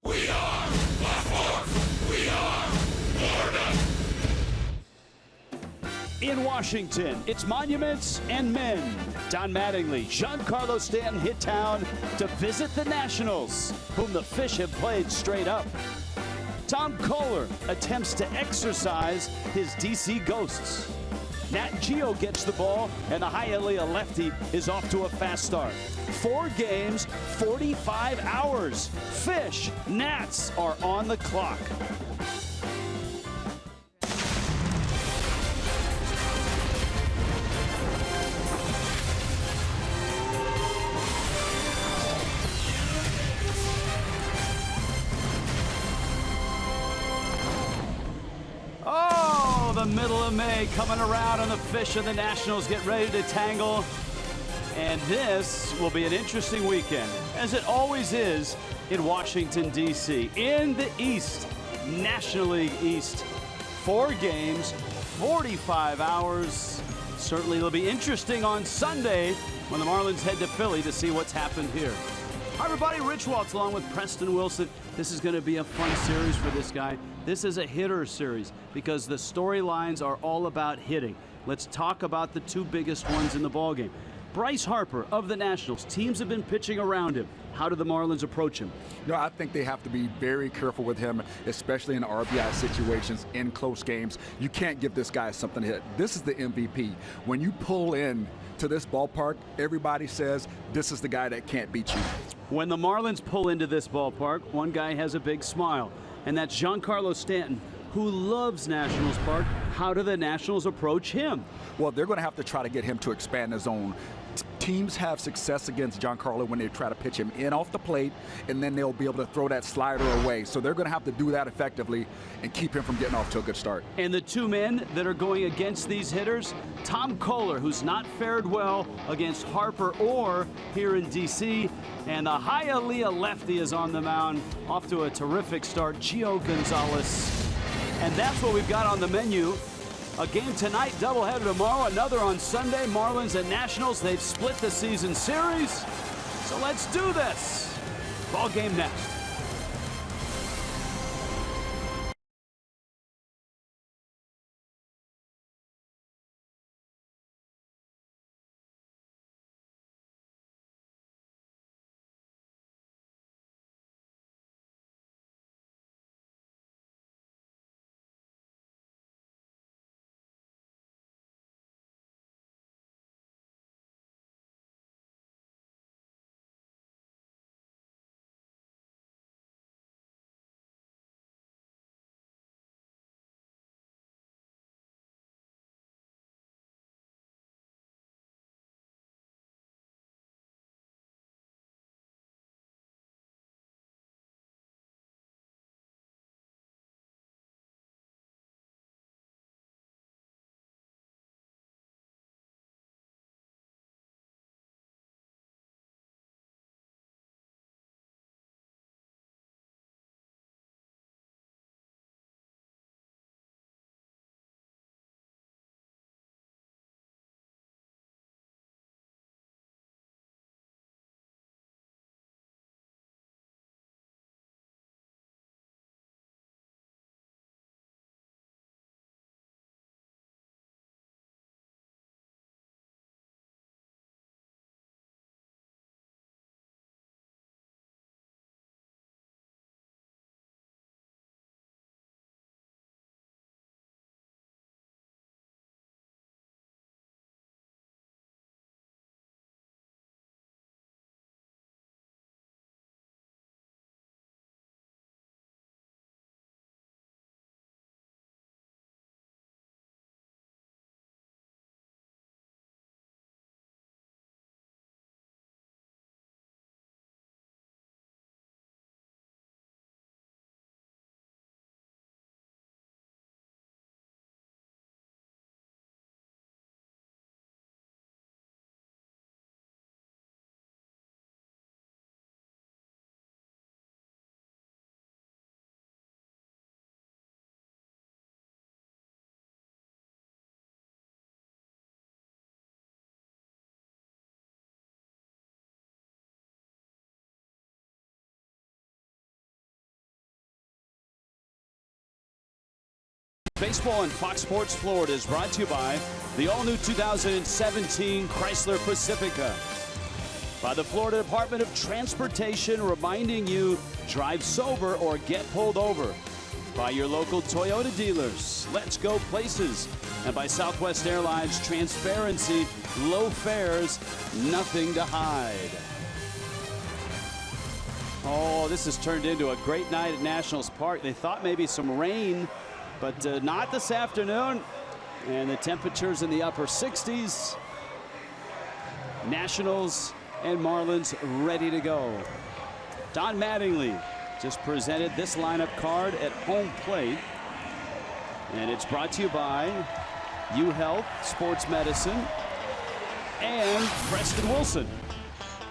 We are Black Horse. We are Florida. In Washington, it's monuments and men. Don Mattingly, Giancarlo Stanton hit town to visit the Nationals, whom the Fish have played straight up. Tom Kohler attempts to exorcise his DC ghosts. Nat Gio gets the ball, and the Hialeah lefty is off to a fast start. 4 games, 45 hours. Fish, Nats are on the clock. The middle of May coming around, and the Fish and the Nationals get ready to tangle. And this will be an interesting weekend, as it always is in Washington, D.C. In the East, National League East, 4 games, 45 hours. Certainly it'll be interesting on Sunday when the Marlins head to Philly to see what's happened here. Hi, everybody. Rich Waltz along with Preston Wilson. This is going to be a fun series for this guy. This is a hitter series because the storylines are all about hitting. Let's talk about the 2 biggest ones in the ballgame. Bryce Harper of the Nationals. Teams have been pitching around him. How do the Marlins approach him? I think they have to be very careful with him, especially in RBI situations, in close games. You can't give this guy something to hit. This is the MVP. When you pull in to this ballpark, everybody says this is the guy that can't beat you. When the Marlins pull into this ballpark, one guy has a big smile, and that's Giancarlo Stanton, who loves Nationals Park. How do the Nationals approach him? Well, they're going to have to try to get him to expand his zone. Teams have success against Giancarlo when they try to pitch him in off the plate, and then they'll be able to throw that slider away. So they're going to have to do that effectively and keep him from getting off to a good start. And the 2 men that are going against these hitters, Tom Kohler, who's not fared well against Harper or here in D.C., and the Hialeah lefty is on the mound, off to a terrific start, Gio Gonzalez. And that's what we've got on the menu. A game tonight, doubleheader tomorrow, another on Sunday. Marlins and Nationals, they've split the season series. So let's do this. Ball game next. Baseball on Fox Sports Florida is brought to you by the all-new 2017 Chrysler Pacifica. By the Florida Department of Transportation, reminding you, drive sober or get pulled over. By your local Toyota dealers, let's go places. And by Southwest Airlines, transparency, low fares, nothing to hide. Oh, this has turned into a great night at Nationals Park. They thought maybe some rain, but not this afternoon. And the temperatures in the upper 60s. Nationals and Marlins ready to go. Don Mattingly just presented this lineup card at home plate. And it's brought to you by UHealth Sports Medicine and Preston Wilson.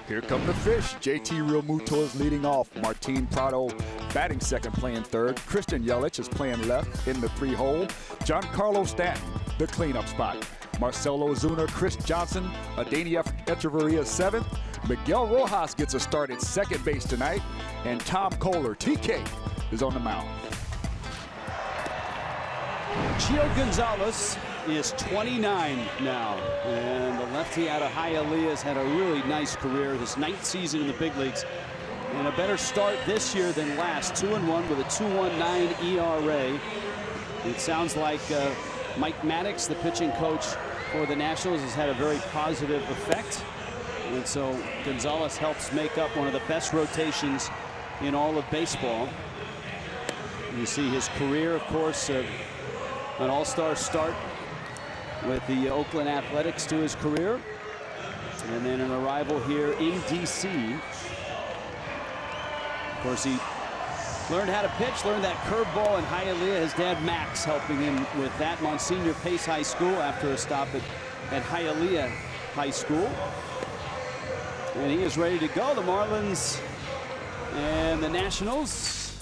Here come the fish. JT Realmuto is leading off. Martin Prado batting second, playing third. Christian Yelich is playing left in the 3-hole. Giancarlo Stanton, the cleanup spot. Marcelo Ozuna, Chris Johnson, Adeiny Echeverria seventh. Miguel Rojas gets a start at second base tonight. And Tom Kohler, TK, is on the mound. Gio Gonzalez is 29 now, and the lefty out of Hialeah has had a really nice career. His 9th season in the big leagues, and a better start this year than last. 2-1 with a 2.19 ERA. It sounds like Mike Maddox, the pitching coach for the Nationals, has had a very positive effect, and so Gonzalez helps make up one of the best rotations in all of baseball. You see his career, of course, an all-star start with the Oakland Athletics to his career, and then an arrival here in D.C. Of course, he learned how to pitch, learned that curveball in Hialeah. His dad, Max, helping him with that. Monsignor Pace High School after a stop at Hialeah High School. And he is ready to go. The Marlins and the Nationals.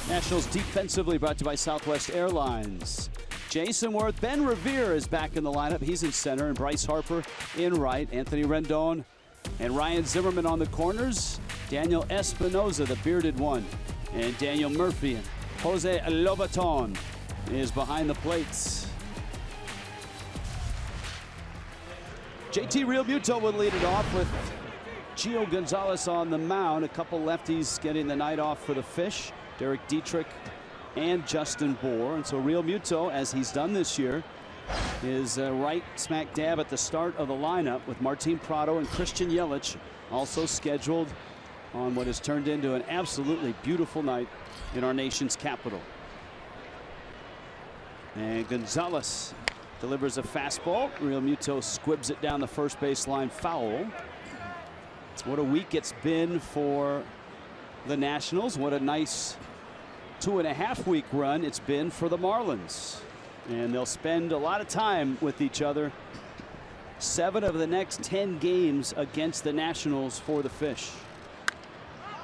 Nationals defensively brought to you by Southwest Airlines. Jason Worth, Ben Revere is back in the lineup. He's in center, and Bryce Harper in right. Anthony Rendon and Ryan Zimmerman on the corners. Daniel Espinosa, the bearded one, and Daniel Murphy and Jose Lobaton is behind the plates. JT Realmuto would lead it off with Gio Gonzalez on the mound. A couple lefties getting the night off for the Fish. Derek Dietrich and Justin Bour. And so Realmuto, as he's done this year, is right smack dab at the start of the lineup with Martin Prado and Christian Yelich also scheduled on what has turned into an absolutely beautiful night in our nation's capital. And Gonzalez delivers a fastball. Realmuto squibs it down the first baseline foul. What a week it's been for the Nationals. What a nice 2.5-week run it's been for the Marlins. And they'll spend a lot of time with each other. 7 of the next 10 games against the Nationals for the Fish.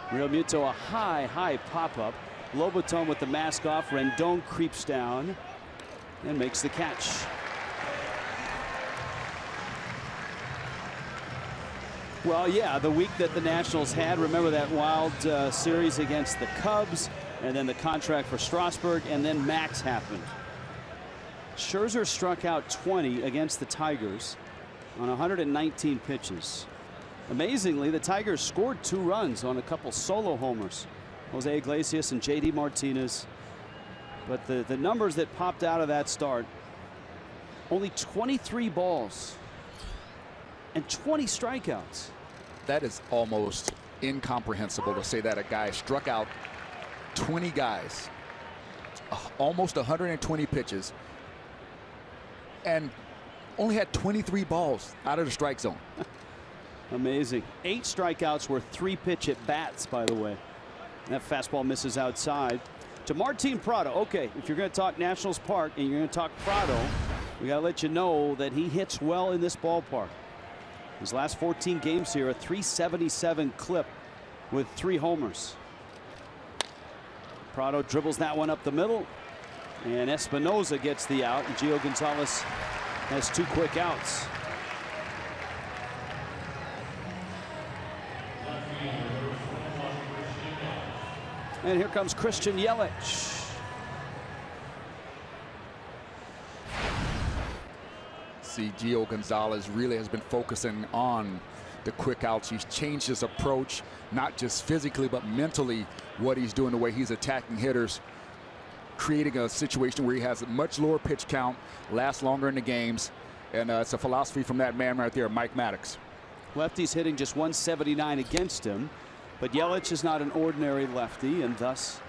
Realmuto, a high pop-up. Lobaton with the mask off. Rendon creeps down and makes the catch. Well, yeah, the week that the Nationals had, remember that wild series against the Cubs, and then the contract for Strasburg, and then Max happened. Scherzer struck out 20 against the Tigers on 119 pitches. Amazingly, the Tigers scored 2 runs on a couple solo homers, Jose Iglesias and J.D. Martinez. But the numbers that popped out of that start, only 23 balls and 20 strikeouts. That is almost incomprehensible to say that a guy struck out 20 guys, almost 120 pitches, and only had 23 balls out of the strike zone. Amazing. 8 strikeouts were 3-pitch at bats, by the way. That fastball misses outside. To Martin Prado. Okay, if you're going to talk Nationals Park and you're going to talk Prado, we got to let you know that he hits well in this ballpark. His last 14 games here, a .377 clip with 3 homers. Prado dribbles that one up the middle, and Espinosa gets the out, and Gio Gonzalez has 2 quick outs. And here comes Christian Yelich. see Gio Gonzalez really has been focusing on the quick outs. He's changed his approach, not just physically, but mentally, what he's doing, the way he's attacking hitters, creating a situation where he has a much lower pitch count, lasts longer in the games, and it's a philosophy from that man right there, Mike Maddox. Lefty's hitting just 179 against him, but Yelich is not an ordinary lefty, and thus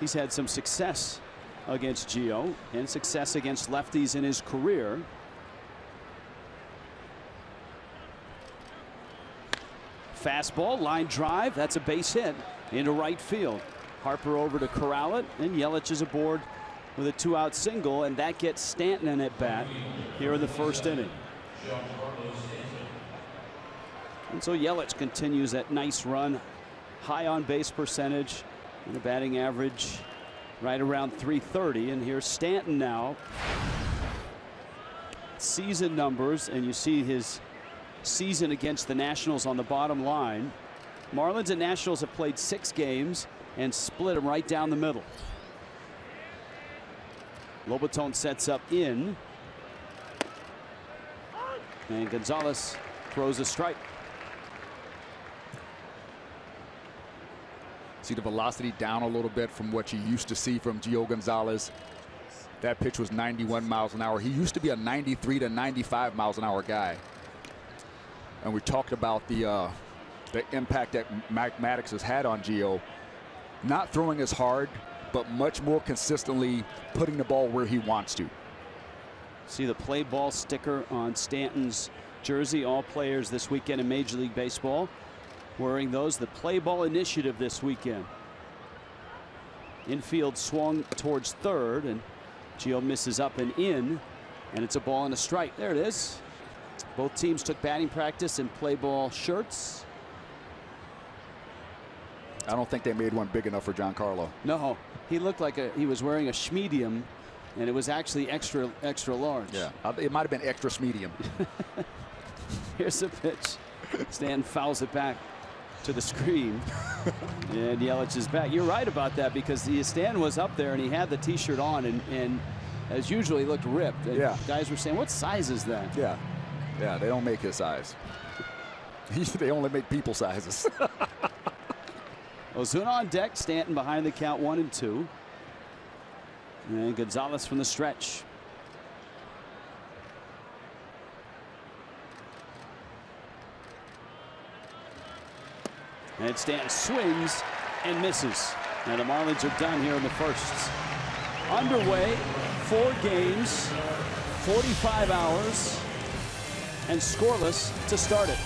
he's had some success against Gio and success against lefties in his career. Fastball, line drive, that's a base hit into right field. Harper over to corral it, and Yelich is aboard with a 2-out single, and that gets Stanton in at bat here in the first inning. And so Yelich continues that nice run, high on base percentage, and a batting average right around .330. And here's Stanton now. Season numbers, and you see his season against the Nationals on the bottom line. Marlins and Nationals have played 6 games and split them right down the middle. Lobaton sets up in, and Gonzalez throws a strike. See the velocity down a little bit from what you used to see from Gio Gonzalez. That pitch was 91 miles an hour. He used to be a 93 to 95 miles an hour guy. And we talked about the impact that Mike Maddox has had on Gio. Not throwing as hard, but much more consistently putting the ball where he wants to. See the play ball sticker on Stanton's jersey. All players this weekend in Major League Baseball wearing those. The play ball initiative this weekend. Infield swung towards third, and Gio misses up and in, and it's a ball and a strike. There it is. Both teams took batting practice in play ball shirts. I don't think they made one big enough for Giancarlo. No, he looked like he was wearing a schmedium, and it was actually extra large. Yeah, it might have been extra medium. Here's the pitch. Stanton fouls it back to the screen, and Yelich is back. You're right about that, because Stanton was up there and he had the T-shirt on, and as usual he looked ripped. And yeah, guys were saying, "What size is that?" Yeah, they don't make his size. They only make people sizes. Ozuna on deck. Stanton behind the count, 1-2, and Gonzalez from the stretch. And Stanton swings and misses. And the Marlins are done here in the first. Underway, 4 games, 45 hours, and scoreless to start it.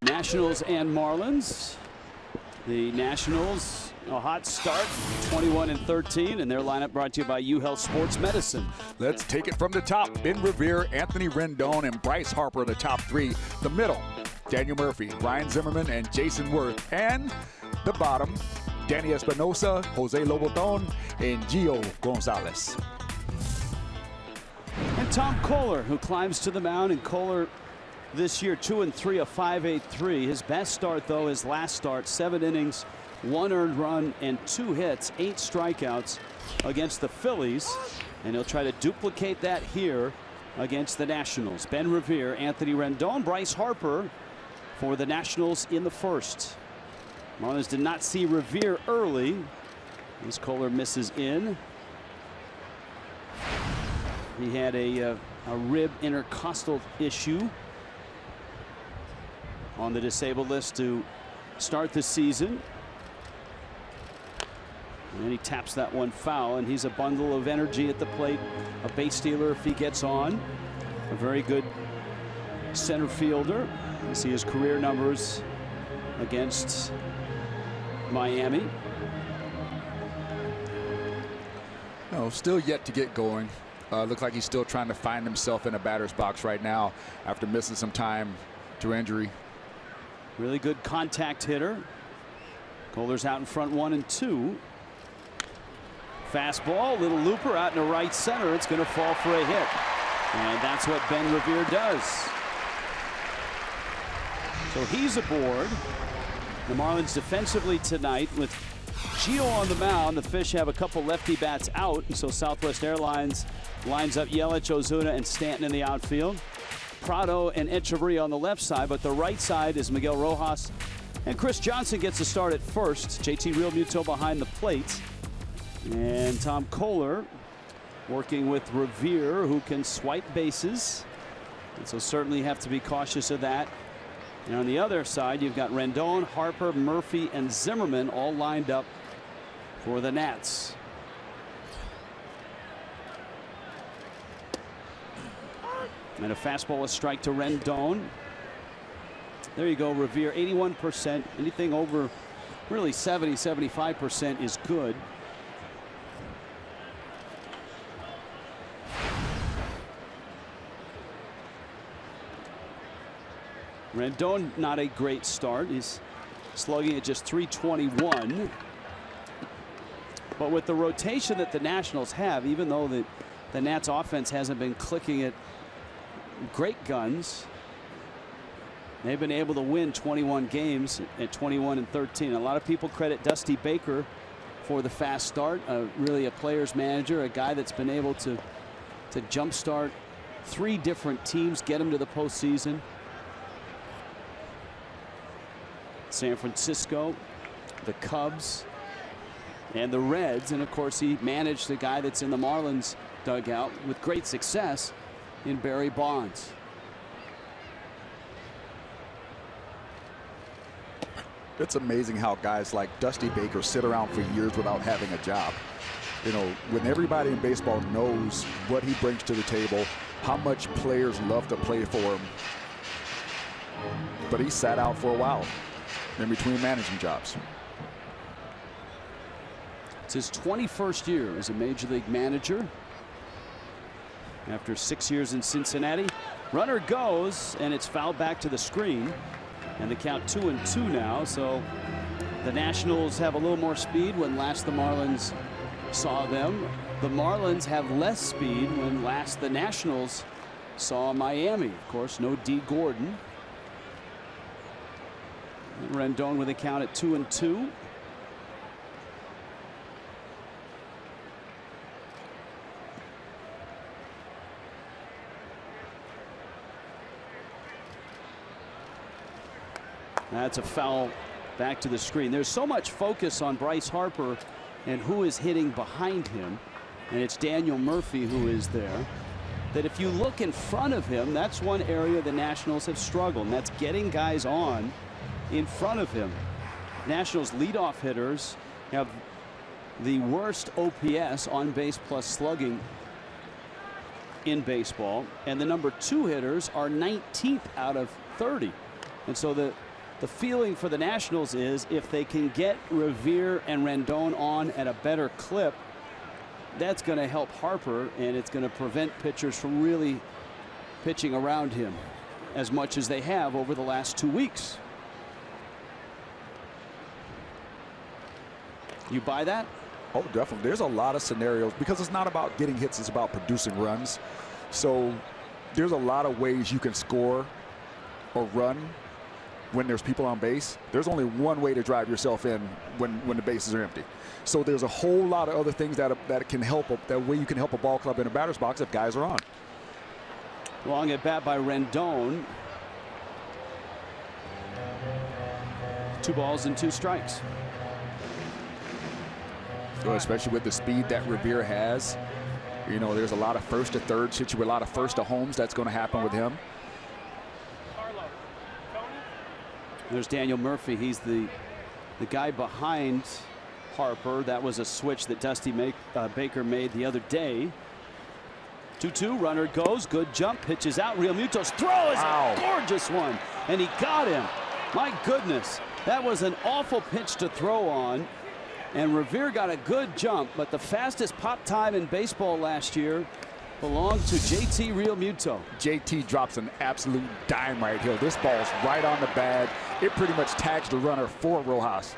Nationals and Marlins. The Nationals, a hot start, 21-13, and their lineup brought to you by UHealth Sports Medicine. Let's take it from the top. Ben Revere, Anthony Rendon, and Bryce Harper are the top 3. The middle, Daniel Murphy, Ryan Zimmerman, and Jason Worth. And the bottom, Danny Espinosa, Jose Lobaton, and Gio Gonzalez. And Tom Kohler, who climbs to the mound. And Kohler this year 2-3, a 5.83. His best start, though, his last start, 7 innings, 1 earned run, and 2 hits, 8 strikeouts against the Phillies. And he'll try to duplicate that here against the Nationals. Ben Revere, Anthony Rendon, Bryce Harper for the Nationals in the first. Marlins did not see Revere early. As Kohler misses in. He had a rib intercostal issue on the disabled list to start the season. And he taps that one foul, and he's a bundle of energy at the plate. A base stealer if he gets on. A very good center fielder. You see his career numbers against Miami. No, still yet to get going. Looks like he's still trying to find himself in a batter's box right now after missing some time to injury. Really good contact hitter. Kohler's out in front 1-2. Fastball, little looper out in the right center. It's going to fall for a hit. And that's what Ben Revere does. So he's aboard. The Marlins defensively tonight with Gio on the mound. The Fish have a couple lefty bats out. And so Southwest Airlines lines up Yelich, Ozuna, and Stanton in the outfield. Prado and Echeverria on the left side. But the right side is Miguel Rojas. And Chris Johnson gets a start at first. JT Realmuto behind the plate. And Tom Kohler working with Revere, who can swipe bases. And so certainly have to be cautious of that. And on the other side, you've got Rendon, Harper, Murphy, and Zimmerman all lined up for the Nats. And a fastball, a strike to Rendon. There you go, Revere, 81%. Anything over really 70, 75% is good. Rendon, not a great start. He's slugging at just .321. But with the rotation that the Nationals have, even though the Nats offense hasn't been clicking at great guns, they've been able to win 21 games at 21-13. A lot of people credit Dusty Baker for the fast start. Really a player's manager, a guy that's been able to jumpstart 3 different teams, get them to the postseason. San Francisco, the Cubs, and the Reds. And of course, he managed the guy that's in the Marlins dugout with great success in Barry Bonds. It's amazing how guys like Dusty Baker sit around for years without having a job. You know, when everybody in baseball knows what he brings to the table, how much players love to play for him. But he sat out for a while in between managing jobs. It's his 21st year as a major league manager. After 6 years in Cincinnati, runner goes, and it's fouled back to the screen, and the count 2-2 now. So the Nationals have a little more speed when last the Marlins saw them. The Marlins have less speed when last the Nationals saw Miami. Of course, no D. Gordon. Rendon with a count at 2-2. That's a foul back to the screen. There's so much focus on Bryce Harper and who is hitting behind him, and it's Daniel Murphy who is there, that if you look in front of him, that's one area the Nationals have struggled, and that's getting guys on in front of him. Nationals leadoff hitters have the worst OPS, on base plus slugging, in baseball, and the number 2 hitters are 19th out of 30. And so the feeling for the Nationals is if they can get Revere and Rendon on at a better clip, that's going to help Harper, and it's going to prevent pitchers from really pitching around him. as much as they have over the last 2 weeks. You buy that? Oh, definitely. There's a lot of scenarios because it's not about getting hits, it's about producing runs. So there's a lot of ways you can score or run when there's people on base. There's only one way to drive yourself in when the bases are empty. So there's a whole lot of other things that can help, that way you can help a ball club in a batter's box if guys are on. Long at bat by Rendon. 2 balls and 2 strikes. Well, especially with the speed that Revere has. You know, there's a lot of first to third situation, a lot of first to homes that's going to happen with him. There's Daniel Murphy. He's the guy behind Harper. That was a switch that Dusty Baker made the other day. 2-2, runner goes, good jump, pitches out. Real Muto's throw is a gorgeous one, and he got him. My goodness, that was an awful pitch to throw on, and Revere got a good jump, but the fastest pop time in baseball last year belonged to JT Real Muto. JT drops an absolute dime right here. This ball's right on the bag. It pretty much tags the runner for Rojas.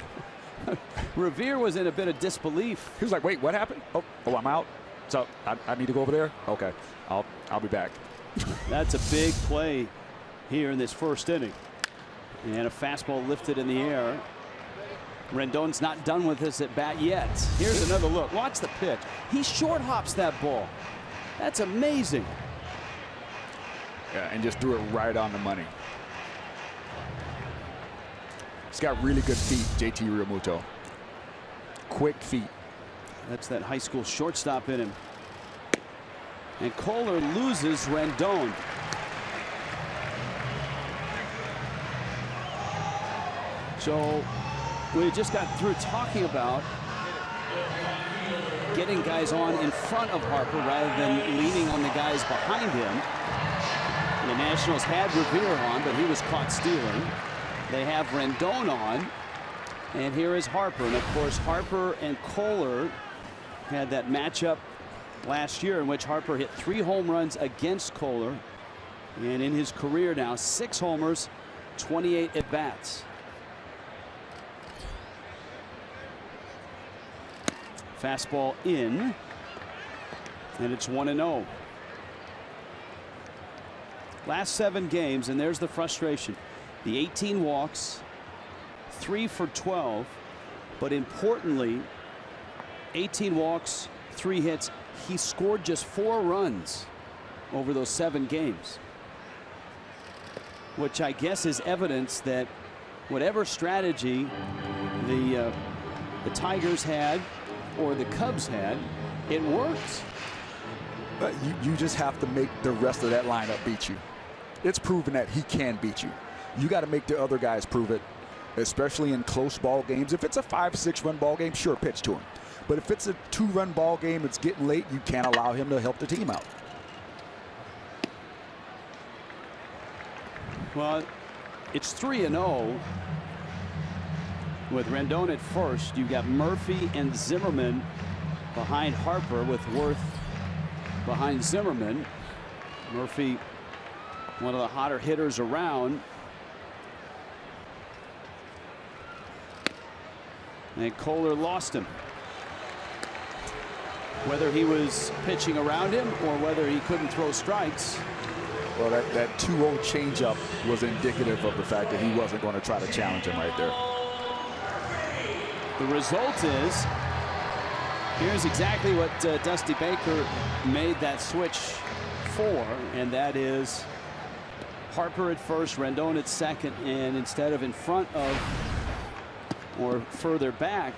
Revere was in a bit of disbelief. He was like, wait, what happened? Oh, I'm out. So I need to go over there? Okay, I'll be back. That's a big play here in this first inning. And a fastball lifted in the air. Rendon's not done with this at bat yet. Here's another look. Watch the pitch. He short hops that ball. That's amazing. Yeah, and just threw it right on the money. He's got really good feet, JT Realmuto. Quick feet. That's that high school shortstop in him. And Kohler loses Rendon. So we just got through talking about getting guys on in front of Harper rather than leaning on the guys behind him. The Nationals had Revere on, but he was caught stealing. They have Rendon on, and here is Harper. And of course, Harper and Kohler had that matchup last year in which Harper hit 3 home runs against Kohler, and in his career now 6 homers, 28 at bats. Fastball in, and it's 1-0. Last 7 games, and there's the frustration. The 18 walks, 3 for 12, but importantly, 18 walks, 3 hits. He scored just 4 runs over those 7 games, which I guess is evidence that whatever strategy the Tigers had or the Cubs had, it worked. But you just have to make the rest of that lineup beat you. It's proven that he can beat you. You got to make the other guys prove it, especially in close ball games. If it's a 5-6 run ball game, sure, pitch to him. But if it's a 2-run ball game, it's getting late, you can't allow him to help the team out. Well, it's 3-0 with Rendon at first. You got Murphy and Zimmerman behind Harper, with Worth behind Zimmerman. Murphy, one of the hotter hitters around. And Kohler lost him. Whether he was pitching around him or whether he couldn't throw strikes. Well, that 2-0 changeup was indicative of the fact that he wasn't going to try to challenge him right there. The result is, here's exactly what Dusty Baker made that switch for, and that is Harper at first, Rendon at second, and instead of in front of or further back,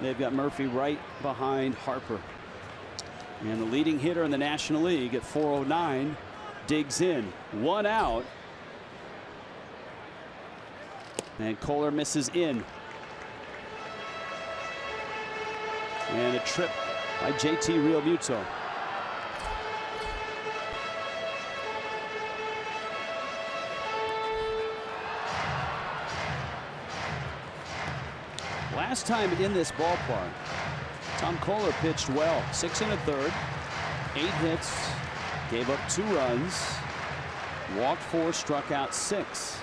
they've got Murphy right behind Harper. And the leading hitter in the National League at 409 digs in. 1 out. And Kohler misses in. And a trip by JT Realmuto. Last time in this ballpark, Tom Kohler pitched well. 6 1/3, 8 hits, gave up 2 runs. Walked 4, struck out 6.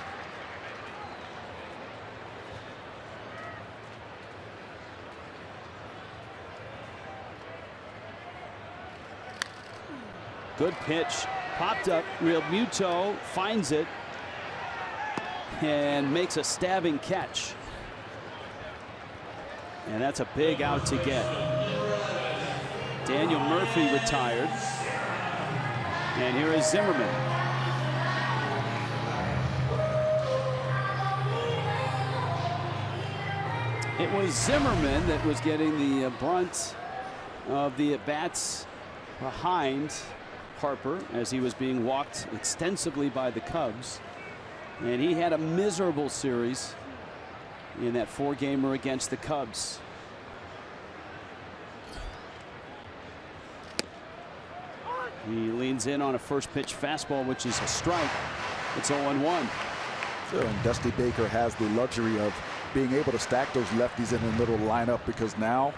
Good pitch. Popped up. Real Muto finds it and makes a stabbing catch. And that's a big out to get. Daniel Murphy retired. And here is Zimmerman. It was Zimmerman that was getting the brunt of the at-bats behind Harper as he was being walked extensively by the Cubs. And he had a miserable series in that 4-gamer against the Cubs. He leans in on a first pitch fastball, which is a strike. It's 0-1. Sure, and Dusty Baker has the luxury of being able to stack those lefties in a little lineup, because now,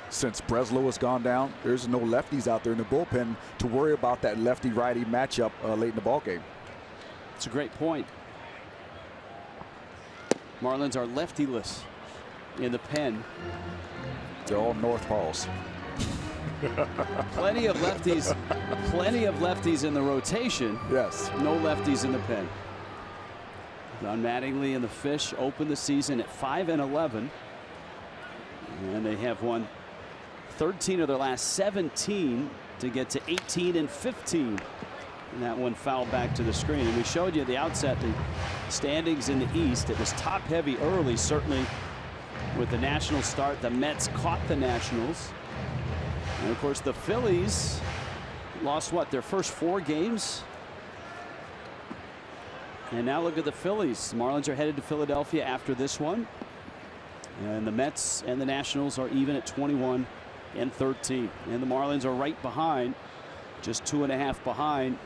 since Breslow has gone down, there's no lefties out there in the bullpen to worry about that lefty-righty matchup late in the ballgame. It's a great point. Marlins are leftyless in the pen. They're all northpaws. Plenty of lefties in the rotation. Yes. No lefties in the pen. Don Mattingly and the Fish open the season at 5-11, and they have won 13 of their last 17 to get to 18-15. And that one fouled back to the screen. And we showed you at the outset the standings in the East. It was top heavy early, certainly with the Nationals start. The Mets caught the Nationals. And of course the Phillies lost their first 4 games. And now look at the Phillies. The Marlins are headed to Philadelphia after this one. And the Mets and the Nationals are even at 21-13. And the Marlins are right behind, just 2.5 behind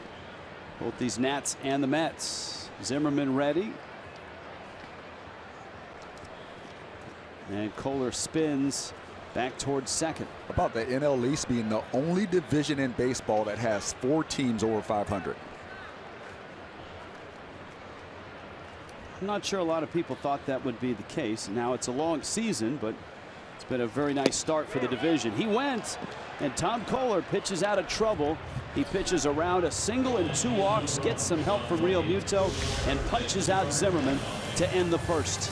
both these Nats and the Mets. Zimmerman ready. And Kohler spins back towards second. About the NL East being the only division in baseball that has 4 teams over 500. I'm not sure a lot of people thought that would be the case. Now it's a long season, but it's been a very nice start for the division. He went, and Tom Kohler pitches out of trouble. He pitches around a single and 2 walks, gets some help from Real Muto, and punches out Zimmerman to end the first.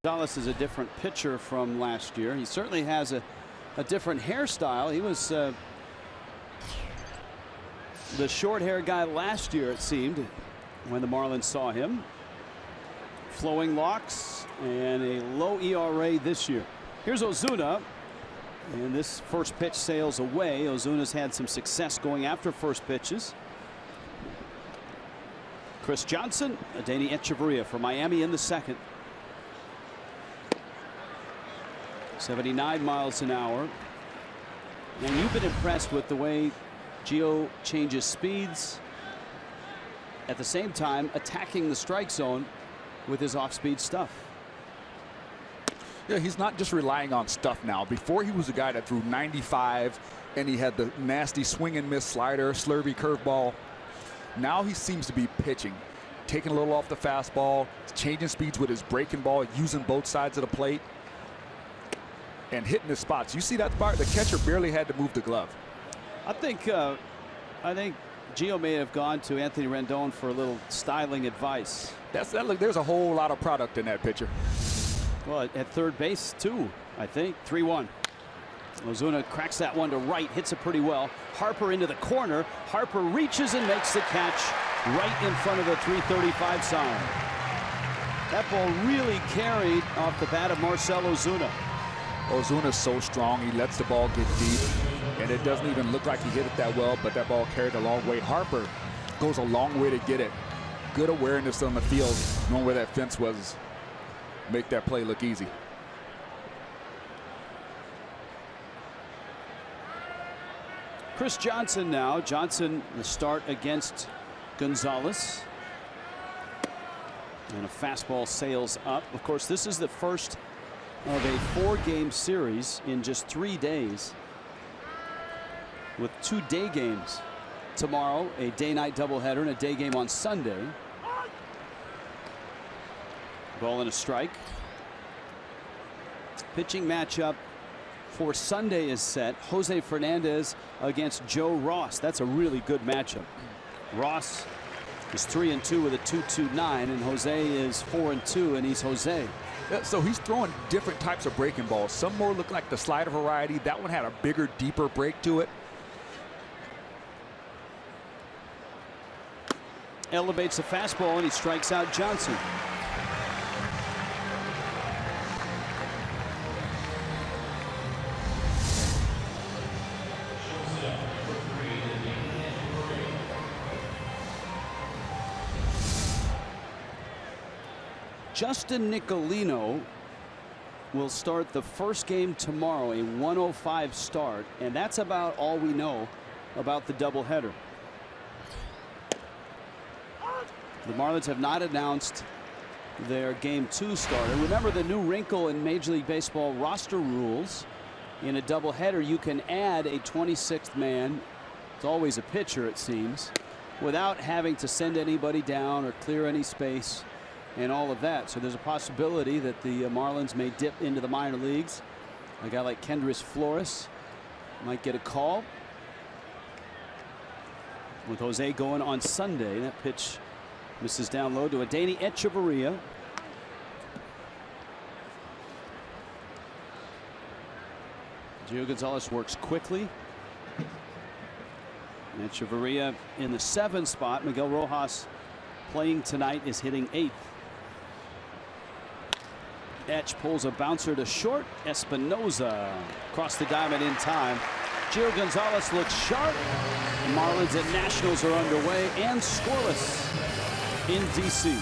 Gonzalez is a different pitcher from last year. He certainly has a different hairstyle. He was the short hair guy last year, it seemed, when the Marlins saw him. Flowing locks and a low ERA this year. Here's Ozuna. And this first pitch sails away. Ozuna's had some success going after first pitches. Chris Johnson, Adeiny Echeverria for Miami in the second. 79 miles an hour. And you've been impressed with the way Gio changes speeds, at the same time attacking the strike zone with his off-speed stuff. Yeah, he's not just relying on stuff now. Before, he was a guy that threw 95 and he had the nasty swing and miss slider, slurvy curveball. Now he seems to be pitching, taking a little off the fastball, changing speeds with his breaking ball, using both sides of the plate, and hitting his spots. You see that part? The catcher barely had to move the glove. I think Gio may have gone to Anthony Rendon for a little styling advice. Look, there's a whole lot of product in that pitcher. Well, at third base too, I think. 3-1. Ozuna cracks that one to right, hits it pretty well. Harper into the corner. Harper reaches and makes the catch right in front of the 335 sign. That ball really carried off the bat of Marcell Ozuna. Ozuna's so strong, he lets the ball get deep, and it doesn't even look like he hit it that well, but that ball carried a long way. Harper goes a long way to get it. Good awareness on the field, knowing where that fence was. Make that play look easy. Chris Johnson now. Johnson, the start against Gonzalez. And a fastball sails up. Of course, this is the first of a 4-game series in just 3 days, with 2 day games tomorrow, a day-night doubleheader, and a day game on Sunday. Ball and a strike. Pitching matchup for Sunday is set. Jose Fernandez against Joe Ross. That's a really good matchup. Ross is 3-2 with a 2.29, and Jose is 4-2, and he's Jose. Yeah, so he's throwing different types of breaking balls. Some more look like the slider variety. That one had a bigger, deeper break to it. Elevates the fastball, and he strikes out Johnson. Justin Nicolino will start the first game tomorrow, a 1:05 start, and that's about all we know about the doubleheader. The Marlins have not announced their Game 2 starter. Remember the new wrinkle in Major League Baseball roster rules. In a doubleheader, you can add a 26th man. It's always a pitcher, it seems, without having to send anybody down or clear any space and all of that. So there's a possibility that the Marlins may dip into the minor leagues. A guy like Kendrys Flores might get a call. With Jose going on Sunday, that pitch misses down low to Adeiny Echeverria. Gio Gonzalez works quickly. Echeverria in the 7th spot. Miguel Rojas, playing tonight, is hitting 8th. Etch pulls a bouncer to short. Espinoza across the diamond in time. Gio Gonzalez looks sharp. Marlins and Nationals are underway and scoreless in D.C.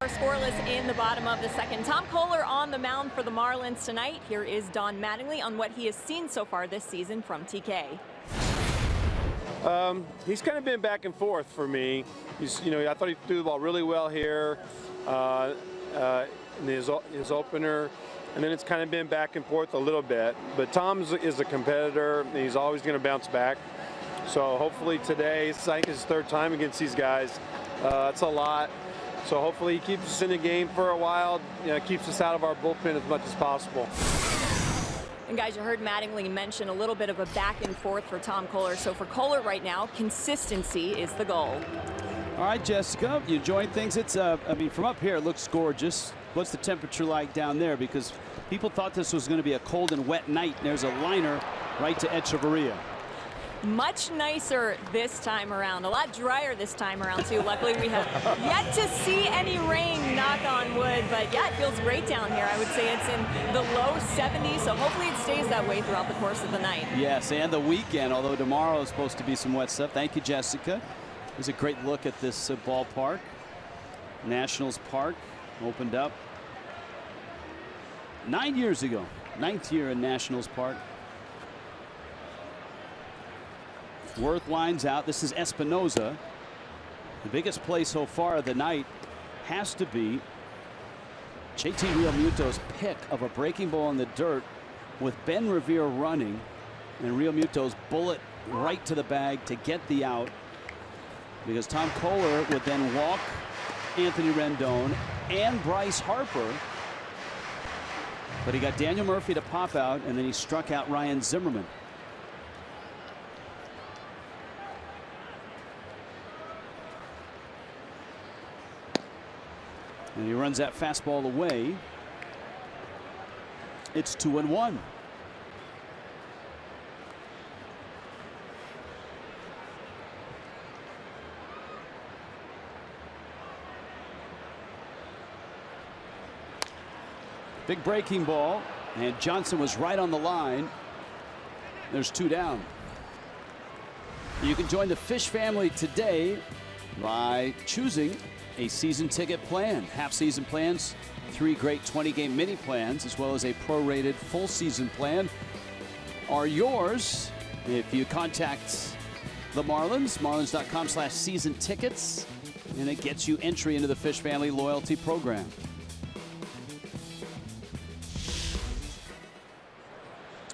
Scoreless in the bottom of the second. Tom Kohler on the mound for the Marlins tonight. Here is Don Mattingly on what he has seen so far this season from TK. He's kind of been back and forth for me. I thought he threw the ball really well here in his opener, and then it's kind of been back and forth a little bit. But Tom is a competitor, and he's always going to bounce back. So hopefully today, it's like his third time against these guys. It's a lot. So hopefully he keeps us in the game for a while, keeps us out of our bullpen as much as possible. And guys, you heard Mattingly mention a little bit of a back and forth for Tom Kohler. So for Kohler right now, consistency is the goal. All right, Jessica, you enjoying things? It's, I mean, from up here, it looks gorgeous. What's the temperature like down there? Because people thought this was going to be a cold and wet night. There's a liner right to Echeverria. Much nicer this time around. A lot drier this time around, too. Luckily, we have yet to see any rain, knock on wood. But, yeah, it feels great down here. I would say it's in the low 70s, so hopefully it stays that way throughout the course of the night. Yes, and the weekend, although tomorrow is supposed to be some wet stuff. Thank you, Jessica. There's a great look at this ballpark. Nationals Park opened up 9 years ago. 9th year in Nationals Park. Worth lines out. This is Espinoza. The biggest play so far of the night has to be JT Realmuto's pick of a breaking ball in the dirt with Ben Revere running, and Realmuto's bullet right to the bag to get the out, because Tom Kohler would then walk Anthony Rendon and Bryce Harper, but he got Daniel Murphy to pop out, and then he struck out Ryan Zimmerman. And he runs that fastball away. It's 2-1. Big breaking ball, and Johnson was right on the line. There's 2 down. You can join the Fish family today by choosing a season ticket plan. Half season plans, 3 great 20-game mini plans, as well as a prorated full season plan are yours if you contact the Marlins, marlins.com/season tickets, and it gets you entry into the Fish family loyalty program.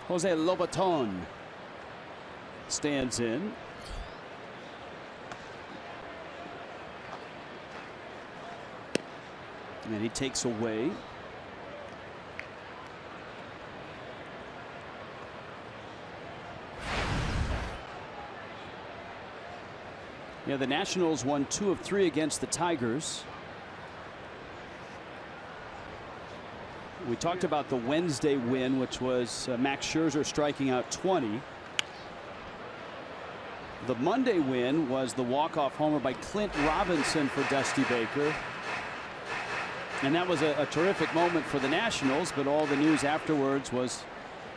Jose Lobaton stands in. And he takes away. Yeah, the Nationals won 2 of 3 against the Tigers. We talked about the Wednesday win, which was Max Scherzer striking out 20. The Monday win was the walk-off homer by Clint Robinson for Dusty Baker. And that was a terrific moment for the Nationals, but all the news afterwards was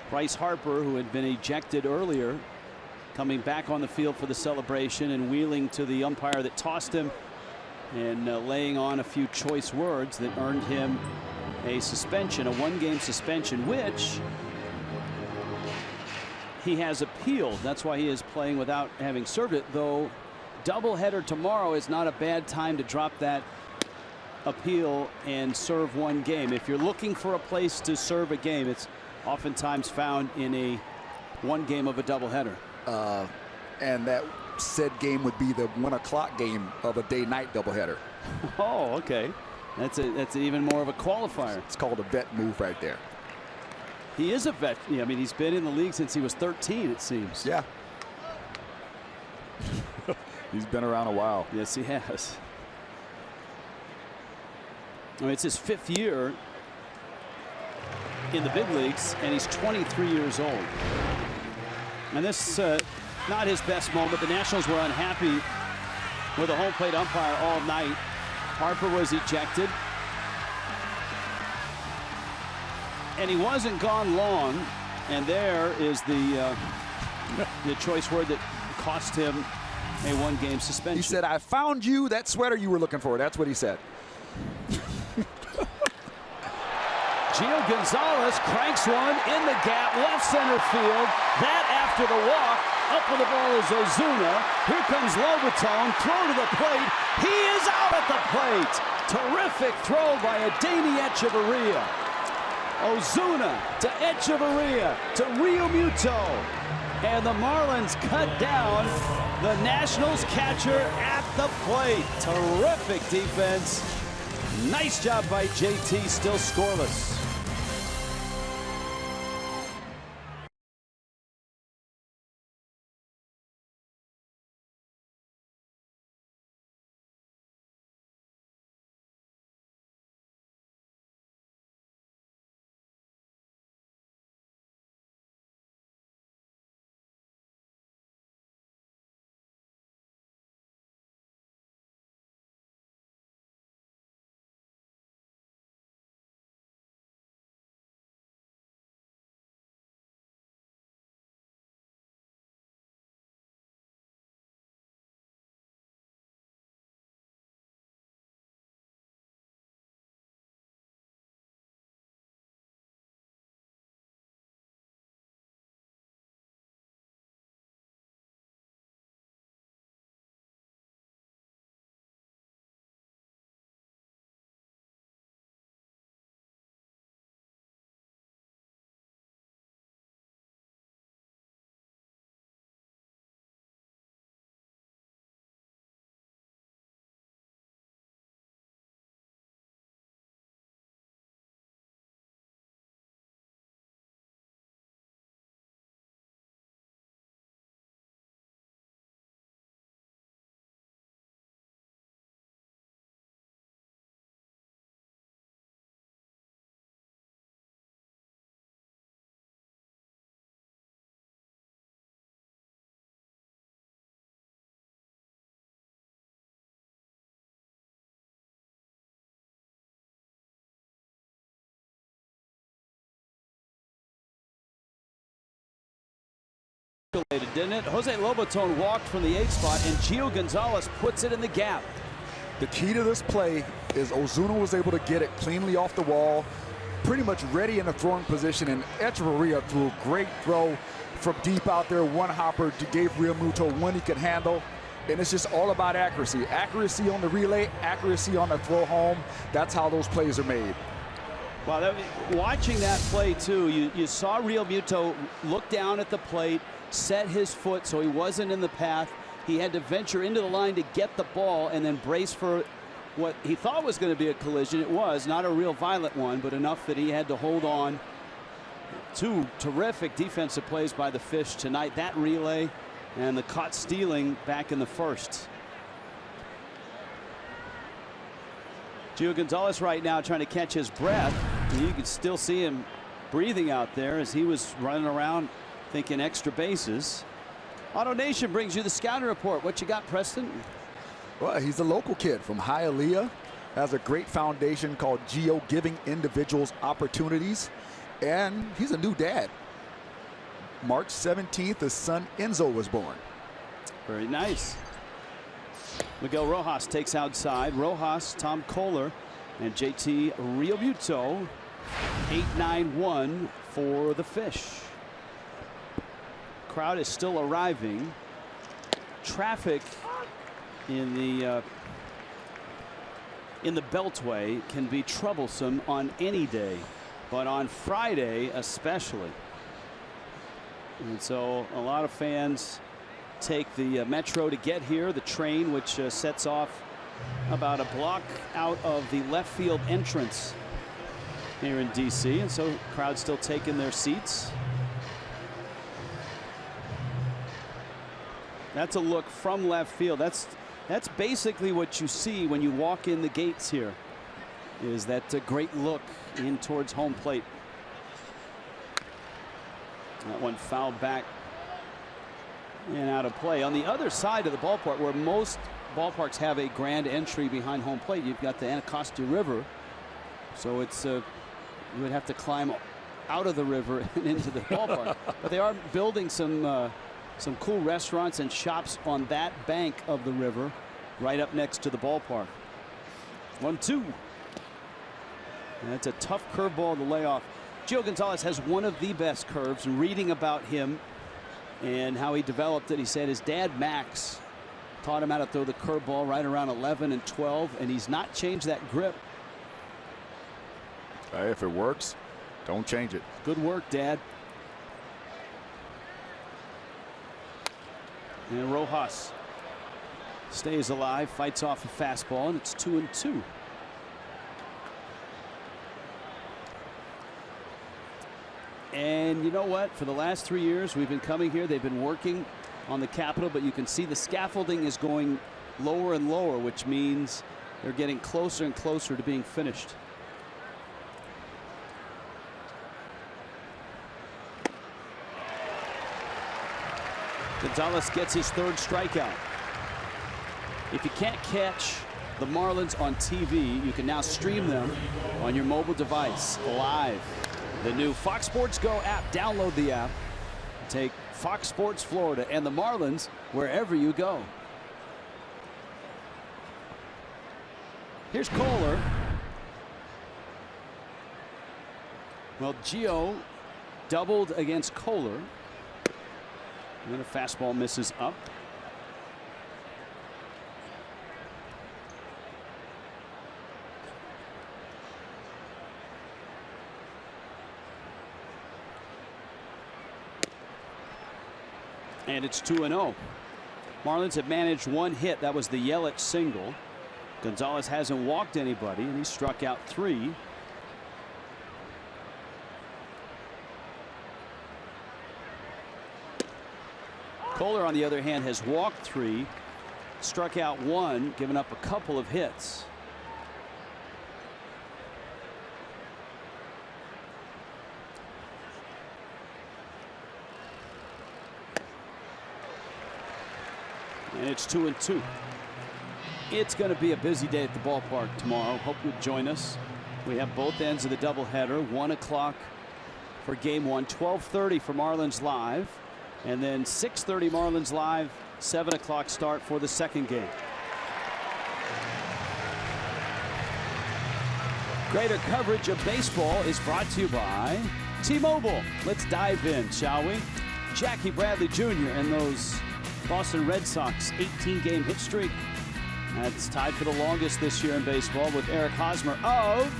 Bryce Harper, who had been ejected earlier, coming back on the field for the celebration and wheeling to the umpire that tossed him and laying on a few choice words that earned him a suspension, a 1-game suspension, which he has appealed. That's why he is playing without having served it, though doubleheader tomorrow is not a bad time to drop that appeal and serve 1 game. If you're looking for a place to serve a game, it's oftentimes found in a 1 game of a doubleheader. And that said game would be the 1 o'clock game of a day-night doubleheader. Oh, okay. That's even more of a qualifier. It's called a vet move right there. He is a vet. Yeah, I mean, he's been in the league since he was 13, it seems. Yeah. He's been around a while. Yes, he has. I mean, it's his 5th year in the big leagues, and he's 23 years old. And this not his best moment. The Nationals were unhappy with the home plate umpire all night. Harper was ejected, and he wasn't gone long. And there is the choice word that cost him a 1-game suspension. He said, "I found you that sweater you were looking for." That's what he said. Gio Gonzalez cranks one in the gap, left center field. That after the walk. Up with the ball is Ozuna. Here comes Lobaton. Throw to the plate. He is out at the plate. Terrific throw by Adeiny Echeverria. Ozuna to Echeverria to Realmuto. And the Marlins cut down the Nationals catcher at the plate. Terrific defense. Nice job by JT, still scoreless. Didn't it? Jose Lobaton walked from the 8th spot, and Gio Gonzalez puts it in the gap. The key to this play is Ozuna was able to get it cleanly off the wall, pretty much ready in a throwing position, and Echeverria threw a great throw from deep out there. One hopper gave Realmuto one he could handle, and it's just all about accuracy. Accuracy on the relay, accuracy on the throw home. That's how those plays are made. Wow, watching that play, too, you saw Realmuto look down at the plate, set his foot so he wasn't in the path. He had to venture into the line to get the ball and then brace for what he thought was going to be a collision. It was not a real violent one, but enough that he had to hold on. Two terrific defensive plays by the Fish tonight. That relay and the caught stealing back in the first. Gio Gonzalez right now trying to catch his breath. And you can still see him breathing out there as he was running around thinking extra bases. Auto Nation brings you the scouting report. What you got, Preston? Well, he's a local kid from Hialeah. Has a great foundation called Gio, giving individuals opportunities. And he's a new dad. March 17th, his son Enzo was born. Very nice. Miguel Rojas takes outside. Rojas, Tom Kohler, and JT Realmuto. 8-9-1 for the Fish. Crowd is still arriving. Traffic in the Beltway can be troublesome on any day, but on Friday especially. And so a lot of fans take the Metro to get here. The train, which sets off about a block out of the left field entrance here in DC, and so crowd still taking their seats. That's a look from left field. That's basically what you see when you walk in the gates here, is that great look in towards home plate. That one fouled back and out of play. On the other side of the ballpark, where most ballparks have a grand entry behind home plate, you've got the Anacostia River, so it's you would have to climb out of the river and into the ballpark. But they are building some cool restaurants and shops on that bank of the river, right up next to the ballpark. 1-2. That's a tough curveball to lay off. Gio Gonzalez has one of the best curves. Reading about him and how he developed it, he said his dad Max taught him how to throw the curveball right around 11 and 12, and he's not changed that grip. If it works, don't change it. Good work, Dad. And Rojas stays alive, fights off a fastball, and it's 2-2. And you know what? For the last 3 years we've been coming here, they've been working on the Capitol, but you can see the scaffolding is going lower and lower, which means they're getting closer and closer to being finished. Gonzalez gets his third strikeout. If you can't catch the Marlins on TV, you can now stream them on your mobile device live. The new Fox Sports Go app. Download the app. Take Fox Sports Florida and the Marlins wherever you go. Here's Kohler. Well, Gio doubled against Kohler. And then a fastball misses up. And it's 2-0. Marlins have managed one hit. That was the Yelich single. Gonzalez hasn't walked anybody, and he struck out 3. Kohler, on the other hand, has walked 3, struck out 1, given up a couple of hits. And it's 2-2. It's going to be a busy day at the ballpark tomorrow. Hope you'll join us. We have both ends of the doubleheader. 1 o'clock for game 1, 12:30 for Marlins Live, and then 6:30 Marlins Live, 7 o'clock start for the second game. Greater coverage of baseball is brought to you by T-Mobile. Let's dive in, shall we? Jackie Bradley Jr. and those Boston Red Sox 18-game hit streak. That's tied for the longest this year in baseball with Eric Hosmer of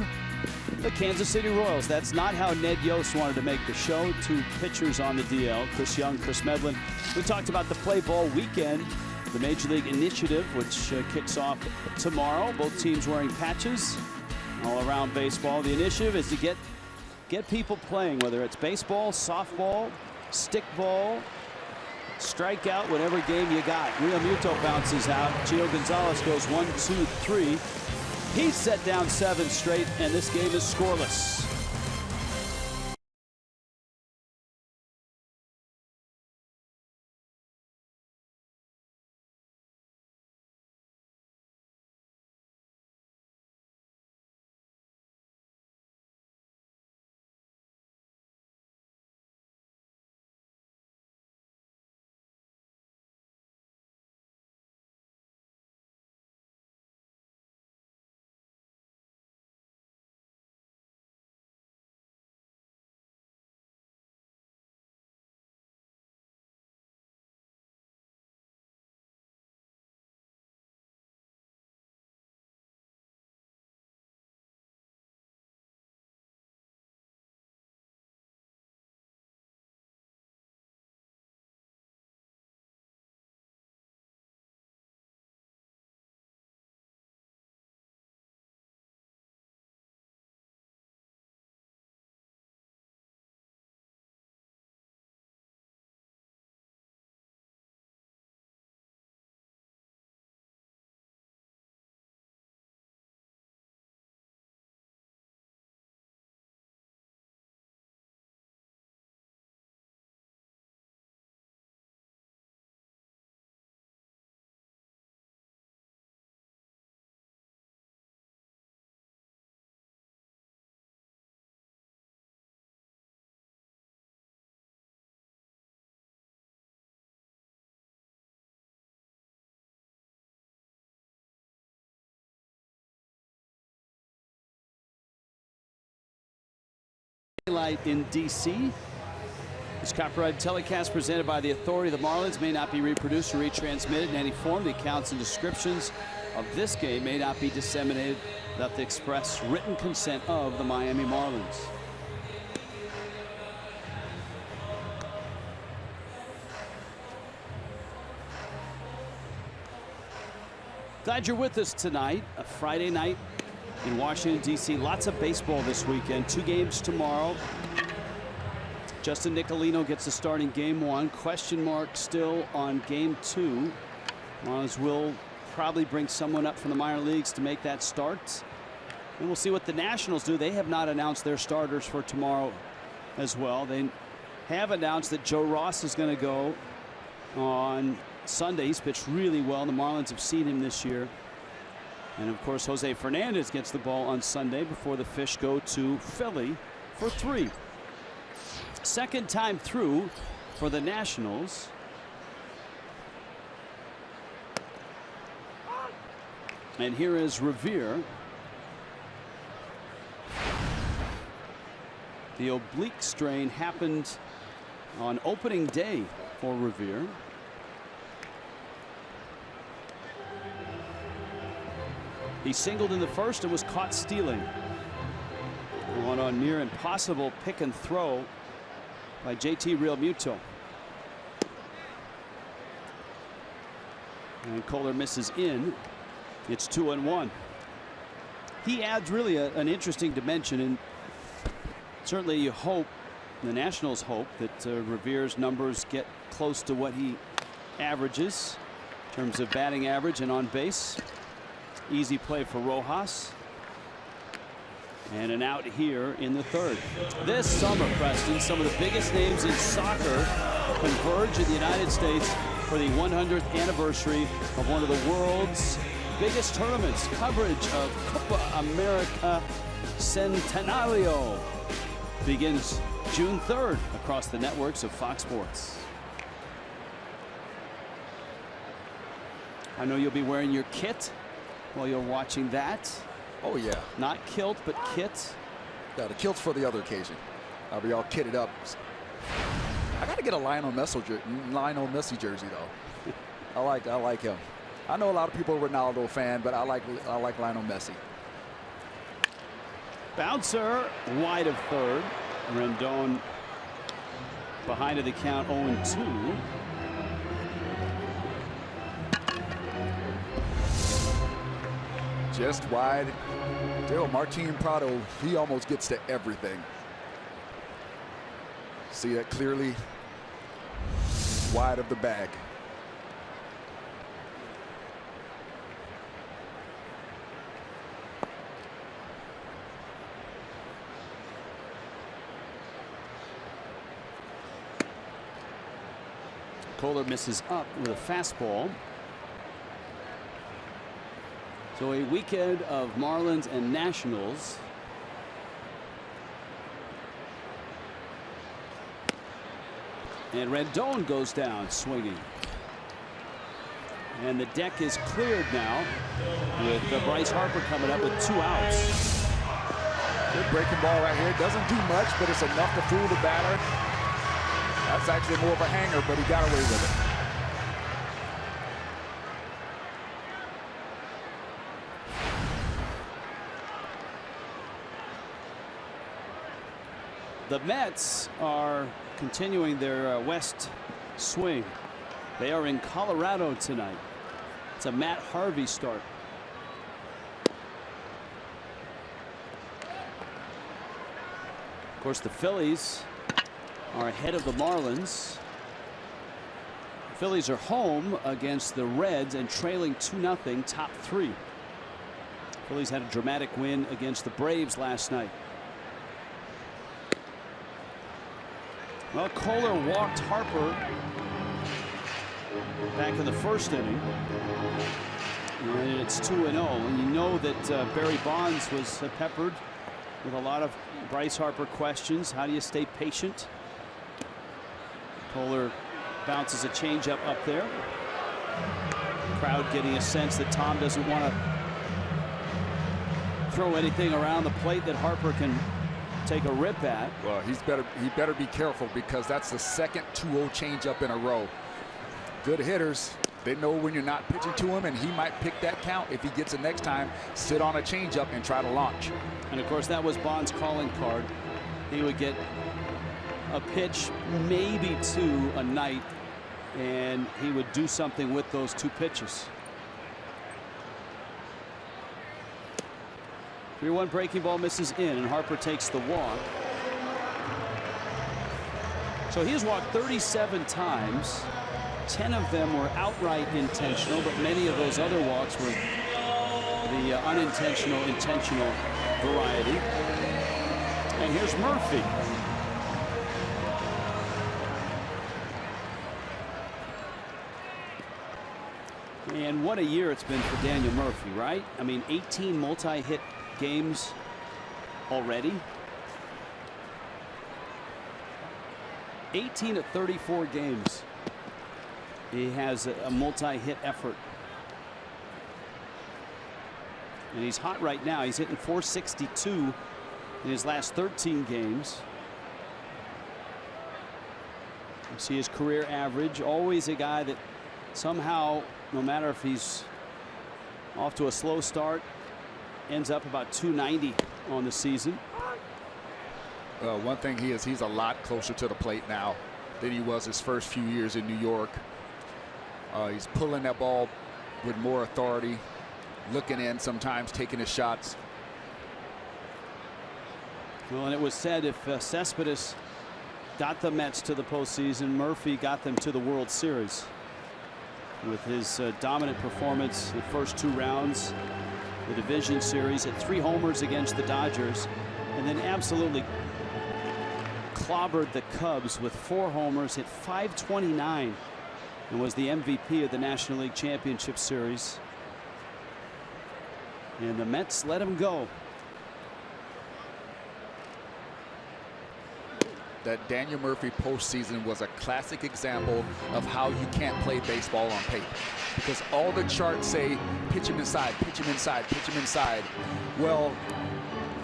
the Kansas City Royals. That's not how Ned Yost wanted to make the show. 2 pitchers on the DL, Chris Young, Chris Medlin. We talked about the Play Ball Weekend, the Major League Initiative, which kicks off tomorrow. Both teams wearing patches all around baseball. The initiative is to get people playing, whether it's baseball, softball, stickball, strikeout, whatever game you got. Real Muto bounces out. Gio Gonzalez goes 1, 2, 3. He's set down 7 straight, and this game is scoreless. Daylight in D.C. This copyrighted telecast presented by the authority of the Marlins may not be reproduced or retransmitted in any form. The accounts and descriptions of this game may not be disseminated without the express written consent of the Miami Marlins. Glad you're with us tonight, a Friday night in Washington, D.C. Lots of baseball this weekend. 2 games tomorrow. Justin Nicolino gets the start in game 1. Question mark still on game 2. Marlins will probably bring someone up from the minor leagues to make that start. And we'll see what the Nationals do. They have not announced their starters for tomorrow as well. They have announced that Joe Ross is going to go on Sunday. He's pitched really well. The Marlins have seen him this year. And of course, Jose Fernandez gets the ball on Sunday before the Fish go to Philly for 3. Second time through for the Nationals. And here is Revere. The oblique strain happened on opening day for Revere. He singled in the first and was caught stealing. One on near impossible pick and throw by JT Realmuto. And Kohler misses in. It's 2-1. He adds really an interesting dimension, and certainly you hope, the Nationals hope, that Revere's numbers get close to what he averages in terms of batting average and on base. Easy play for Rojas. And an out here in the 3rd. This summer, Preston, some of the biggest names in soccer converge in the United States for the 100th anniversary of one of the world's biggest tournaments. Coverage of Copa America Centenario begins June 3rd across the networks of Fox Sports. I know you'll be wearing your kit while you're watching that. Oh, yeah. Not kilt, but kit. Yeah, the kilt's for the other occasion. I'll be all kitted up. I got to get a Lionel Messi jersey, though. I like him. I know a lot of people are Ronaldo fan, but I like Lionel Messi. Bouncer wide of 3rd. Rendon behind of the count, 0-2. Just wide. Daryl Martin Prado, he almost gets to everything. See that clearly. Wide of the bag. Kohler misses up with a fastball. So a weekend of Marlins and Nationals. And Rendon goes down swinging. And the deck is cleared now with Bryce Harper coming up with 2 outs. Good breaking ball right here. Doesn't do much, but it's enough to fool the batter. That's actually more of a hanger, but he got away with it. The Mets are continuing their west swing. They are in Colorado tonight. It's a Matt Harvey start. Of course, the Phillies are ahead of the Marlins. The Phillies are home against the Reds and trailing 2-0, top 3. Phillies had a dramatic win against the Braves last night. Well, Kohler walked Harper back in the first inning. And it's 2-0. And you know that Barry Bonds was peppered with a lot of Bryce Harper questions. How do you stay patient? Kohler bounces a changeup up there. Crowd getting a sense that Tom doesn't want to throw anything around the plate that Harper can take a rip at. Well, he better be careful, because that's the second 2-0 changeup in a row. Good hitters, they know when you're not pitching to him, and he might pick that count. If he gets it next time, sit on a changeup and try to launch. And of course, that was Bond's calling card. He would get a pitch, maybe 2 a night, and he would do something with those 2 pitches. 3-1 breaking ball misses in, and Harper takes the walk. So he has walked 37 times. 10 of them were outright intentional, but many of those other walks were the unintentional, intentional variety. And here's Murphy. And what a year it's been for Daniel Murphy, right? I mean, 18 multi-hit games already. 18 of 34 games. He has a multi-hit effort. And he's hot right now. He's hitting .462 in his last 13 games. You see his career average. Always a guy that somehow, no matter if he's off to a slow start, ends up about .290 on the season. One thing he's a lot closer to the plate now than he was his first few years in New York. He's pulling that ball with more authority, looking in sometimes, taking his shots. Well, and it was said if Cespedes got the Mets to the postseason, Murphy got them to the World Series. With his dominant performance in the first 2 rounds, the division series, hit 3 homers against the Dodgers, and then absolutely clobbered the Cubs with 4 homers, hit .529, and was the MVP of the National League Championship Series. And the Mets let him go. That Daniel Murphy postseason was a classic example of how you can't play baseball on paper, because all the charts say pitch him inside, pitch him inside, pitch him inside. Well,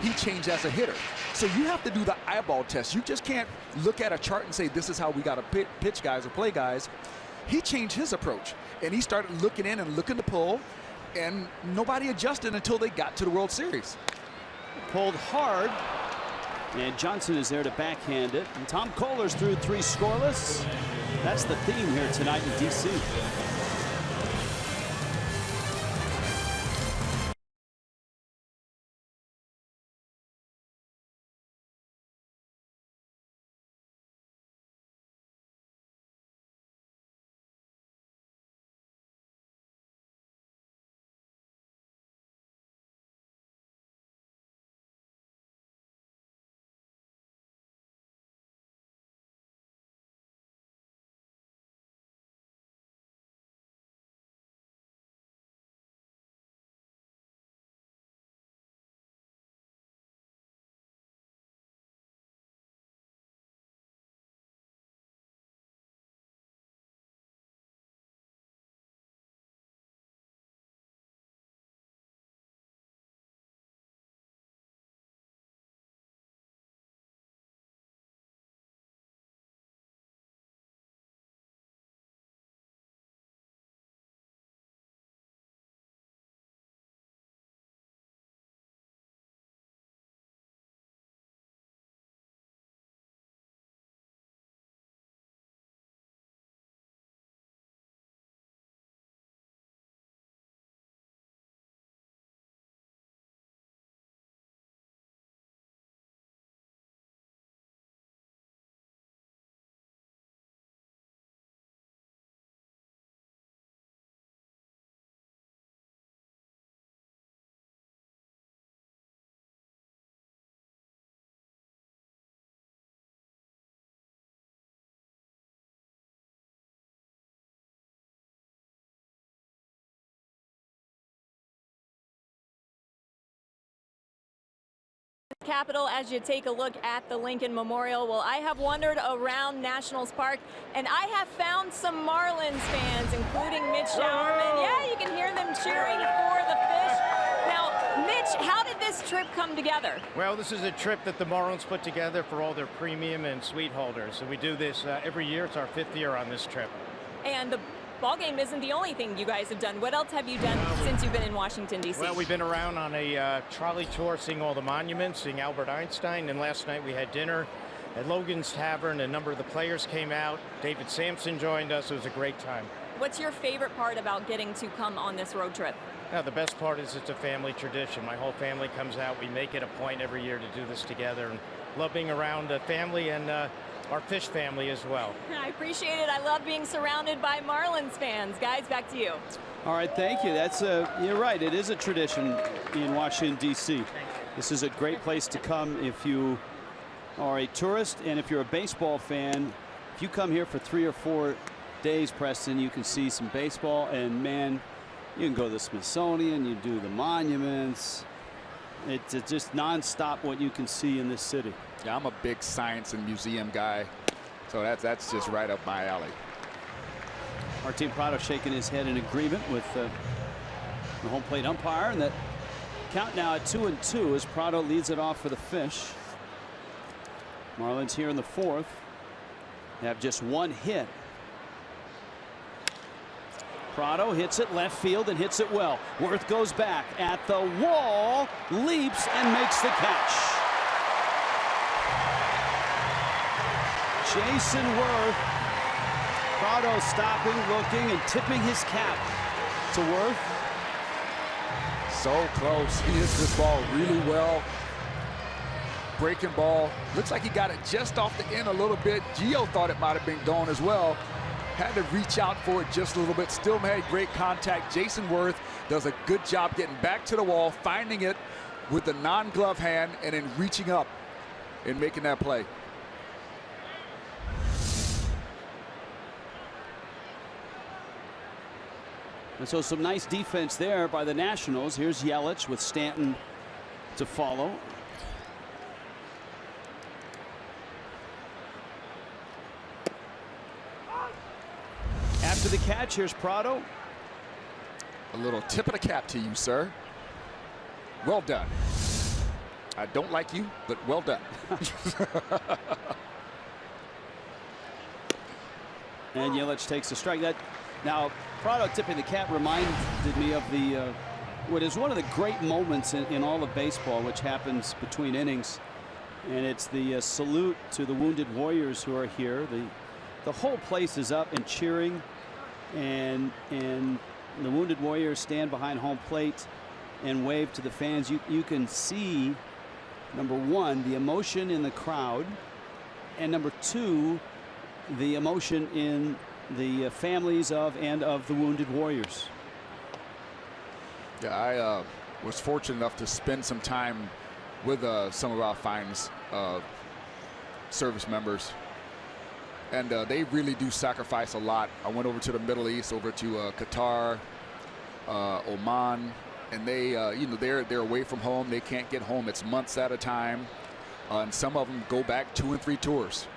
he changed as a hitter, so you have to do the eyeball test. You just can't look at a chart and say this is how we got to pitch guys or play guys. He changed his approach, and he started looking in and looking to pull, and nobody adjusted until they got to the World Series. Pulled hard, and Johnson is there to backhand it. And Tom Kohler's through 3 scoreless. That's the theme here tonight in D.C. Capitol as you take a look at the Lincoln Memorial. Well, I have wandered around Nationals Park, and I have found some Marlins fans, including Mitch Showerman. Yeah, you can hear them cheering for the Fish. Now, Mitch, how did this trip come together? Well, this is a trip that the Marlins put together for all their premium and suite holders. And we do this every year. It's our 5th year on this trip. And the ball game isn't the only thing you guys have done. What else have you done since you've been in Washington, D.C.? Well, we've been around on a trolley tour, seeing all the monuments, seeing Albert Einstein. And last night we had dinner at Logan's Tavern. A number of the players came out. David Sampson joined us. It was a great time. What's your favorite part about getting to come on this road trip? Now, the best part is it's a family tradition. My whole family comes out. We make it a point every year to do this together, and love being around the family and our fish family as well. I appreciate it. I love being surrounded by Marlins fans. Guys, back to you. All right, thank you. That's you're right. It is a tradition in Washington, D.C. This is a great place to come if you are a tourist, and if you're a baseball fan. If you come here for 3 or 4 days, Preston, you can see some baseball, and man, you can go to the Smithsonian, you do the monuments. It's just nonstop what you can see in this city. Yeah, I'm a big science and museum guy, so that's just right up my alley. Martin Prado shaking his head in agreement with the home plate umpire, and that count now at 2-2 as Prado leads it off for the Fish. Marlins here in the 4th. They have just 1 hit. Prado hits it left field and hits it well. Worth goes back at the wall, leaps and makes the catch. Jason Worth. Prado stopping, looking, and tipping his cap to Worth. So close. He hits this ball really well. Breaking ball. Looks like he got it just off the end a little bit. Gio thought it might have been gone as well. Had to reach out for it just a little bit. Still made great contact. Jason Worth does a good job getting back to the wall, finding it with the non-glove hand, and then reaching up and making that play. And so some nice defense there by the Nationals. Here's Yelich with Stanton to follow. After the catch, here's Prado. A little tip of the cap to you, sir. Well done. I don't like you, but well done. And Yelich takes a strike. That now Prado tipping the cap reminded me of the what is one of the great moments in all of baseball, which happens between innings, and it's the salute to the wounded warriors who are here. The whole place is up and cheering, and the wounded warriors stand behind home plate and wave to the fans. You can see, number one, the emotion in the crowd, and number two, the emotion in the families of the wounded warriors. Yeah, I was fortunate enough to spend some time with some of our fine service members. And they really do sacrifice a lot. I went over to the Middle East, over to Qatar, Oman, and they, they're away from home. They can't get home. It's months at a time, and some of them go back 2 and 3 tours.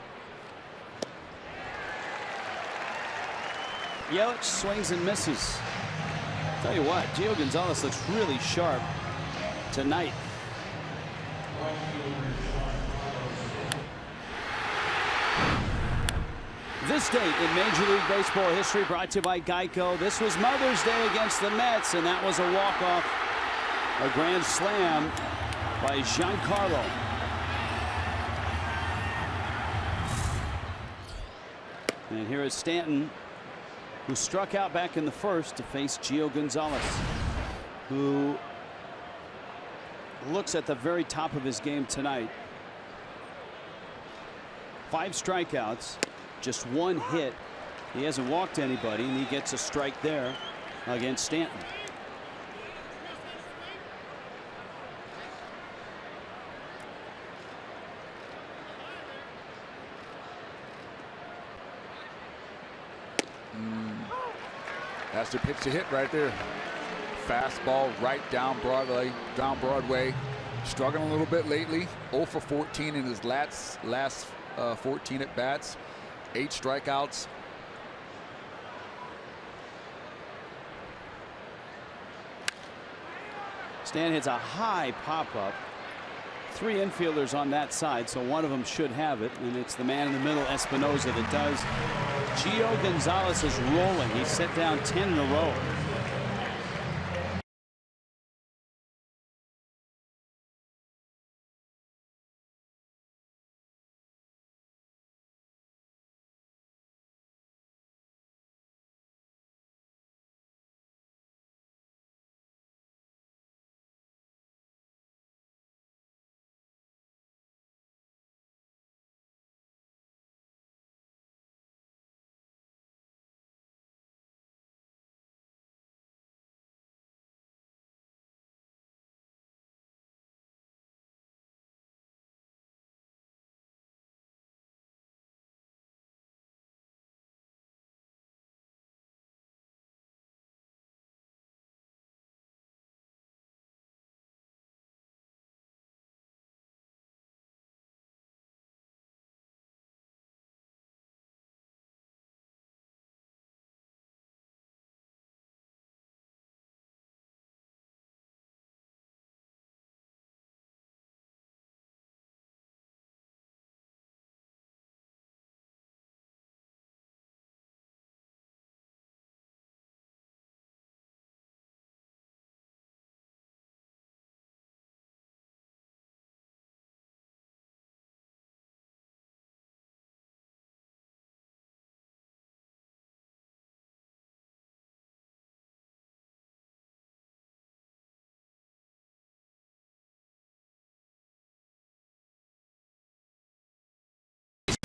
Yelich swings and misses. Tell you what, Gio Gonzalez looks really sharp tonight. This date in Major League Baseball history brought to you by Geico. This was Mother's Day against the Mets, and that was a walk-off, a grand slam by Giancarlo. And here is Stanton, who struck out back in the 1st to face Gio Gonzalez, who looks at the very top of his game tonight. 5 strikeouts. Just 1 hit. He hasn't walked anybody, and he gets a strike there against Stanton. That's the pitch to hit right there. Fastball right down Broadway. Struggling a little bit lately. 0 for 14 in his last 14 at bats. 8 strikeouts. Stan hits a high pop-up. 3 infielders on that side, so one of them should have it, and it's the man in the middle, Espinosa, that does. Gio Gonzalez is rolling. He's set down 10 in a row.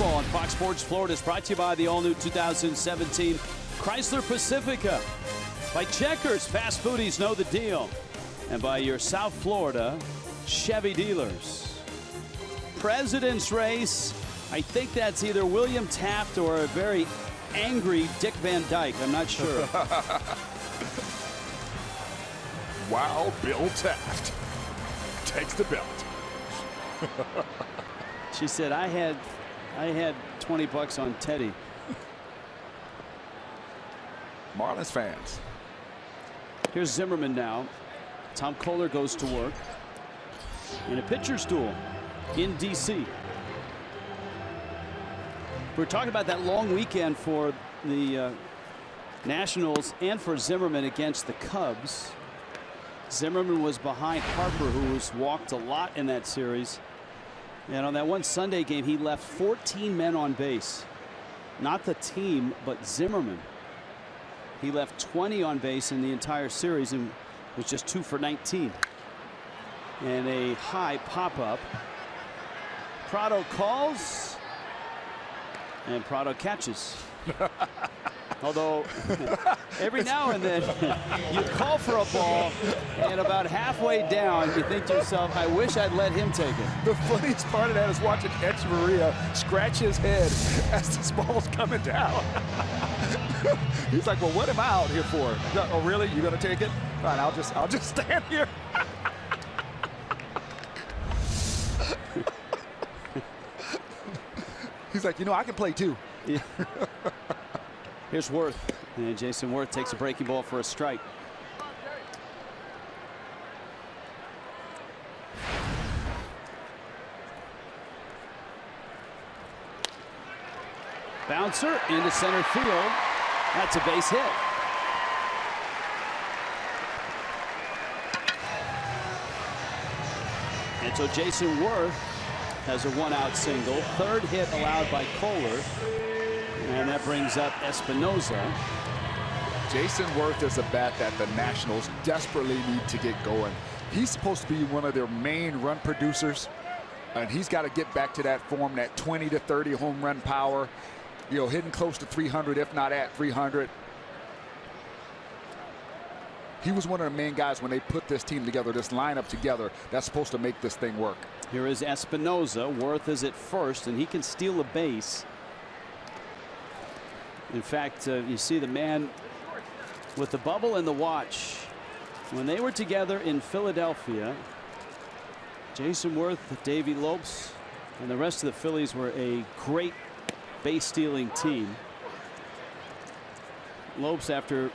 On Fox Sports Florida is brought to you by the all-new 2017 Chrysler Pacifica, by Checkers, fast foodies know the deal, and by your South Florida Chevy dealers. President's race, I think that's either William Taft or a very angry Dick Van Dyke. I'm not sure. Wow, Bill Taft takes the belt. She said, I had $20 on Teddy. Marlins fans. Here's Zimmerman now. Tom Kohler goes to work in a pitcher's duel in D.C. We're talking about that long weekend for the Nationals and for Zimmerman against the Cubs. Zimmerman was behind Harper, who was walked a lot in that series. And on that one Sunday game, he left 14 men on base. Not the team, but Zimmerman. He left 20 on base in the entire series and was just 2 for 19. And a high pop-up. Prado calls. And Prado catches. Although every now and then you call for a ball and about halfway down you think to yourself, I wish I'd let him take it. The funniest part of that is watching Echeverria scratch his head as this ball's coming down. He's like, well, what am I out here for? Oh, really? You gonna take it? All right, I'll just stand here. He's like, I can play too. Yeah. Here's Worth, and Jason Worth takes a breaking ball for a strike. Bouncer into center field. That's a base hit. And so Jason Worth has a 1-out single. 3rd hit allowed by Kohler. And that brings up Espinosa. Jason Worth is a bat that the Nationals desperately need to get going. He's supposed to be one of their main run producers, and he's got to get back to that form, that 20 to 30 home run power, hitting close to 300, if not at 300. He was one of the main guys when they put this team together, this lineup together, that's supposed to make this thing work. Here is Espinosa. Worth is at first, and he can steal a base. In fact, you see the man with the bubble and the watch. When they were together in Philadelphia, Jason Worth, Davey Lopes, and the rest of the Phillies were a great base stealing team. Lopes, after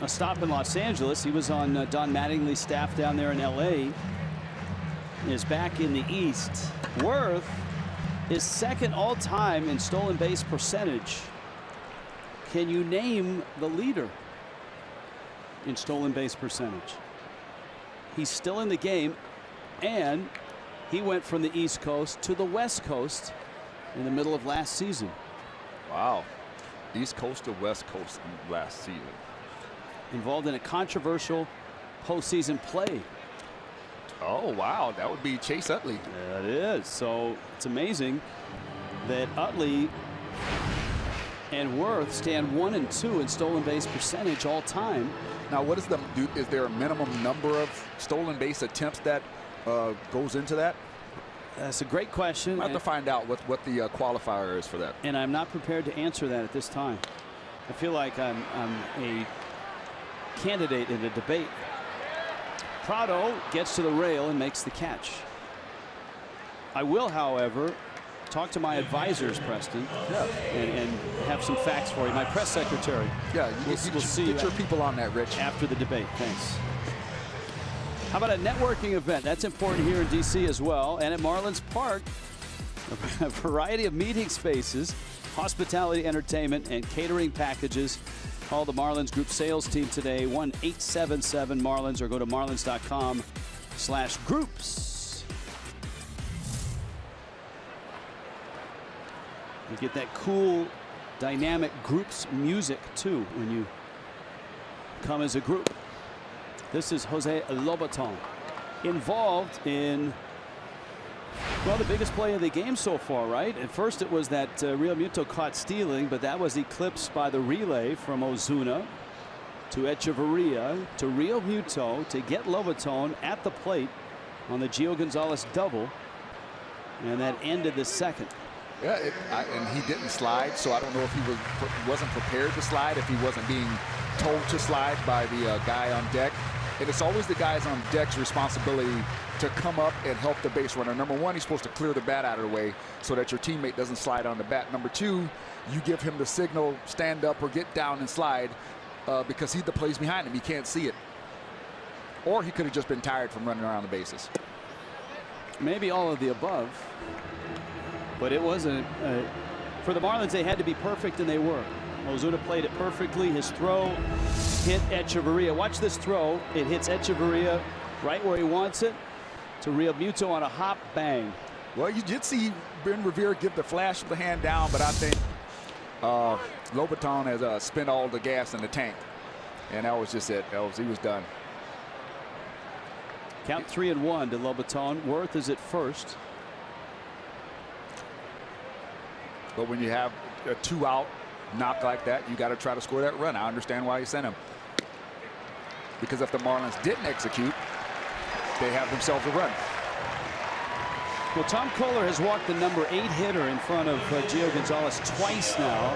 a stop in Los Angeles. He was on Don Mattingly's staff down there in L.A. Is back in the East. Worth is second all-time in stolen base percentage. Can you name the leader in stolen base percentage? He's still in the game, and he went from the East Coast to the West Coast in the middle of last season. Wow. East Coast to West Coast last season. Involved in a controversial postseason play. Oh, wow. That would be Chase Utley. That is. So it's amazing that Utley and Worth stand 1 and 2 in stolen base percentage all time. Now, what is is there a minimum number of stolen base attempts that goes into that? That's a great question. I have to find out what the qualifier is for that. And I'm not prepared to answer that at this time. I feel like I'm a candidate in a debate. Prado gets to the rail and makes the catch. I will, however, talk to my advisors, Preston, and have some facts for you. My press secretary. Yeah, we'll see get your people on that, Rich. After the debate. Thanks. How about a networking event? That's important here in D.C. as well. And at Marlins Park, a variety of meeting spaces, hospitality, entertainment, and catering packages. Call the Marlins Group sales team today, 1-877-MARLINS, or go to marlins.com/groups. You get that cool, dynamic groups music, too, when you come as a group. This is Jose Lobaton, involved in, well, the biggest play of the game so far, right? At first it was that Real Muto caught stealing, but that was eclipsed by the relay from Ozuna to Echeverria to Real Muto to get Lobaton at the plate on the Gio Gonzalez double, and that ended the second. Yeah, and he didn't slide, so I don't know if he wasn't prepared to slide, if he wasn't being told to slide by the guy on deck. And it's always the guys on deck's responsibility to come up and help the base runner. Number one, he's supposed to clear the bat out of the way so that your teammate doesn't slide on the bat. Number two, you give him the signal, stand up or get down and slide, because he's the plays behind him. He can't see it. Or he could have just been tired from running around the bases. Maybe all of the above. But it wasn't. For the Marlins, they had to be perfect, and they were. Ozuna played it perfectly. His throw hit Echeverria. Watch this throw. It hits Echeverria right where he wants it to Real Muto on a hop, bang. Well, you did see Ben Revere give the flash of the hand down, but I think Lobaton has spent all the gas in the tank, and that was just it. He was done. Count 3-1 to Lobaton. Worth is at first. But when you have a 2-out knock like that, you got to try to score that run. I understand why you sent him. Because if the Marlins didn't execute, they have themselves a run. Well, Tom Kohler has walked the number 8 hitter in front of Gio Gonzalez twice now,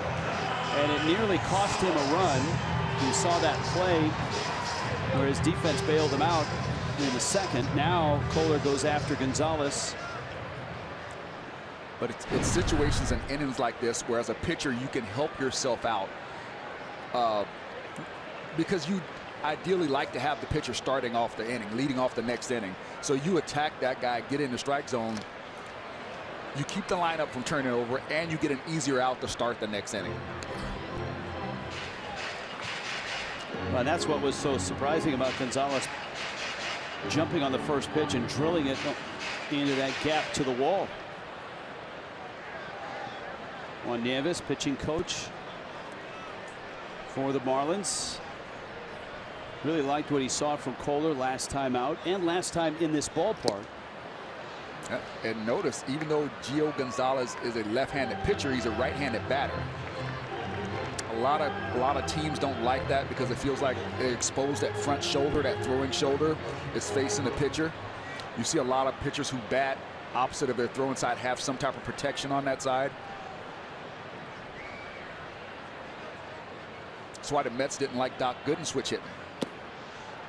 and it nearly cost him a run. You saw that play where his defense bailed him out in the second. Now Kohler goes after Gonzalez. But it's situations and innings like this where as a pitcher you can help yourself out, because you ideally like to have the pitcher starting off the inning, leading off the next inning. So you attack that guy, get in the strike zone. You keep the lineup from turning over, and you get an easier out to start the next inning. Well, that's what was so surprising about Gonzalez jumping on the first pitch and drilling it into that gap to the wall. Juan Nieves, pitching coach for the Marlins. Really liked what he saw from Kohler last time out and last time in this ballpark. And notice, even though Gio Gonzalez is a left-handed pitcher, he's a right-handed batter. A lot of teams don't like that because it feels like they expose that front shoulder, that throwing shoulder is facing the pitcher. You see a lot of pitchers who bat opposite of their throwing side have some type of protection on that side. That's why the Mets didn't like Doc Gooden switch hitting.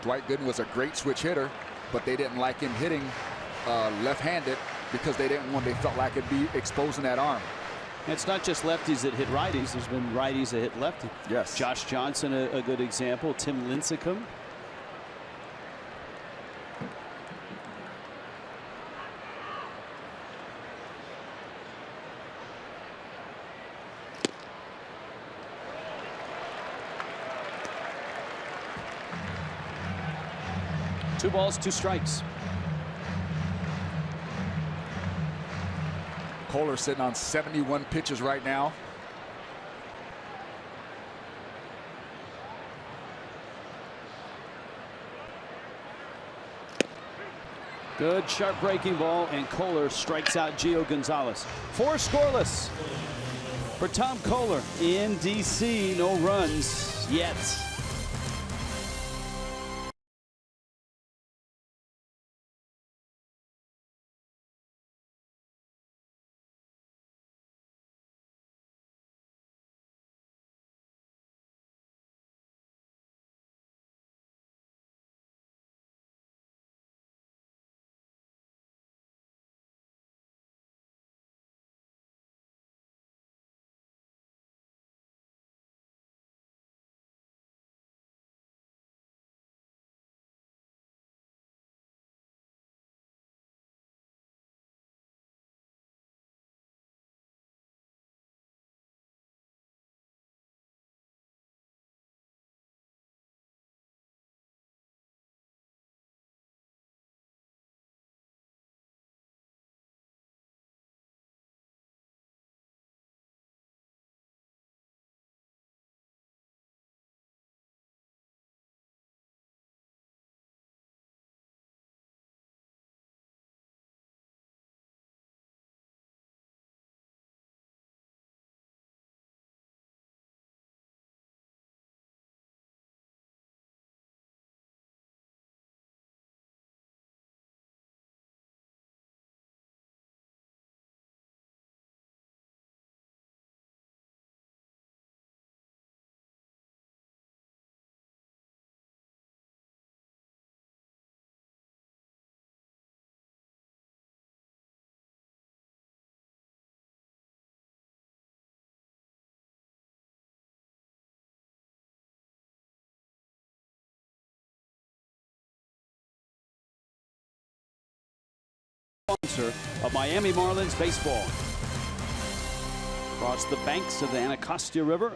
Dwight Gooden was a great switch hitter, but they didn't like him hitting left-handed because they felt like it'd be exposing that arm. It's not just lefties that hit righties. There's been righties that hit lefty. Yes. Josh Johnson, a good example. Tim Lincecum. Two balls, two strikes. Kohler sitting on 71 pitches right now. Good sharp breaking ball, and Kohler strikes out Gio Gonzalez. 4 scoreless for Tom Kohler in D.C. No runs yet. Sponsor of Miami Marlins baseball. Across the banks of the Anacostia River,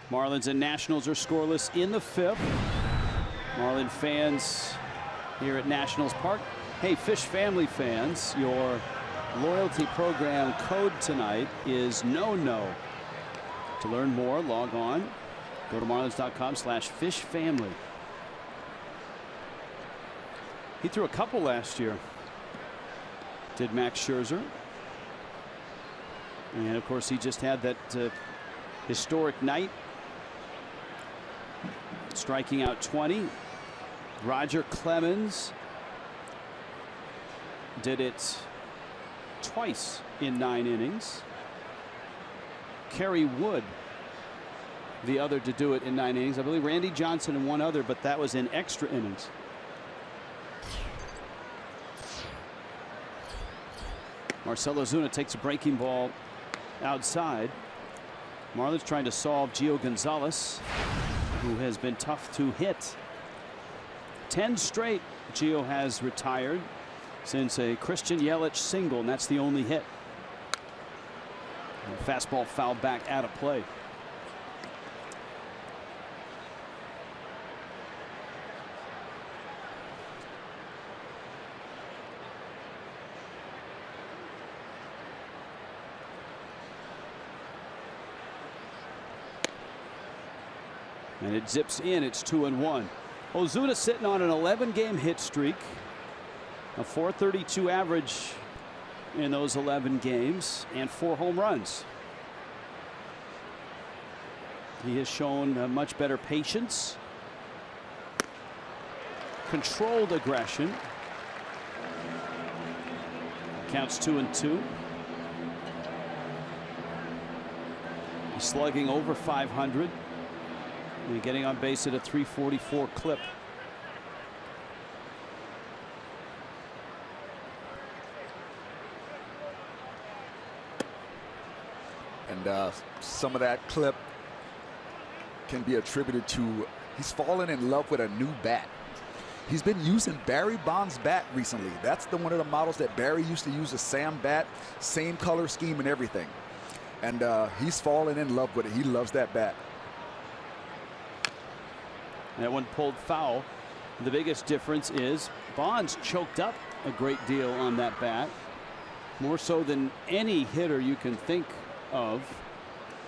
Marlins and Nationals are scoreless in the 5th. Marlin fans here at Nationals Park. Hey, Fish Family fans, your loyalty program code tonight is no. To learn more, log on. Go to marlins.com/fishfamily. He threw a couple last year. Did Max Scherzer. And of course, he just had that historic night, striking out 20. Roger Clemens did it twice in 9 innings. Kerry Wood, the other to do it in 9 innings. I believe Randy Johnson and one other, but that was in extra innings. Marcell Ozuna takes a breaking ball outside. Marlins trying to solve Gio Gonzalez, who has been tough to hit. 10 straight Gio has retired since a Christian Yelich single, and that's the only hit. And fastball fouled back out of play. And it zips in. It's 2-1. Ozuna sitting on an 11-game hit streak, a .432 average in those 11 games, and 4 home runs. He has shown much better patience, controlled aggression. Counts 2-2. He's slugging over 500. And getting on base at a .344 clip. And some of that clip can be attributed to he's fallen in love with a new bat. He's been using Barry Bonds' bat recently. That's one of the models that Barry used to use, a Sam bat, same color scheme and everything. And he's fallen in love with it. He loves that bat. That one pulled foul. The biggest difference is Bonds choked up a great deal on that bat, more so than any hitter you can think of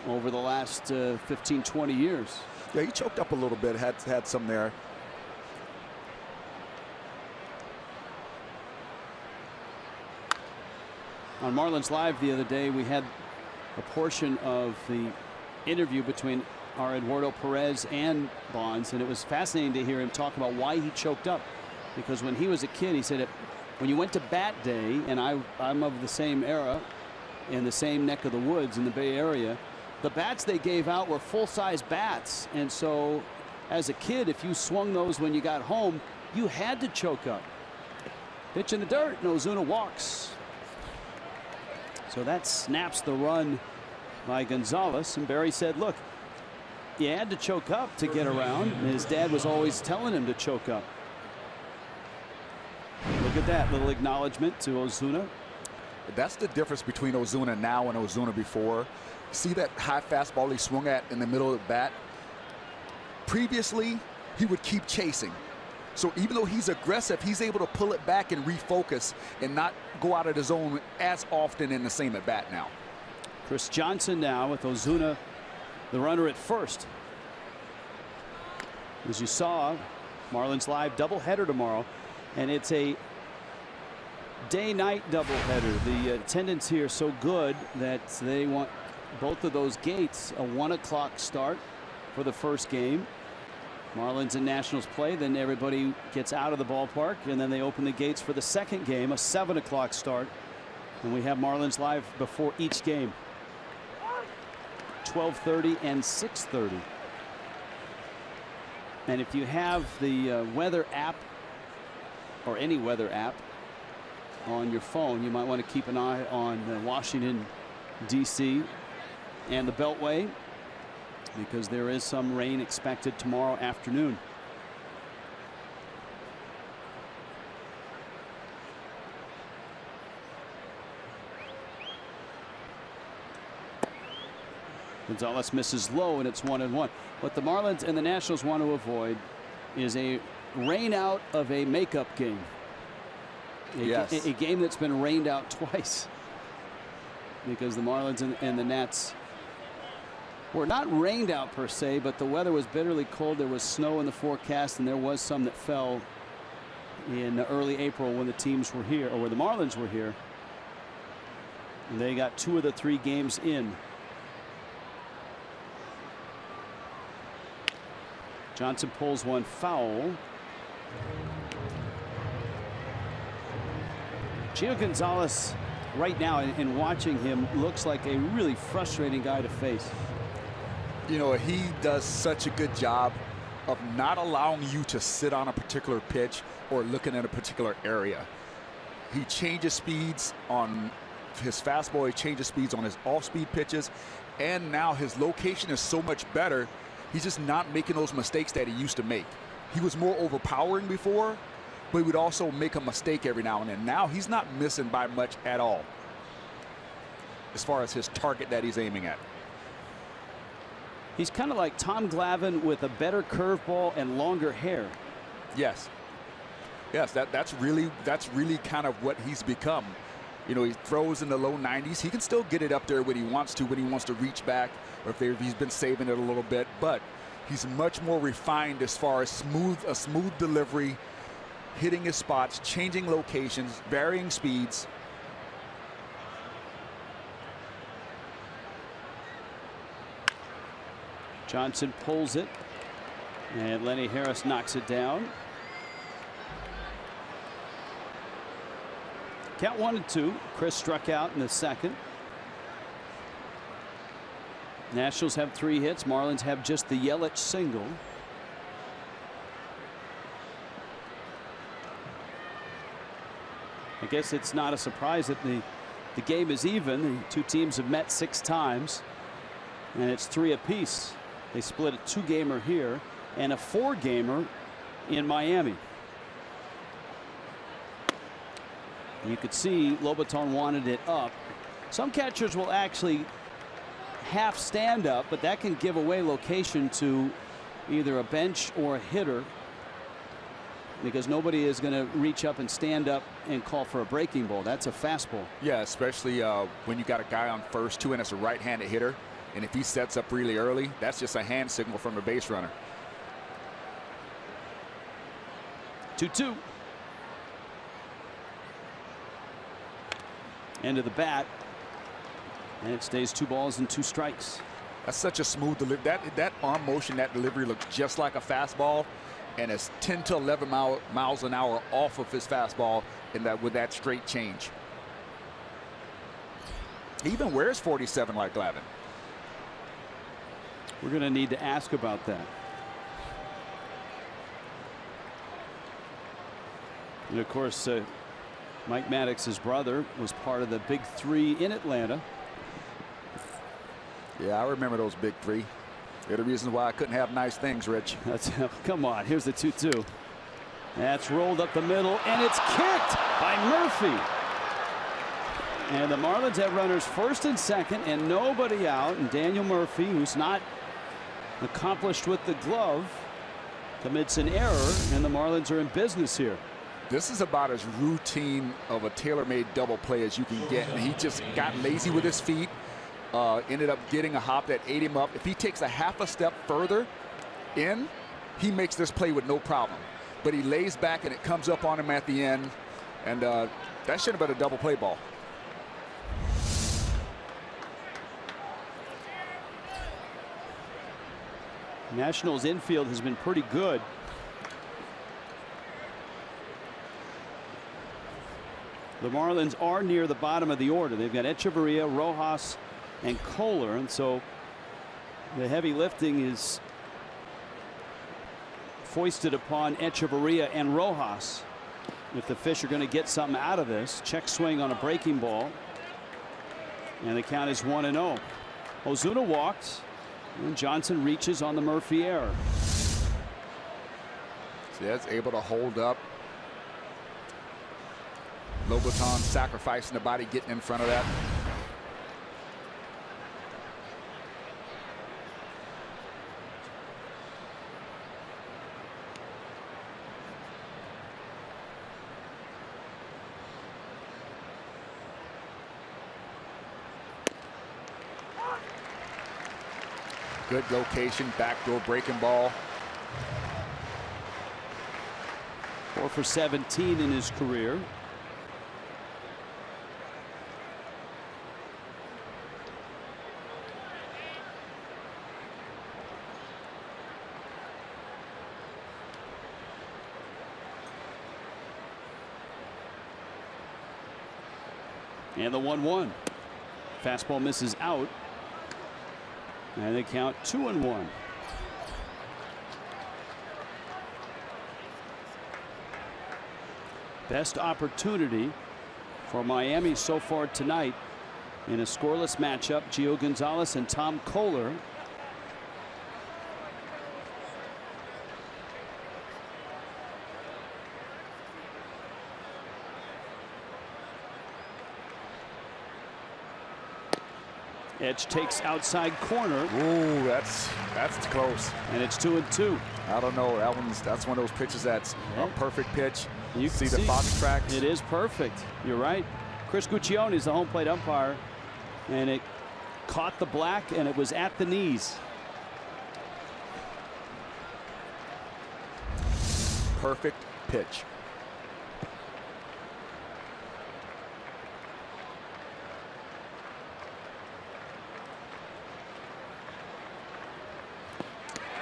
over the last 15, 20 years. Yeah, he choked up a little bit, had some there. On Marlins Live the other day, we had a portion of the interview between our Eduardo Perez and Bonds, and it was fascinating to hear him talk about why he choked up. Because when he was a kid, he said when you went to bat day, and I'm of the same era, in the same neck of the woods in the Bay Area, the bats they gave out were full-size bats. And so as a kid, if you swung those when you got home, you had to choke up. Pitch in the dirt, and Ozuna walks. So that snaps the run by Gonzalez. And Barry said, look, you had to choke up to get around. And his dad was always telling him to choke up. Look at that little acknowledgement to Ozuna. That's the difference between Ozuna now and Ozuna before. See that high fastball he swung at in the middle of the bat? Previously, he would keep chasing. So even though he's aggressive, he's able to pull it back and refocus and not go out of the zone as often in the same at bat now. Chris Johnson now with Ozuna, the runner at first. As you saw, Marlins Live doubleheader tomorrow, and it's a day-night doubleheader. The attendance here is so good that they want both of those gates a 1 o'clock start for the first game. Marlins and Nationals play, then everybody gets out of the ballpark, and then they open the gates for the second game, a 7 o'clock start. And we have Marlins Live before each game, 12:30 and 6:30. And if you have the weather app or any weather app on your phone, you might want to keep an eye on Washington, D.C. and the Beltway, because there is some rain expected tomorrow afternoon. Gonzalez misses low, and it's 1-1. What the Marlins and the Nationals want to avoid is a rain out of a makeup game. A game that's been rained out twice, because the Marlins and the Nats were not rained out per se, but the weather was bitterly cold. There was snow in the forecast, and there was some that fell in early April when the teams were here, or when the Marlins were here. And they got 2 of the 3 games in. Johnson pulls one foul. Gio Gonzalez, right now, in watching him, looks like a really frustrating guy to face. You know, he does such a good job of not allowing you to sit on a particular pitch or looking at a particular area. He changes speeds on his fastball. He changes speeds on his off-speed pitches. And now his location is so much better. He's just not making those mistakes that he used to make. He was more overpowering before, but he would also make a mistake every now and then. Now he's not missing by much at all as far as his target that he's aiming at. He's kind of like Tom Glavine with a better curveball and longer hair. Yes. Yes, that's really kind of what he's become. You know, he throws in the low 90s. He can still get it up there when he wants to reach back, or if he's been saving it a little bit. But he's much more refined as far as a smooth delivery, hitting his spots, changing locations, varying speeds. Johnson pulls it, and Lenny Harris knocks it down. Count 1-2. Chris struck out in the second. Nationals have 3 hits. Marlins have just the Yelich single. I guess it's not a surprise that the game is even. The 2 teams have met 6 times. And it's 3 apiece. They split a 2-gamer here and a 4-gamer in Miami. You could see Lobaton wanted it up. Some catchers will actually half stand up, but that can give away location to either a bench or a hitter, because nobody is going to reach up and stand up and call for a breaking ball. That's a fastball. Yeah, especially when you got a guy on first too, and it's a right-handed hitter, and if he sets up really early, that's just a hand signal from a base runner. 2-2. End of the bat, and it stays 2 balls and 2 strikes. That's such a smooth delivery. That arm motion, that delivery looks just like a fastball, and it's 10 to 11 miles an hour off of his fastball with that straight change. He even wears 47 like Glavine. We're going to need to ask about that. And of course, Mike Maddox's brother was part of the Big 3 in Atlanta. Yeah, I remember those Big 3. They're the reasons why I couldn't have nice things, Rich. Come on, here's the 2-2. That's rolled up the middle, and it's kicked by Murphy. And the Marlins have runners first and second and nobody out. And Daniel Murphy, who's not accomplished with the glove, commits an error, and the Marlins are in business here. This is about as routine of a tailor-made double play as you can get. And he just got lazy with his feet. Ended up getting a hop that ate him up. If he takes a half a step further in, he makes this play with no problem. But he lays back and it comes up on him at the end. And that should have been a double play ball. Nationals infield has been pretty good. The Marlins are near the bottom of the order. They've got Echeverria, Rojas, and Kohler, and so the heavy lifting is foisted upon Echeverria and Rojas. If the Fish are going to get something out of this, check swing on a breaking ball, and the count is 1-0. Ozuna walks, and Johnson reaches on the Murphy error. So that's able to hold up. Lobaton sacrificing the body, getting in front of that. Good location, backdoor breaking ball. 4 for 17 in his career. And the 1-1. Fastball misses out. And they count 2-1. Best opportunity for Miami so far tonight in a scoreless matchup. Gio Gonzalez and Tom Kohler. Edge takes outside corner. Ooh, that's close. And it's 2-2. I don't know. That's one of those pitches that's a perfect pitch. You see the box tracks. It is perfect. You're right. Chris Guccione is the home plate umpire, and it caught the black, and it was at the knees. Perfect pitch.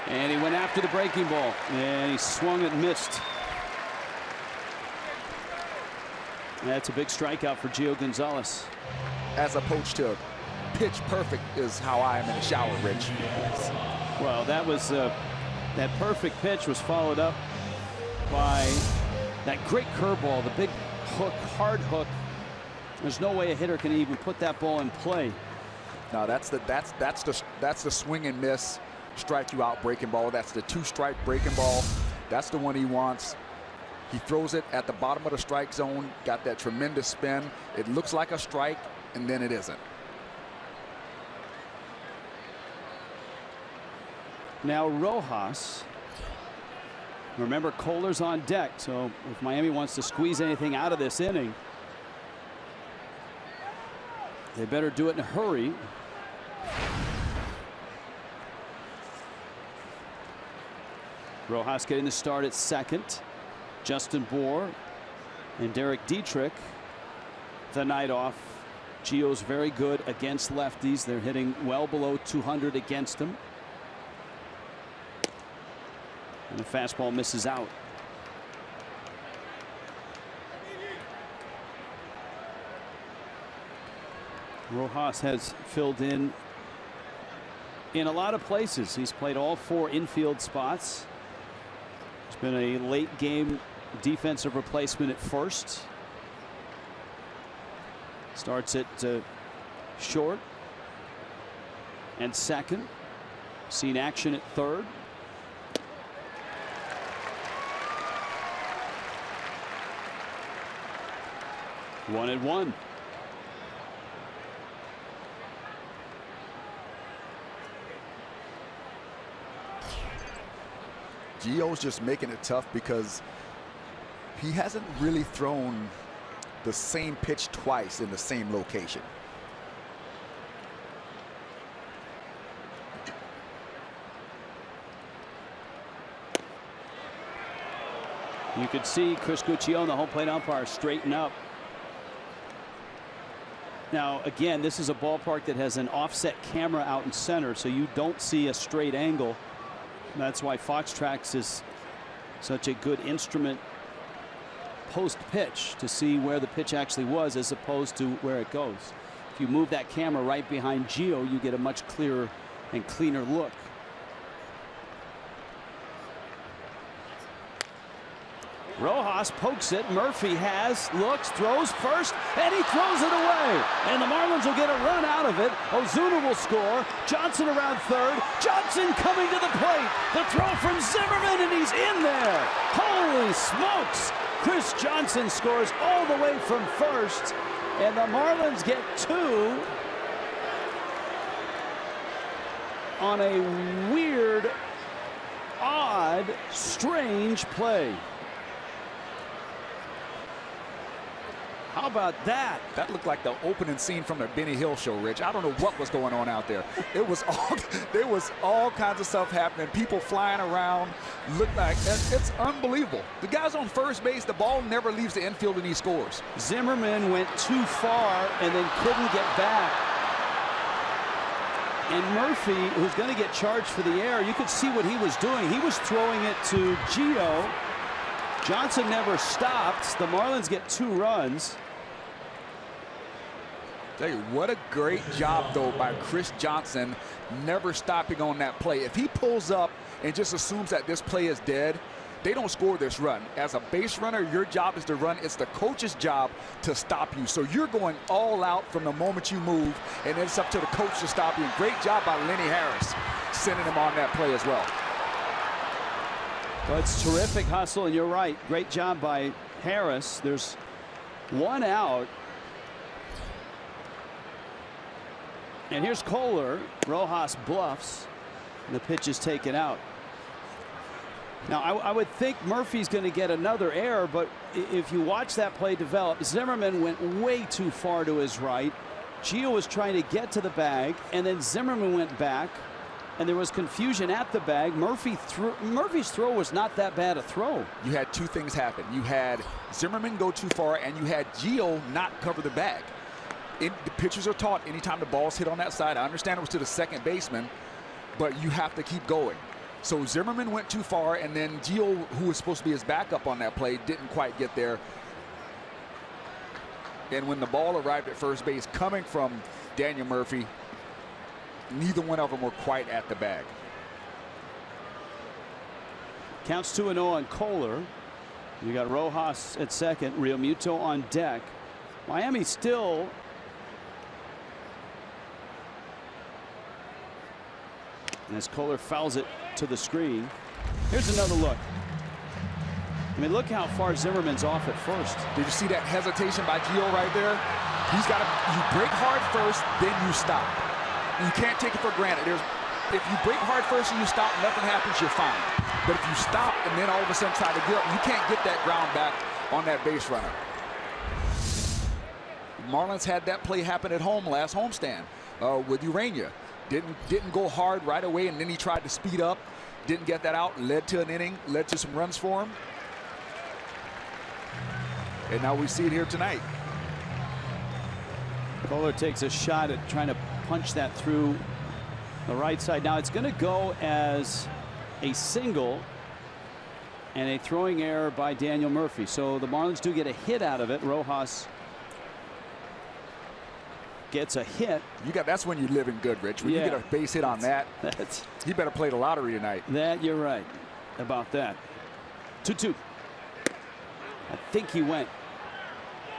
And he went after the breaking ball, and he swung and missed. That's a big strikeout for Gio Gonzalez. As opposed to pitch perfect is how I am in the shower, Rich. Well, that was that perfect pitch was followed up by that great curveball, the big hook, hard hook. There's no way a hitter can even put that ball in play. No, that's the swing and miss, strike you out breaking ball. That's the 2-strike breaking ball. That's the one he wants. He throws it at the bottom of the strike zone, got that tremendous spin. It looks like a strike, and then it isn't. Now Rojas. Remember, Kohler's on deck, so if Miami wants to squeeze anything out of this inning, they better do it in a hurry. Rojas getting the start at second. Justin Bour and Derek Dietrich the night off. Gio's very good against lefties. They're hitting well below 200 against him. And the fastball misses out. Rojas has filled in a lot of places. He's played all 4 infield spots. He's been a late game defensive replacement at first. Starts at short and second. Seen action at third. One and one. Gio's just making it tough because he hasn't really thrown the same pitch twice in the same location. You could see Chris Guccione, the home plate umpire, straighten up. Now, again, this is a ballpark that has an offset camera out in center, so you don't see a straight angle. That's why Fox Tracks is such a good instrument post pitch to see where the pitch actually was as opposed to where it goes. If you move that camera right behind Gio, you get a much clearer and cleaner look. Rojas pokes it. Murphy looks, throws first, and he throws it away. And the Marlins will get a run out of it. Ozuna will score. Johnson around third. Johnson coming to the plate. The throw from Zimmerman, and he's in there. Holy smokes. Chris Johnson scores all the way from first, and the Marlins get 2 on a weird, odd, strange play. How about that? That looked like the opening scene from the Benny Hill show, Rich. I don't know what was going on out there. There was all kinds of stuff happening. People flying around. Looked like it's unbelievable. The guy's on first base. The ball never leaves the infield, and he scores. Zimmerman went too far and then couldn't get back. And Murphy, who's going to get charged for the error, you could see what he was doing. He was throwing it to Gio. Johnson never stopped. The Marlins get 2 runs. Tell you, what a great job, though, by Chris Johnson, never stopping on that play. If he pulls up and just assumes that this play is dead, they don't score this run. As a base runner, your job is to run. It's the coach's job to stop you. So you're going all out from the moment you move, and it's up to the coach to stop you. Great job by Lenny Harris, sending him on that play as well. Well, it's terrific hustle, and you're right. Great job by Harris. There's 1 out. And here's Kohler. Rojas bluffs, and the pitch is taken out. Now, I would think Murphy's going to get another error, but if you watch that play develop, Zimmerman went way too far to his right. Gio was trying to get to the bag, and then Zimmerman went back. And there was confusion at the bag. Murphy's throw was not that bad a throw. You had 2 things happen. You had Zimmerman go too far, and you had Gio not cover the bag. The pitchers are taught anytime the ball's hit on that side. I understand it was to the second baseman, but you have to keep going. So Zimmerman went too far, and then Gio, who was supposed to be his backup on that play, didn't quite get there. And when the ball arrived at first base coming from Daniel Murphy, neither one of them were quite at the bag. Counts 2-0 on Kohler. You got Rojas at second, Realmuto on deck. Miami still as Kohler fouls it to the screen. Here's another look. I mean, look how far Zimmerman's off at first. Did you see that hesitation by Gio right there? He's got to, you break hard first, then you stop. You can't take it for granted. If you break hard first and you stop, nothing happens, you're fine. But if you stop and then all of a sudden try to get up, you can't get that ground back on that base runner. Marlins had that play happen at home last homestand with Urania. Didn't go hard right away, and then he tried to speed up. Didn't get that out. Led to an inning. Led to some runs for him. And now we see it here tonight. Kohler takes a shot at trying to punch that through the right side. Now it's going to go as a single and a throwing error by Daniel Murphy. So the Marlins do get a hit out of it. Rojas gets a hit. That's when you're living good, Rich. When you get a base hit on that, he better play the lottery tonight. You're right about that. 2-2. I think he went.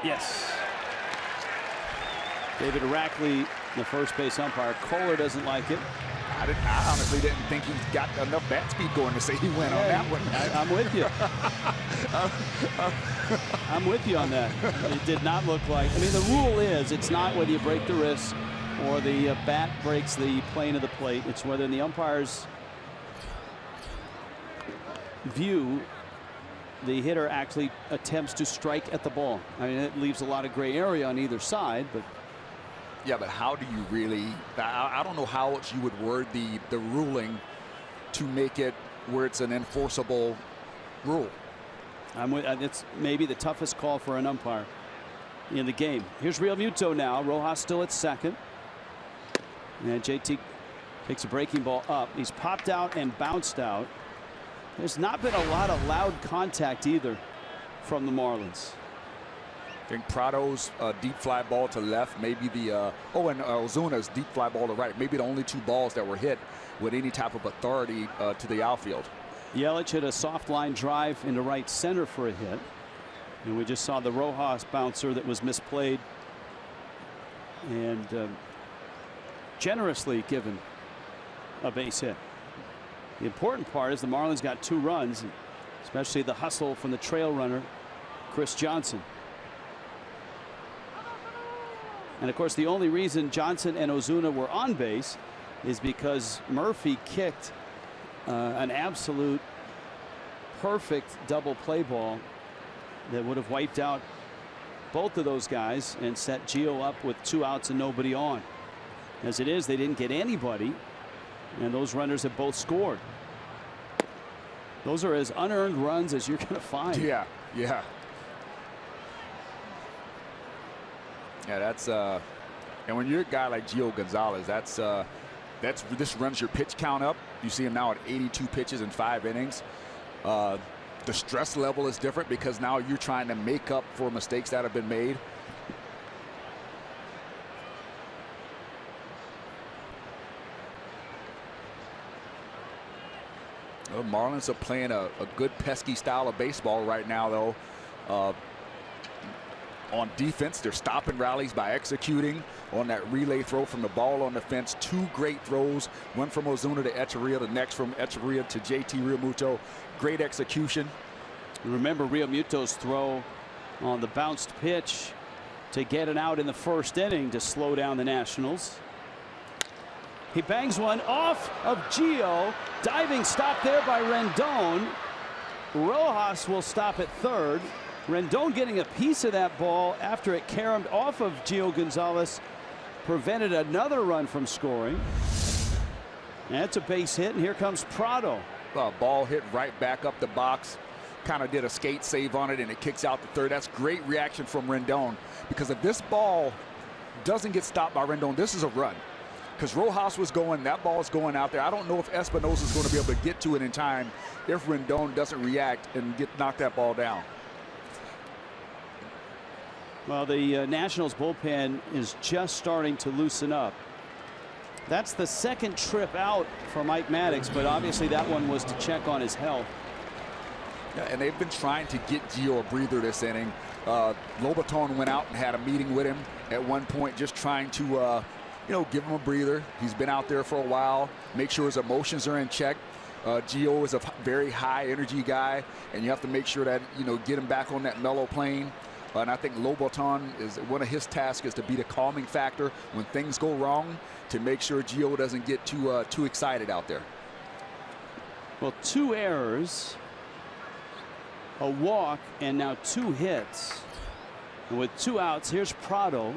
Yes. David Rackley, the first base umpire. Kohler doesn't like it. I honestly didn't think he got enough bat speed going to say he went on that one. I'm with you. I'm with you on that. It did not look like. I mean, the rule is it's not whether you break the wrist or the bat breaks the plane of the plate. It's whether in the umpire's view the hitter actually attempts to strike at the ball. I mean, it leaves a lot of gray area on either side, but. Yeah, but how do you really? I don't know how else you would word the ruling to make it where it's an enforceable rule. It's maybe the toughest call for an umpire in the game. Here's Real Muto now. Rojas still at second. And JT takes a breaking ball up. He's popped out and bounced out. There's not been a lot of loud contact either from the Marlins. I think Prado's deep fly ball to left, maybe and Ozuna's deep fly ball to right. Maybe the only two balls that were hit with any type of authority to the outfield. Yelich hit a soft line drive into right center for a hit. And we just saw the Rojas bouncer that was misplayed and generously given a base hit. The important part is the Marlins got 2 runs, especially the hustle from the trail runner, Chris Johnson. And of course, the only reason Johnson and Ozuna were on base is because Murphy kicked an absolute perfect double play ball that would have wiped out both of those guys and set Gio up with 2 outs and nobody on. As it is, they didn't get anybody, and those runners have both scored. Those are as unearned runs as you're going to find. Yeah. Yeah, that's and when you're a guy like Gio Gonzalez, this runs your pitch count up. You see him now at 82 pitches in 5 innings. The stress level is different because now you're trying to make up for mistakes that have been made. The Marlins are playing a good pesky style of baseball right now, though. On defense, they're stopping rallies by executing on that relay throw from the ball on the fence. 2 great throws, one from Ozuna to Echeverria, the next from Echeverria to JT Realmuto. Great execution. Remember Realmuto's throw on the bounced pitch to get it out in the first inning to slow down the Nationals. He bangs one off of Gio. Diving stop there by Rendon. Rojas will stop at third. Rendon getting a piece of that ball after it caromed off of Gio Gonzalez prevented another run from scoring. That's a base hit, and here comes Prado. Ball hit right back up the box. Kind of did a skate save on it, and it kicks out to third. That's great reaction from Rendon, because if this ball doesn't get stopped by Rendon, this is a run. Because Rojas was going, that ball is going out there. I don't know if Espinosa is going to be able to get to it in time if Rendon doesn't react and knock that ball down. Well, the Nationals bullpen is just starting to loosen up. That's the second trip out for Mike Maddox, but obviously that one was to check on his health. Yeah, and they've been trying to get Gio a breather this inning. Lobaton went out and had a meeting with him at one point, just trying to give him a breather. He's been out there for a while. Make sure his emotions are in check. Gio is a very high energy guy, and you have to make sure that, get him back on that mellow plane. And I think Lobaton is one of his tasks is to be the calming factor when things go wrong, to make sure Gio doesn't get too excited out there. Well, 2 errors, a walk, and now 2 hits. And with 2 outs, here's Prado,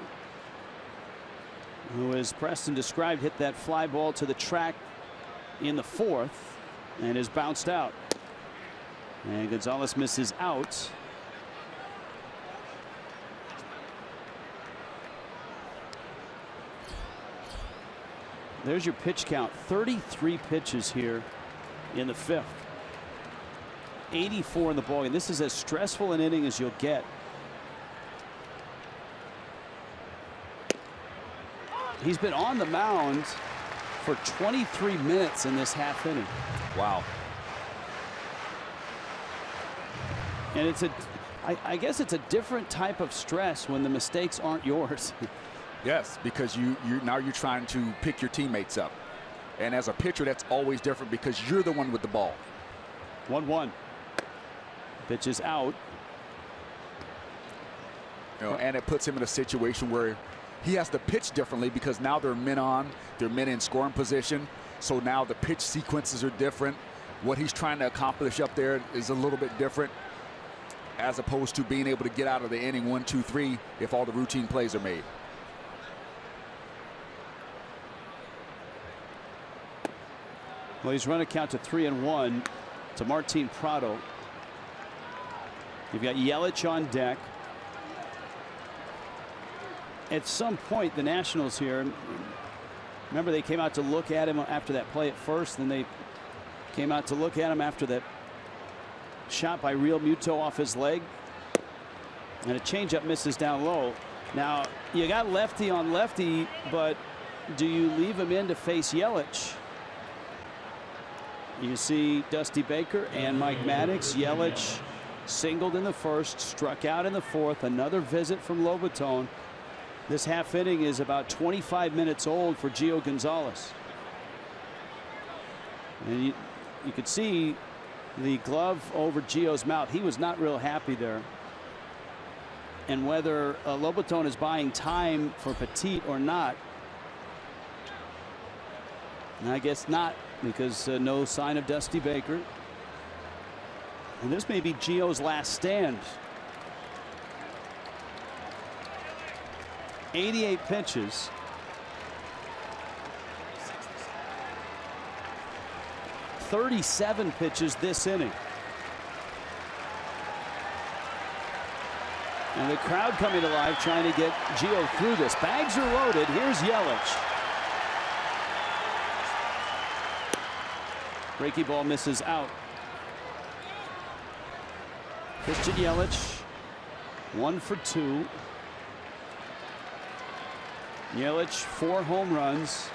who, as Preston described, hit that fly ball to the track in the 4th and is bounced out. And Gonzalez misses out. There's your pitch count. 33 pitches here in the 5th. 84 in the ballgame. This is as stressful an inning as you'll get. He's been on the mound for 23 minutes in this half inning. Wow. And I guess it's a different type of stress when the mistakes aren't yours. Yes, because now you're trying to pick your teammates up. And as a pitcher, that's always different because you're the one with the ball. 1-1. Pitch is out. And it puts him in a situation where he has to pitch differently because now they're men in scoring position. So now the pitch sequences are different. What he's trying to accomplish up there is a little bit different, as opposed to being able to get out of the inning 1, 2, 3 if all the routine plays are made. Well, he's run a count to 3-1 to Martin Prado. You've got Yelich on deck. At some point, the Nationals here, remember, they came out to look at him after that play at first, then they came out to look at him after that shot by Real Muto off his leg. And a changeup misses down low. Now, you got lefty on lefty, but do you leave him in to face Yelich? You see Dusty Baker and Mike Maddox. Yelich singled in the 1st, struck out in the 4th. Another visit from Lobaton. This half inning is about 25 minutes old for Gio Gonzalez. And you could see the glove over Gio's mouth. He was not real happy there. And whether Lobaton is buying time for Petit or not, and I guess not, because no sign of Dusty Baker. And this may be Gio's last stand. 88 pitches. .37 pitches this inning. And the crowd coming alive trying to get Gio through this. Bags are loaded. Here's Yelich. Breaky ball misses out. Christian Yelich, 1 for 2. Yelich, 4 home runs.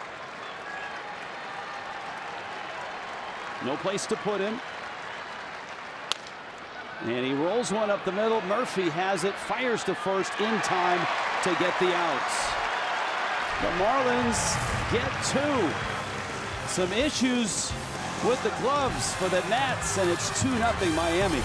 No place to put him. And he rolls one up the middle. Murphy has it, fires to first in time to get the outs. The Marlins get 2. Some issues with the gloves for the Nats, and it's 2-0 Miami.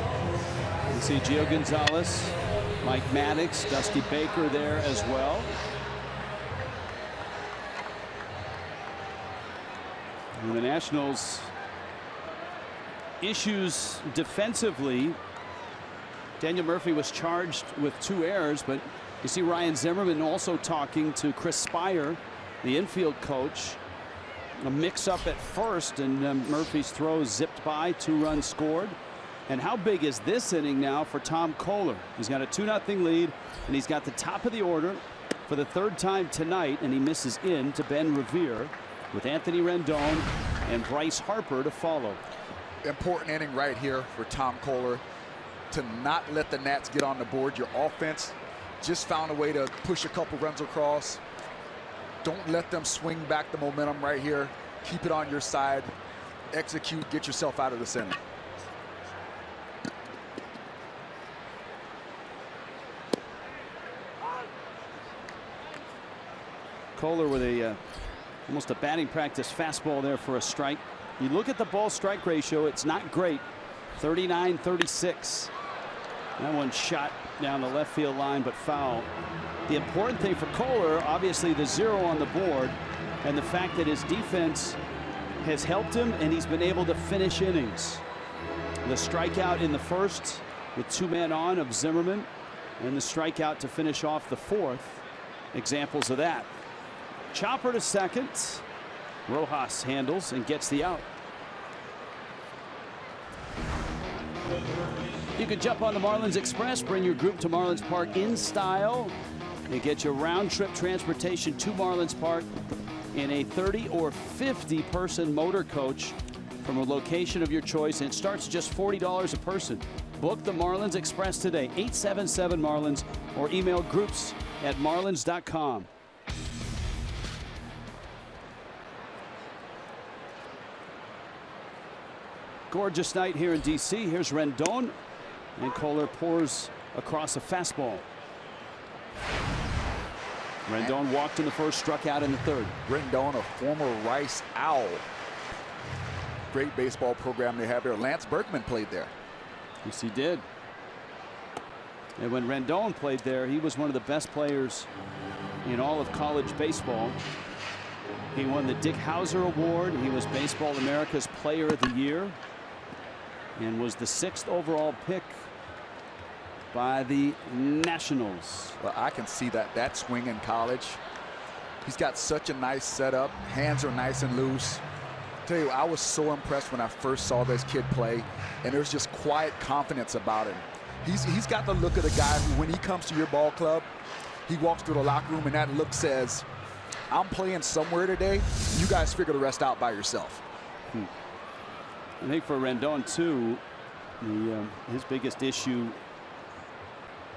You see Gio Gonzalez, Mike Maddox, Dusty Baker there as well. And the Nationals issues defensively. Daniel Murphy was charged with 2 errors, but you see Ryan Zimmerman also talking to Chris Spire, the infield coach. A mix-up at first, and Murphy's throw zipped by, 2 runs scored. And how big is this inning now for Tom Kohler? He's got a 2-0 lead, and he's got the top of the order for the 3rd time tonight, and he misses in to Ben Revere with Anthony Rendon and Bryce Harper to follow. Important inning right here for Tom Kohler to not let the Nats get on the board. Your offense just found a way to push a couple runs across. Don't let them swing back the momentum right here. Keep it on your side. Execute. Get yourself out of the center. Kohler with a almost a batting practice fastball there for a strike. You look at the ball strike ratio, it's not great. 39-36. That one shot down the left field line, but foul. The important thing for Kohler, obviously the 0 on the board, and the fact that his defense has helped him and he's been able to finish innings. The strikeout in the first with 2 men on of Zimmerman, and the strikeout to finish off the 4th. Examples of that. Chopper to second. Rojas handles and gets the out. You can jump on the Marlins Express. Bring your group to Marlins Park in style. You get your round-trip transportation to Marlins Park in a 30 or 50-person motor coach from a location of your choice, and it starts just $40 a person. Book the Marlins Express today, 877-MARLINS, or email groups@marlins.com. Gorgeous night here in D.C. Here's Rendon, and Kohler pours across a fastball. Rendon walked in the first, struck out in the 3rd. Rendon, a former Rice Owl. Great baseball program they have there. Lance Berkman played there. Yes, he did. And when Rendon played there, he was one of the best players in all of college baseball. He won the Dick Hauser Award. He was Baseball America's Player of the Year, and was the 6th overall pick by the Nationals. Well, I can see that swing in college. He's got such a nice setup. Hands are nice and loose. Tell you, I was so impressed when I first saw this kid play, and there's just quiet confidence about him. He's got the look of the guy who, when he comes to your ball club, he walks through the locker room and that look says, I'm playing somewhere today. You guys figure the rest out by yourself. I think for Rendon too, his biggest issue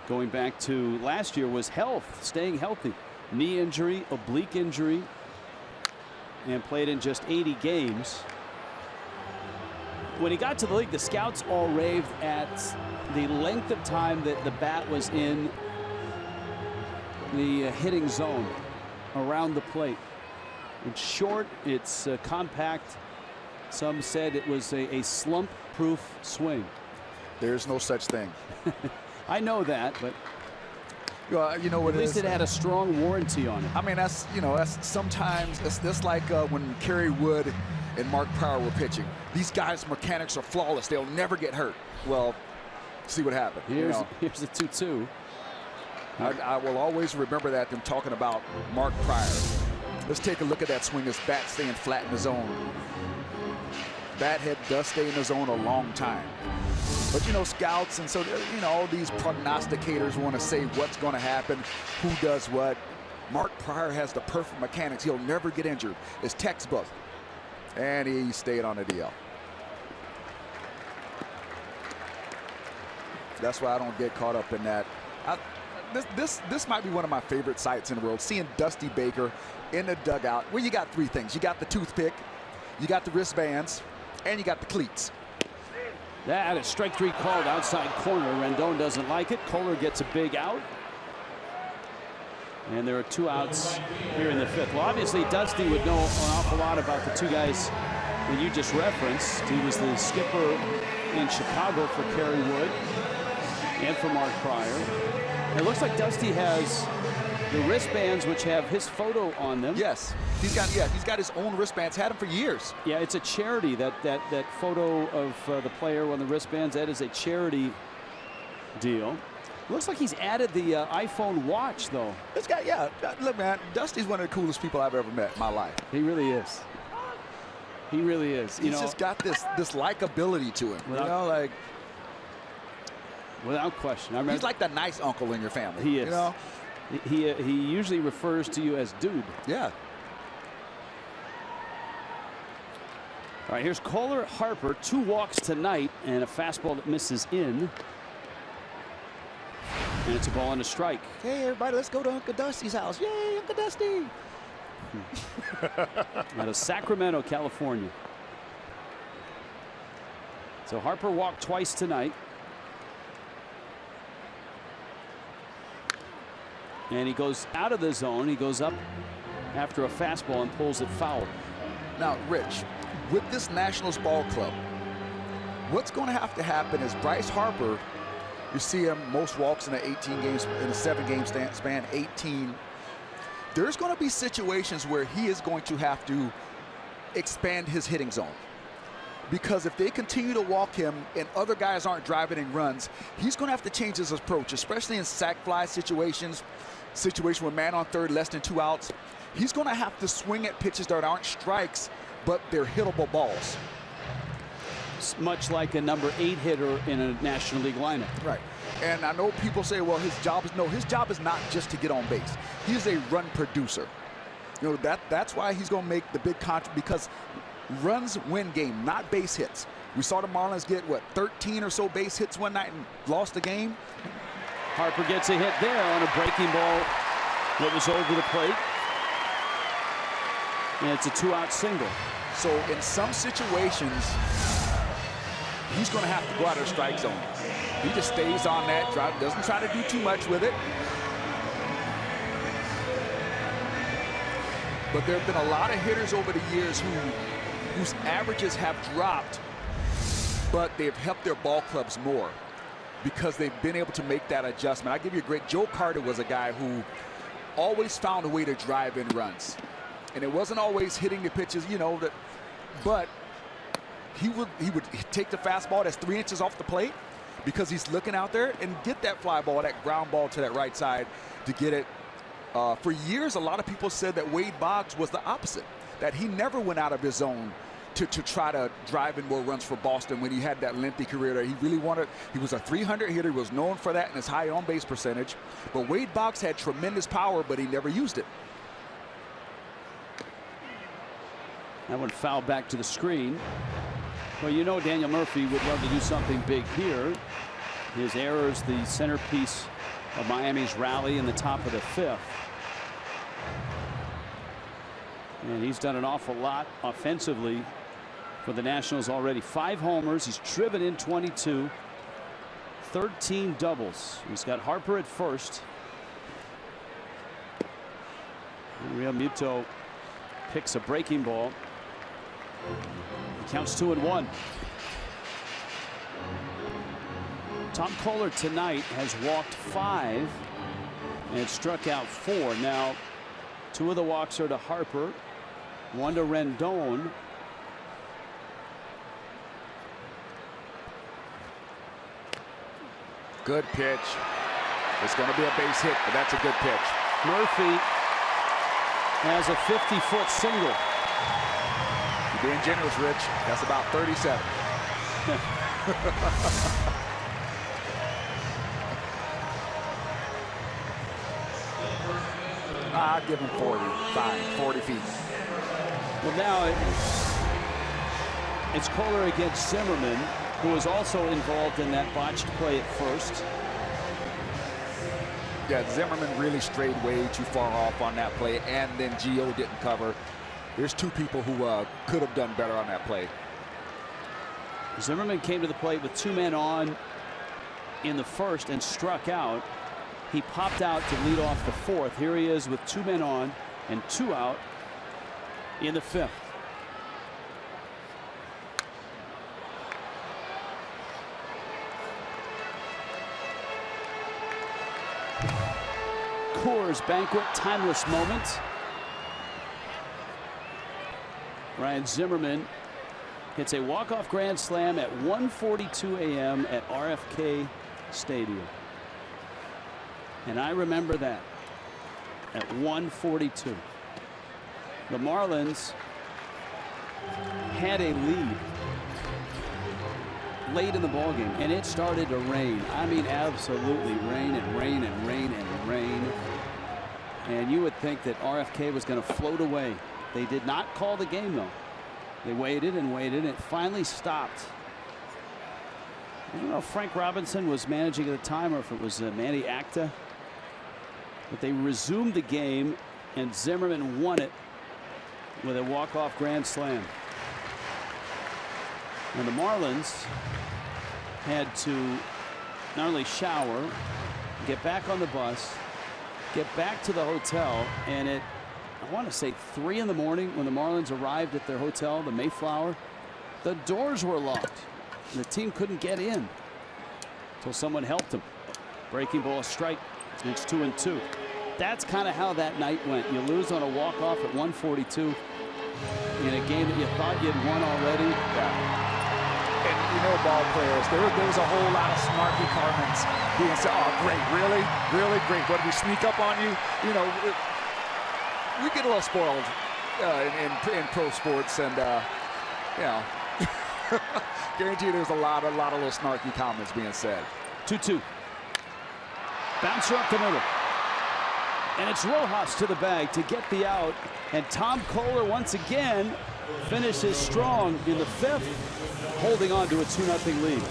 going back to last year was health, staying healthy. Knee injury, oblique injury, and played in just 80 games. When he got to the league, the scouts all raved at the length of time that the bat was in the hitting zone around the plate. It's short, it's compact. Some said it was a slump-proof swing. There's no such thing. I know that, but you know what at least it had a strong warranty on it. I mean, that's sometimes it's like when Kerry Wood and Mark Pryor were pitching. These guys' mechanics are flawless. They'll never get hurt. Well, see what happened. Here's the 2-2. I will always remember that, them talking about Mark Pryor. Let's take a look at that swing. His bat staying flat in the zone. Bat head does stay in the zone a long time. But scouts and so all these prognosticators want to say what's going to happen, who does what. Mark Pryor has the perfect mechanics. He'll never get injured. It's textbook. And he stayed on the DL. That's why I don't get caught up in that. This might be one of my favorite sights in the world, seeing Dusty Baker in the dugout. Well, you got 3 things. You got the toothpick, you got the wristbands, and you got the cleats. That is strike 3 called outside corner. Rendon doesn't like it. Kohler gets a big out. And there are 2 outs here in the 5th. Well, obviously Dusty would know an awful lot about the 2 guys And you just referenced he was the skipper in Chicago for Kerry Wood and for Mark Pryor. It looks like Dusty has the wristbands which have his photo on them. Yes, he's got his own wristbands. Had them for years. Yeah, it's a charity. That photo of the player on the wristbands, that is a charity deal. Looks like he's added the iPhone watch, though. This guy, yeah. Look, man, Dusty's one of the coolest people I've ever met in my life. He really is. He really is. He's just got this likability to him. Without question. He's like the nice uncle in your family. He is. You know? He usually refers to you as dude. Yeah. All right, here's Kohler, Harper, 2 walks tonight, and a fastball that misses in. And it's a ball and a strike. Hey, everybody, let's go to Uncle Dusty's house. Yay, Uncle Dusty. Out of Sacramento, California. So Harper walked twice tonight. And he goes out of the zone. He goes up after a fastball and pulls it foul. Now, Rich, with this Nationals ball club, what's going to have to happen is Bryce Harper, you see him most walks in a 7-game span, 18. There's going to be situations where he is going to have to expand his hitting zone. Because if they continue to walk him and other guys aren't driving in runs, he's going to have to change his approach, especially in sac fly situations with man on third, less than 2 outs. He's going to have to swing at pitches that aren't strikes, but they're hittable balls. Much like a number 8 hitter in a National League lineup. Right. And I know people say, well, his job is not just to get on base. He's a run producer. You know, that's why he's going to make the big contract, because runs win game, not base hits. We saw the Marlins get, 13 or so base hits one night and lost the game. Harper gets a hit there on a breaking ball that was over the plate. And it's a 2-out single. So in some situations, he's going to have to go out of the strike zone. He just stays on that drive, doesn't try to do too much with it. But there have been a lot of hitters over the years whose averages have dropped, but they've helped their ball clubs more because they've been able to make that adjustment. I'll give you a great, Joe Carter was a guy who always found a way to drive in runs. And it wasn't always hitting the pitches, but he would take the fastball that's 3 inches off the plate because he's looking out there and get that fly ball, that ground ball to that right side to get it. For years, a lot of people said that Wade Boggs was the opposite, that he never went out of his zone to try to drive in more runs for Boston when he had that lengthy career there. He was a 300 hitter. He was known for that and his high on-base percentage. But Wade Boggs had tremendous power, but he never used it. That one fouled back to the screen. Well, Daniel Murphy would love to do something big here. His errors, the centerpiece of Miami's rally in the top of the 5th. And he's done an awful lot offensively for the Nationals already. 5 homers. He's driven in 22. 13 doubles. He's got Harper at first. And Real Muto picks a breaking ball. He counts 2-1. Tom Kohler tonight has walked 5 and struck out 4. Now, 2 of the walks are to Harper, 1 to Rendon. Good pitch. It's going to be a base hit, but that's a good pitch. Murphy has a 50-foot single. You're being generous, Rich. That's about 37. I'll give him 40. Fine, 40 feet. Well, now it's Kohler against Zimmerman, who was also involved in that botched play at first. Yeah, Zimmerman really strayed way too far off on that play, and then Gio didn't cover. There's 2 people who could have done better on that play. Zimmerman came to the plate with 2 men on in the first and struck out. He popped out to lead off the 4th. Here he is with 2 men on and 2 out in the 5th. Coors Banquet timeless moment. Ryan Zimmerman hits a walk-off grand slam at 1:42 a.m. at RFK Stadium. And I remember that at 1:42. The Marlins had a lead late in the ballgame, and it started to rain. I mean, absolutely rain and rain and rain and rain. And you would think that RFK was going to float away. They did not call the game, though. They waited and waited, and it finally stopped. I don't know if Frank Robinson was managing at the time or if it was Manny Acta. But they resumed the game, and Zimmerman won it with a walk-off grand slam. And the Marlins had to not only shower, get back on the bus, get back to the hotel, and at, I want to say 3 in the morning when the Marlins arrived at their hotel, the Mayflower, the doors were locked. And the team couldn't get in until someone helped them. Breaking ball, strike. It's 2-2. That's kind of how that night went. You lose on a walk-off at 1:42 in a game that you thought you'd won already. Yeah. And you know, ball players, there was a whole lot of snarky comments being said. Oh, great, really, really great. What, did we sneak up on you? You know, we get a little spoiled in pro sports, and you know, guarantee you there's a lot of little snarky comments being said. 2-2. Bouncer up the middle. And it's Rojas to the bag to get the out. And Tom Kohler once again finishes strong in the 5th, holding on to a 2-0 lead.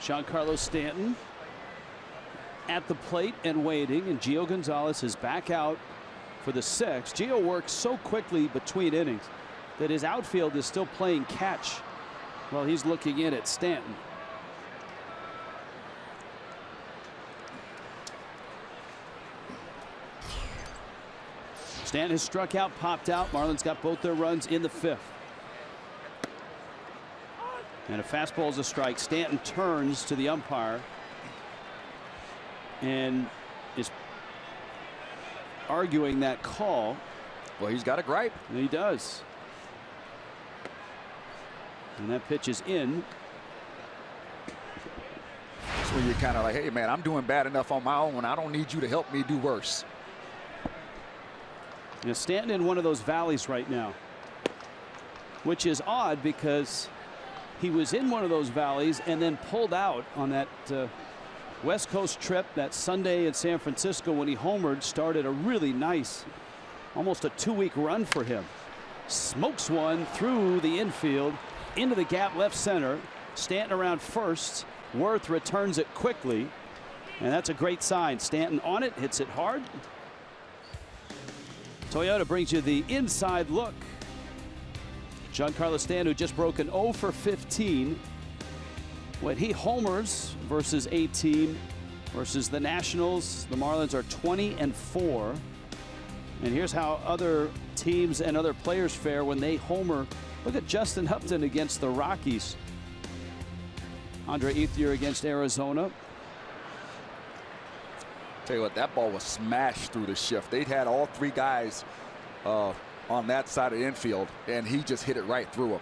Giancarlo Stanton at the plate and waiting, and Gio Gonzalez is back out for the 6th. Gio works so quickly between innings that his outfield is still playing catch while he's looking in at Stanton. Stanton has struck out, popped out. Marlins got both their runs in the 5th. And a fastball is a strike. Stanton turns to the umpire and is arguing that call. Well, he's got a gripe. And he does. And that pitch is in. That's where you're kind of like, hey, man, I'm doing bad enough on my own. I don't need you to help me do worse. Now, Stanton in one of those valleys right now, which is odd because he was in one of those valleys and then pulled out on that West Coast trip that Sunday in San Francisco when he homered. Started a really nice, almost a 2-week run for him. Smokes one through the infield into the gap left center. Stanton around first. Worth returns it quickly, and that's a great sign. Stanton on it, hits it hard. Toyota brings you the inside look Giancarlo Stanton, who just broke an 0 for 15 when he homers versus a team versus the Nationals. The Marlins are 20-4. And here's how other teams and other players fare when they homer. Look at Justin Upton against the Rockies. Andre Ethier against Arizona. Tell you what, that ball was smashed through the shift. They'd had all three guys on that side of the infield, and he just hit it right through them.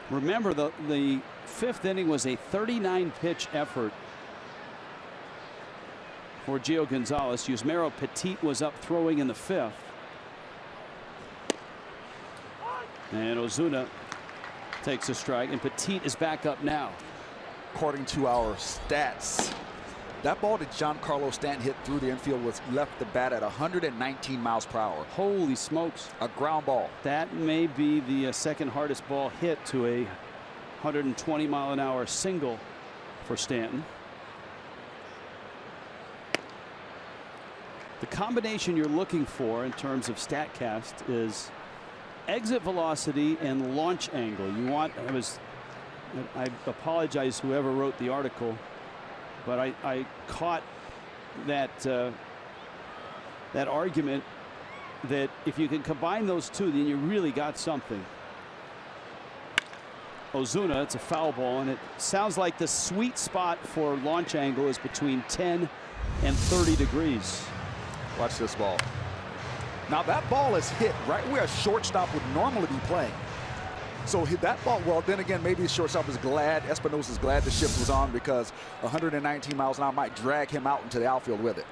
Remember, the fifth inning was a 39-pitch effort for Gio Gonzalez. Yusmeiro Petit was up throwing in the fifth. And Ozuna takes a strike, and Petit is back up now. According to our stats, that ball that Giancarlo Stanton hit through the infield was left the bat at 119 miles per hour. Holy smokes. A ground ball. That may be the second hardest ball hit to a 120-mile-an-hour single for Stanton. The combination you're looking for in terms of StatCast is exit velocity and launch angle. You want, I apologize whoever wrote the article, but I caught that that argument that if you can combine those two, then you really got something. Ozuna, it's a foul ball, and it sounds like the sweet spot for launch angle is between 10 and 30 degrees. Watch this ball. Now that ball is hit right where a shortstop would normally be playing. So hit that ball, well, then again, maybe the shortstop is glad, Espinosa's glad the shift was on, because 119 miles an hour might drag him out into the outfield with it.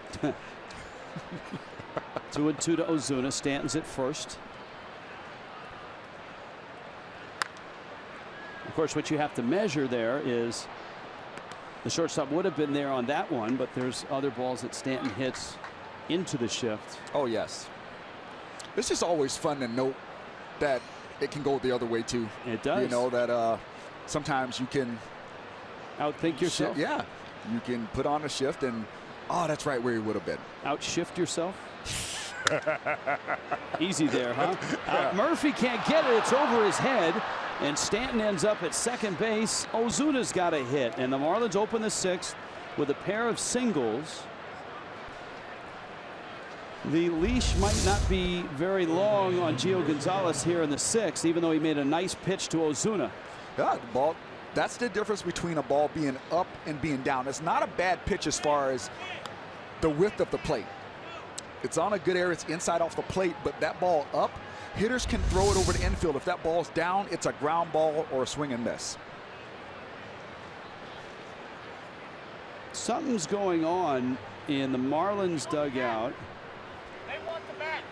2-2 to Ozuna. Stanton's at first. Of course, what you have to measure there is the shortstop would have been there on that one, but there's other balls that Stanton hits into the shift. Oh, yes. It's just always fun to note that it can go the other way, too. It does. You know, that sometimes you can outthink yourself. Yeah. You can put on a shift and, oh, that's right where you would have been. Outshift yourself. Easy there, huh? Murphy can't get it. It's over his head. And Stanton ends up at second base. Ozuna's got a hit. And the Marlins open the sixth with a pair of singles. The leash might not be very long on Gio Gonzalez here in the sixth, even though he made a nice pitch to Ozuna. Yeah, the ball. That's the difference between a ball being up and being down. It's not a bad pitch as far as the width of the plate. It's on a good area. It's inside off the plate, but that ball up, hitters can throw it over the infield. If that ball's down, it's a ground ball or a swing and miss. Something's going on in the Marlins dugout. They want the bat.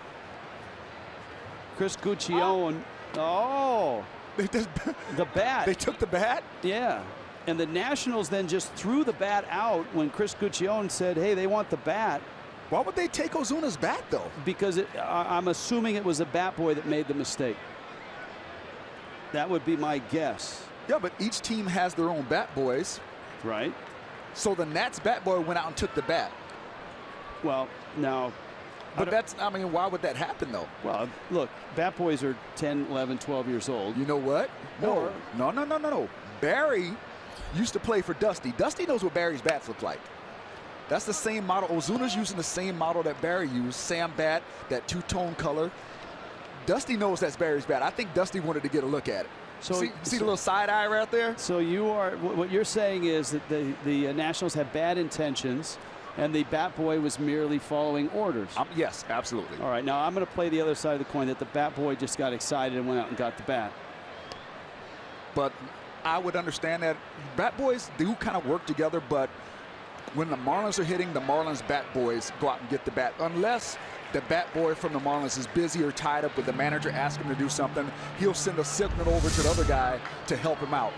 Chris Guccione. Oh, the bat. They took the bat? Yeah. And the Nationals then just threw the bat out when Chris Guccione said, hey, they want the bat. Why would they take Ozuna's bat, though? Because I'm assuming it was a bat boy that made the mistake. That would be my guess. Yeah, but each team has their own bat boys. Right. So the Nats bat boy went out and took the bat. Well, now. But that's, I mean, why would that happen, though? Well, look, bat boys are 10, 11, 12 years old. You know what? No. Barry used to play for Dusty. Dusty knows what Barry's bats look like. That's the same model. Ozuna's using the same model that Barry used. Sam bat, that two-tone color. Dusty knows that's Barry's bat. I think Dusty wanted to get a look at it. So see the little side eye right there? So what you're saying is that the Nationals have bad intentions, and the bat boy was merely following orders. Yes, absolutely. All right, now I'm going to play the other side of the coin, that the bat boy just got excited and went out and got the bat. But I would understand that bat boys do kind of work together, but when the Marlins are hitting, the Marlins bat boys go out and get the bat. Unless the bat boy from the Marlins is busy or tied up with the manager asking him to do something, he'll send a signal over to the other guy to help him out.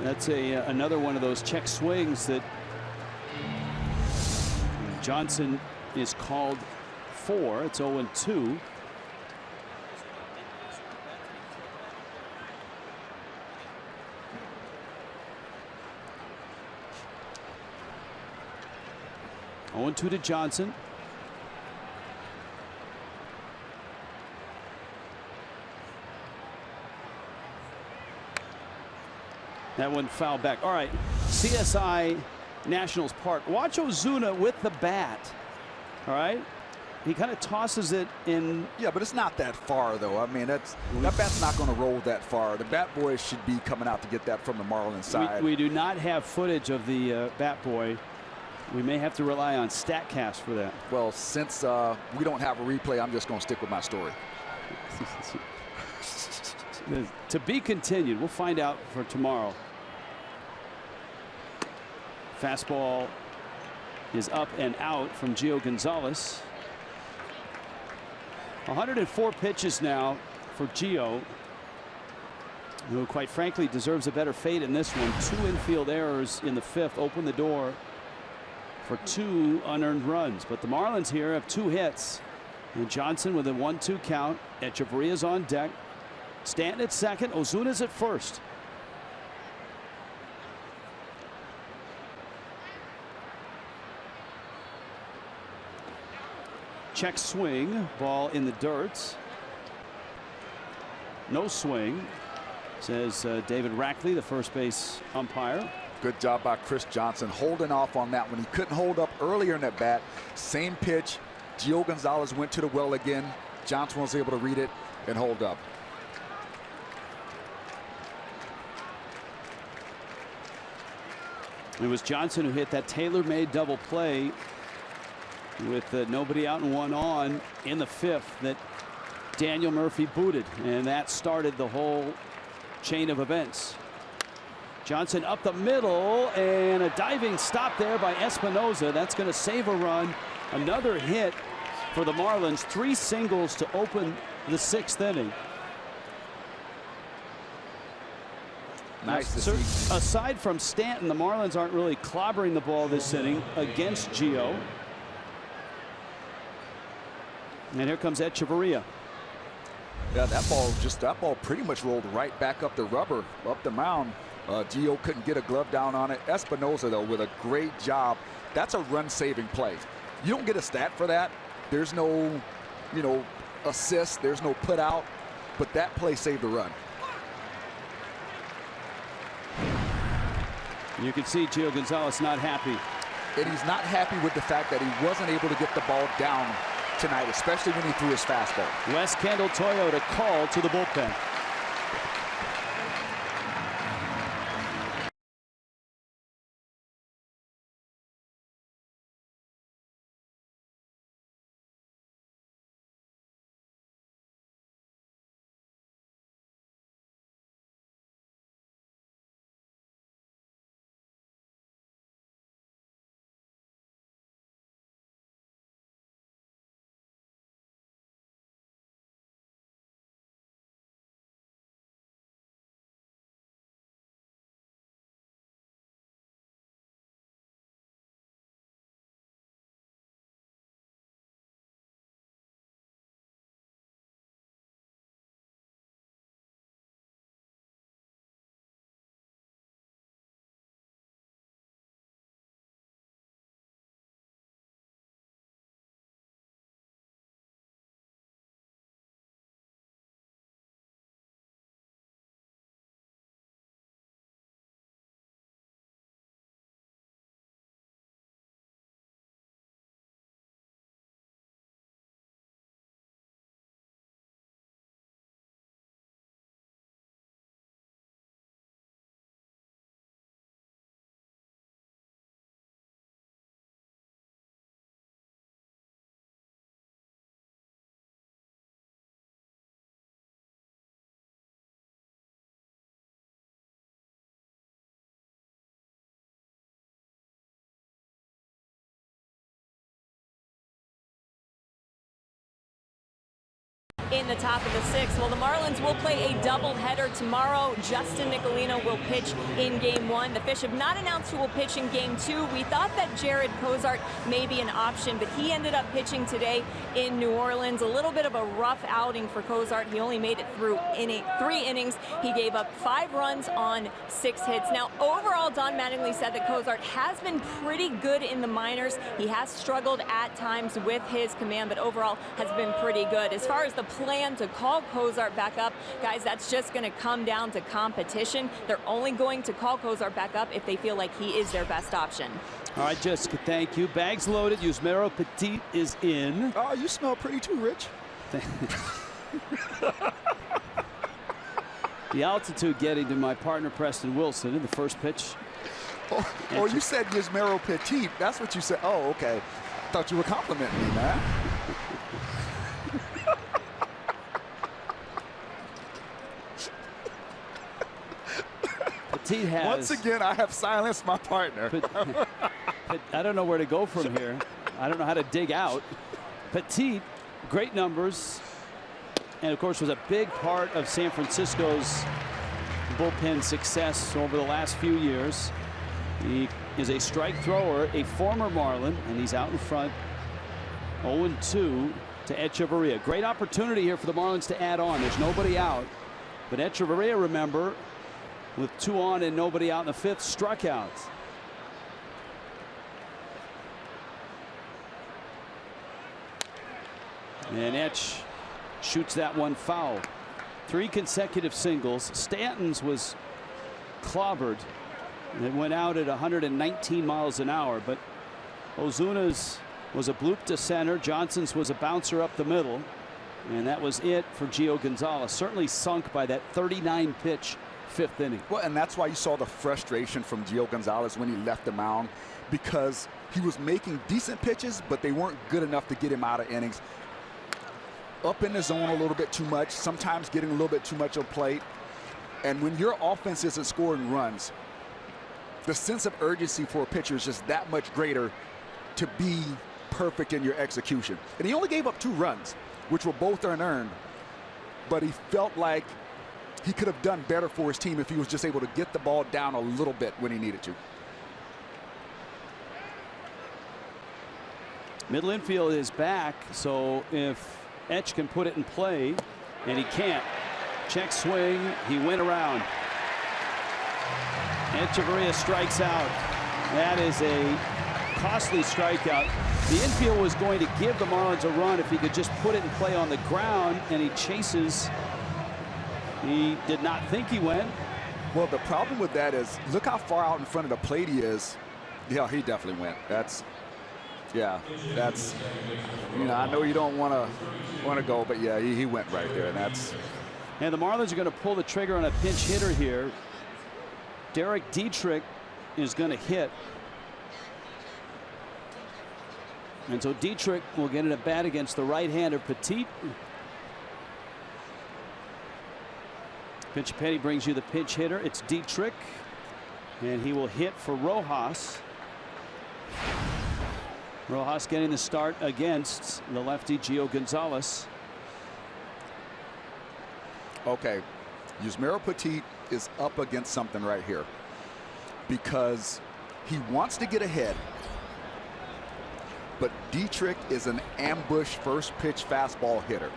That's another one of those check swings that Johnson is called for. It's 0-2. 0-2 to Johnson. That one fouled back. All right, CSI Nationals Park. Watch Ozuna with the bat. All right. He kind of tosses it in. Yeah, but it's not that far, though. I mean, that bat's not going to roll that far. The bat boy should be coming out to get that from the Marlins side. We do not have footage of the bat boy. We may have to rely on StatCast for that. Well, since we don't have a replay, I'm just going to stick with my story. To be continued. We'll find out for tomorrow. Fastball is up and out from Gio Gonzalez. 104 pitches now for Gio, who quite frankly deserves a better fate in this one. 2 infield errors in the 5th open the door for 2 unearned runs. But the Marlins here have 2 hits. And Johnson with a 1-2 count. Echeverria's on deck. Stanton at second. Ozuna's at first. Check swing. Ball in the dirt. No swing, says David Rackley, the first base umpire. Good job by Chris Johnson holding off on that one. He couldn't hold up earlier in that bat. Same pitch. Gio Gonzalez went to the well again. Johnson was able to read it and hold up. It was Johnson who hit that tailor-made double play with nobody out and 1 on in the 5th that Daniel Murphy booted, and that started the whole chain of events. Johnson up the middle, and a diving stop there by Espinosa. That's going to save a run. Another hit for the Marlins. 3 singles to open the 6th inning. Nice to see. Aside from Stanton, the Marlins aren't really clobbering the ball this inning against Gio. And here comes Echeverria. Yeah, that ball pretty much rolled right back up the rubber, up the mound. Gio couldn't get a glove down on it. Espinosa, though, with a great job. That's a run-saving play. You don't get a stat for that. There's no, assist. There's no put out. But that play saved the run. You can see Gio Gonzalez not happy. And he's not happy with the fact that he wasn't able to get the ball down tonight, especially when he threw his fastball. Wes Kendall Toyota call to the bullpen. in the top of the 6th. Well, the Marlins will play a doubleheader tomorrow. Justin Nicolino will pitch in Game 1. The Fish have not announced who will pitch in Game 2. We thought that Jared Cozart may be an option, but he ended up pitching today in New Orleans. A little bit of a rough outing for Cozart. He only made it through 3 innings. He gave up 5 runs on 6 hits. Now, overall, Don Mattingly said that Cozart has been pretty good in the minors. He has struggled at times with his command, but overall has been pretty good. As far as the plan to call Cozart back up, guys, that's just going to come down to competition. They're only going to call Cozart back up if they feel like he is their best option. All right, Jessica, thank you. Bags loaded. Yusmeiro Petit is in. Oh, you smell pretty too, Rich. The altitude getting to my partner Preston Wilson in the first pitch. Oh, you said Yusmeiro Petit. That's what you said. Oh, okay. Thought you were complimenting me, man. Petit has. Once again, I have silenced my partner. I don't know where to go from here. I don't know how to dig out. Petit, great numbers, and of course was a big part of San Francisco's bullpen success over the last few years. He is a strike thrower, a former Marlin, and he's out in front 0-2 to Echeverria. Great opportunity here for the Marlins to add on. There's nobody out, but Echeverria, remember, with 2 on and nobody out in the 5th, struck out. And Etch shoots that one foul. 3 consecutive singles. Stanton's was clobbered. It went out at 119 miles an hour, but Ozuna's was a bloop to center. Johnson's was a bouncer up the middle, and that was it for Gio Gonzalez. Certainly sunk by that 39 pitch 5th inning. Well, and that's why you saw the frustration from Gio Gonzalez when he left the mound, because he was making decent pitches, but they weren't good enough to get him out of innings. Up in the zone a little bit too much, sometimes getting a little bit too much of plate. And when your offense isn't scoring runs, the sense of urgency for a pitcher is just that much greater to be perfect in your execution. And he only gave up 2 runs, which were both unearned, but he felt like he could have done better for his team if he was just able to get the ball down a little bit when he needed to. Middle infield is back, so if Etch can put it in play, and he can't. Check swing, he went around. Echeverria strikes out. That is a costly strikeout. The infield was going to give the Marlins a run if he could just put it in play on the ground, and he chases. He did not think he went. Well, the problem with that is, look how far out in front of the plate he is. Yeah, he definitely went. Yeah, that's, I know you don't want to go, but yeah, he went right there, and that's. And the Marlins are going to pull the trigger on a pinch hitter here. Derek Dietrich is going to hit. And so Dietrich will get in a bat against the right-hander Petit. Pinch Petty brings you the pinch hitter. It's Dietrich, and he will hit for Rojas. Rojas getting the start against the lefty Gio Gonzalez. Okay, Yusmeiro Petit is up against something right here, because he wants to get ahead, but Dietrich is an ambush first pitch fastball hitter.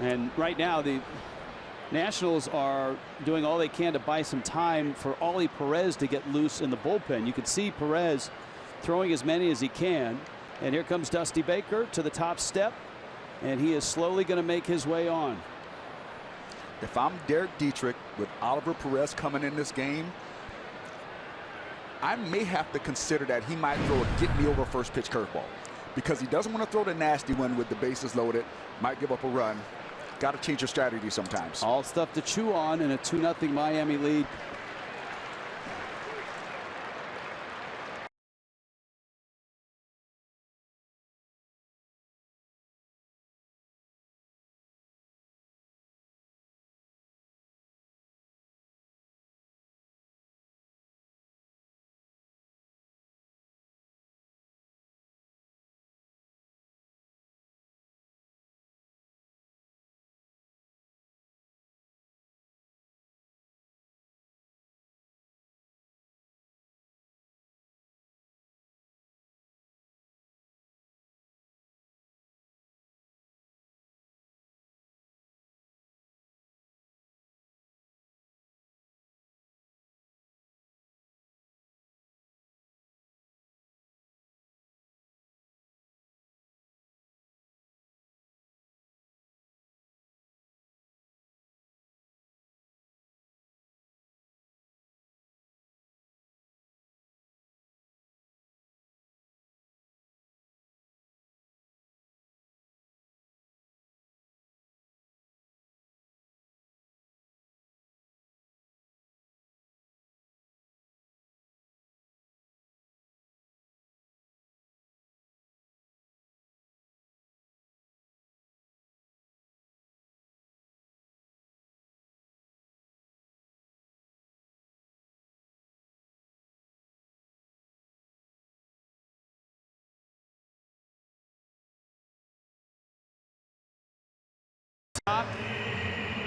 And right now the Nationals are doing all they can to buy some time for Ollie Perez to get loose in the bullpen. You can see Perez throwing as many as he can. And here comes Dusty Baker to the top step, and he is slowly going to make his way on. If I'm Derek Dietrich with Oliver Perez coming in this game, I may have to consider that he might throw a get-me-over first pitch curveball, because he doesn't want to throw the nasty one with the bases loaded, might give up a run. Got to change your strategy sometimes. All stuff to chew on in a 2-0 Miami lead.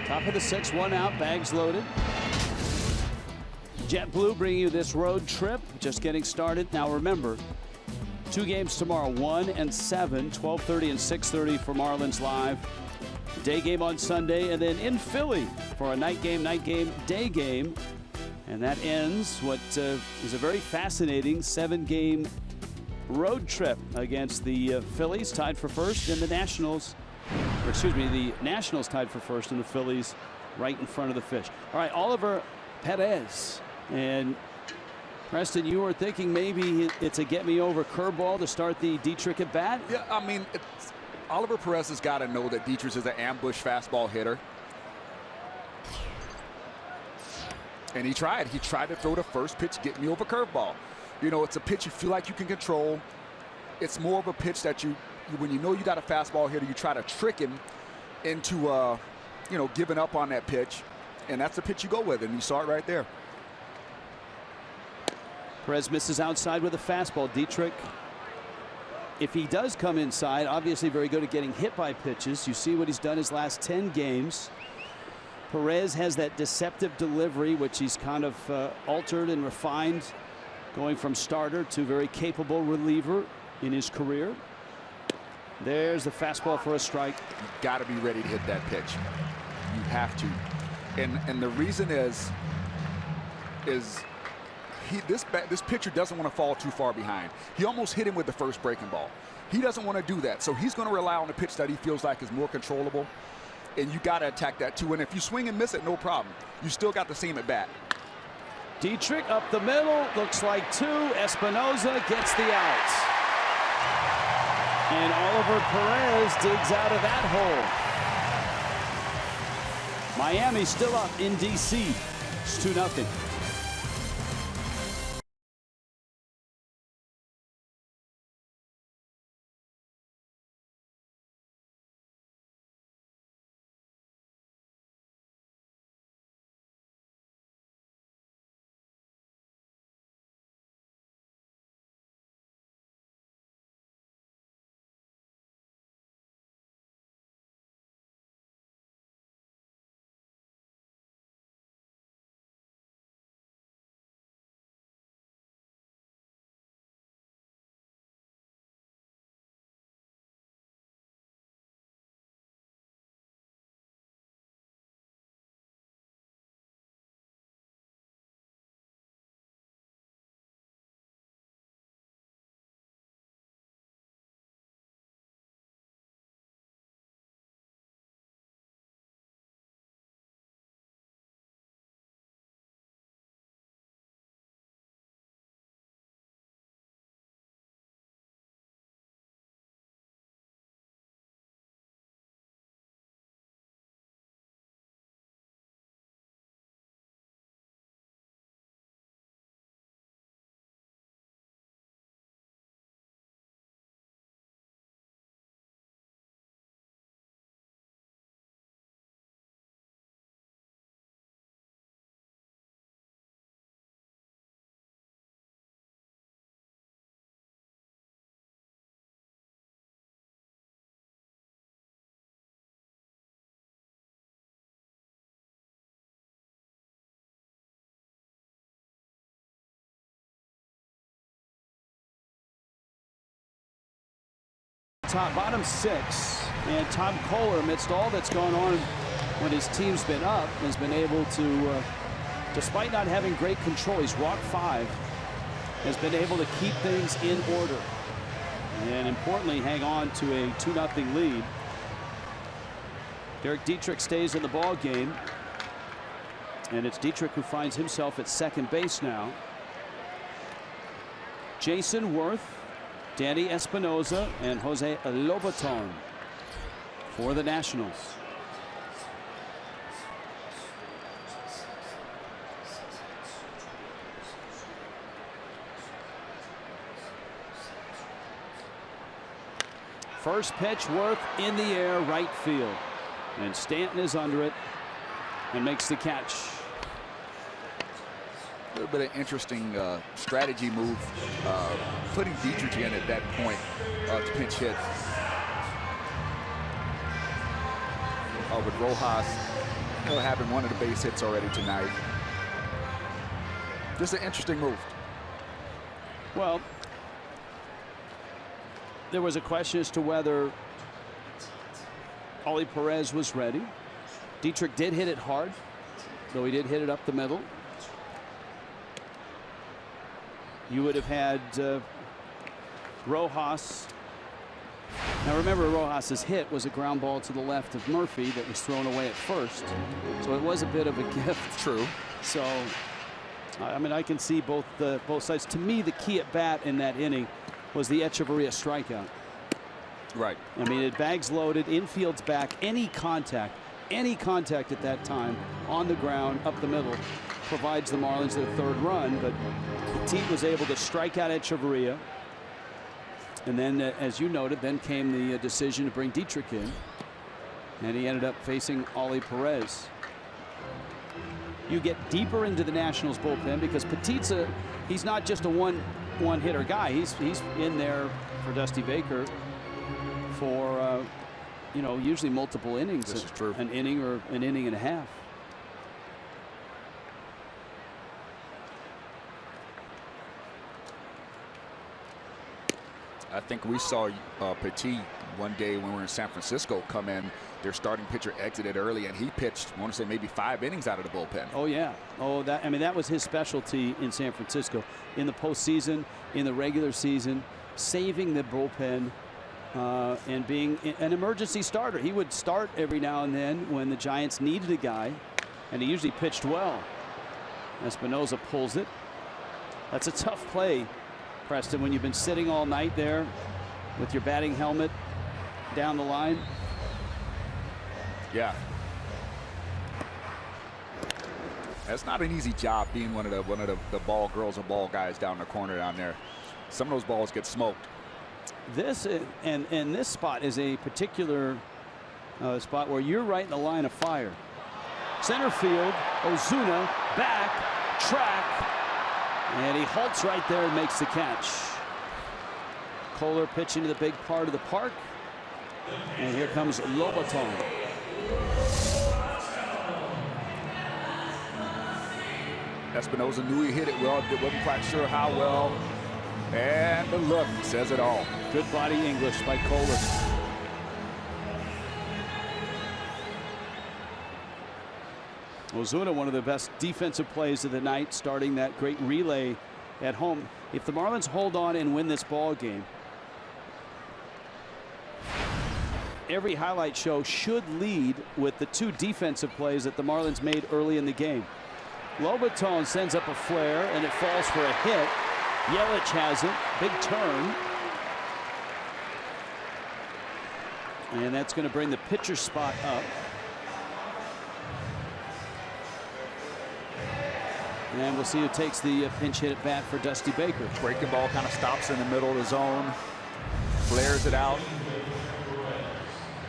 Top of the 6th, 1 out, bags loaded. JetBlue bringing you this road trip, just getting started. Now remember, 2 games tomorrow, 1 and 7, 12:30 and 6:30 for Marlins Live. Day game on Sunday, and then in Philly for a night game, day game. And that ends what is a very fascinating 7-game road trip against the Phillies, tied for first, and the Nationals, or excuse me, the Nationals tied for first, and the Phillies right in front of the Fish. All right, Oliver Perez. And Preston, you were thinking maybe it's a get-me-over curveball to start the Dietrich at bat? Yeah, I mean, Oliver Perez has got to know that Dietrich is an ambush fastball hitter. And he tried to throw the first pitch, get me over curveball. You know, it's a pitch you feel like you can control. It's more of a pitch that when you know you got a fastball hitter, you try to trick him into, you know, giving up on that pitch. And that's the pitch you go with, and you saw it right there. Perez misses outside with a fastball. Dietrich, if he does come inside, obviously very good at getting hit by pitches. You see what he's done his last 10 games. Perez has that deceptive delivery, which he's kind of altered and refined, going from starter to very capable reliever in his career. There's the fastball for a strike. You've got to be ready to hit that pitch. You have to. And the reason is this pitcher doesn't want to fall too far behind. He almost hit him with the first breaking ball. He doesn't want to do that, so he's going to rely on a pitch that he feels like is more controllable. And you got to attack that too. And if you swing and miss it, no problem. You still got the same at bat. Dietrich up the middle, looks like 2. Espinosa gets the out. And Oliver Perez digs out of that hole. Miami still up in D.C. It's 2-0. Bottom 6, and Tom Kohler, amidst all that's gone on when his team's been up, has been able to, despite not having great control, he's walked 5, has been able to keep things in order, and importantly, hang on to a 2-0 lead. Derek Dietrich stays in the ball game, and it's Dietrich who finds himself at second base now. Jason Worth, Danny Espinosa, and Jose Lobaton for the Nationals. First pitch, Worth in the air, right field. And Stanton is under it and makes the catch. A little bit of interesting strategy move, putting Dietrich in at that point to pinch hit. With Rojas He'll have one of the base hits already tonight. Just an interesting move. Well, there was a question as to whether Oli Perez was ready. Dietrich did hit it hard, though he did hit it up the middle. You would have had Rojas. Now remember, Rojas's hit was a ground ball to the left of Murphy that was thrown away at first. So it was a bit of a gift. True. So, I mean, I can see both sides. To me, the key at bat in that inning was the Echeverria strikeout. Right. I mean, it bags loaded, infield's back, any contact at that time on the ground, up the middle, provides the Marlins their third run. But Petit was able to strike out Echeverria. And then, as you noted, then came the decision to bring Dietrich in. And he ended up facing Oli Perez. You get deeper into the Nationals bullpen because Petit's he's not just a one hitter guy. He's in there for Dusty Baker for you know, usually multiple innings. This is true. An inning or an inning and a half. I think we saw Petit one day when we were in San Francisco come in. Their starting pitcher exited early, and he pitched, I want to say, maybe 5 innings out of the bullpen. Oh yeah. Oh, I mean, that was his specialty in San Francisco, in the postseason, in the regular season, saving the bullpen and being an emergency starter. He would start every now and then when the Giants needed a guy, and he usually pitched well. Espinosa pulls it. That's a tough play, Preston, when you've been sitting all night there with your batting helmet down the line. Yeah. That's not an easy job being one of the ball girls or ball guys down the corner down there. Some of those balls get smoked. This and this spot is a particular spot where you're right in the line of fire. Center field, Ozuna back, track, and he halts right there and makes the catch. Kohler pitching to the big part of the park, and here comes Lobaton. Espinosa knew he hit it well, wasn't quite sure how well. And the look says it all. Good body English by Kohler. Ozuna, one of the best defensive plays of the night, starting that great relay at home. If the Marlins hold on and win this ball game, every highlight show should lead with the 2 defensive plays that the Marlins made early in the game. Lobaton sends up a flare, and it falls for a hit. Yelich has it. Big turn. And that's going to bring the pitcher spot up. And we'll see who takes the pinch hit at bat for Dusty Baker. Breaking ball kind of stops in the middle of the zone. Flares it out.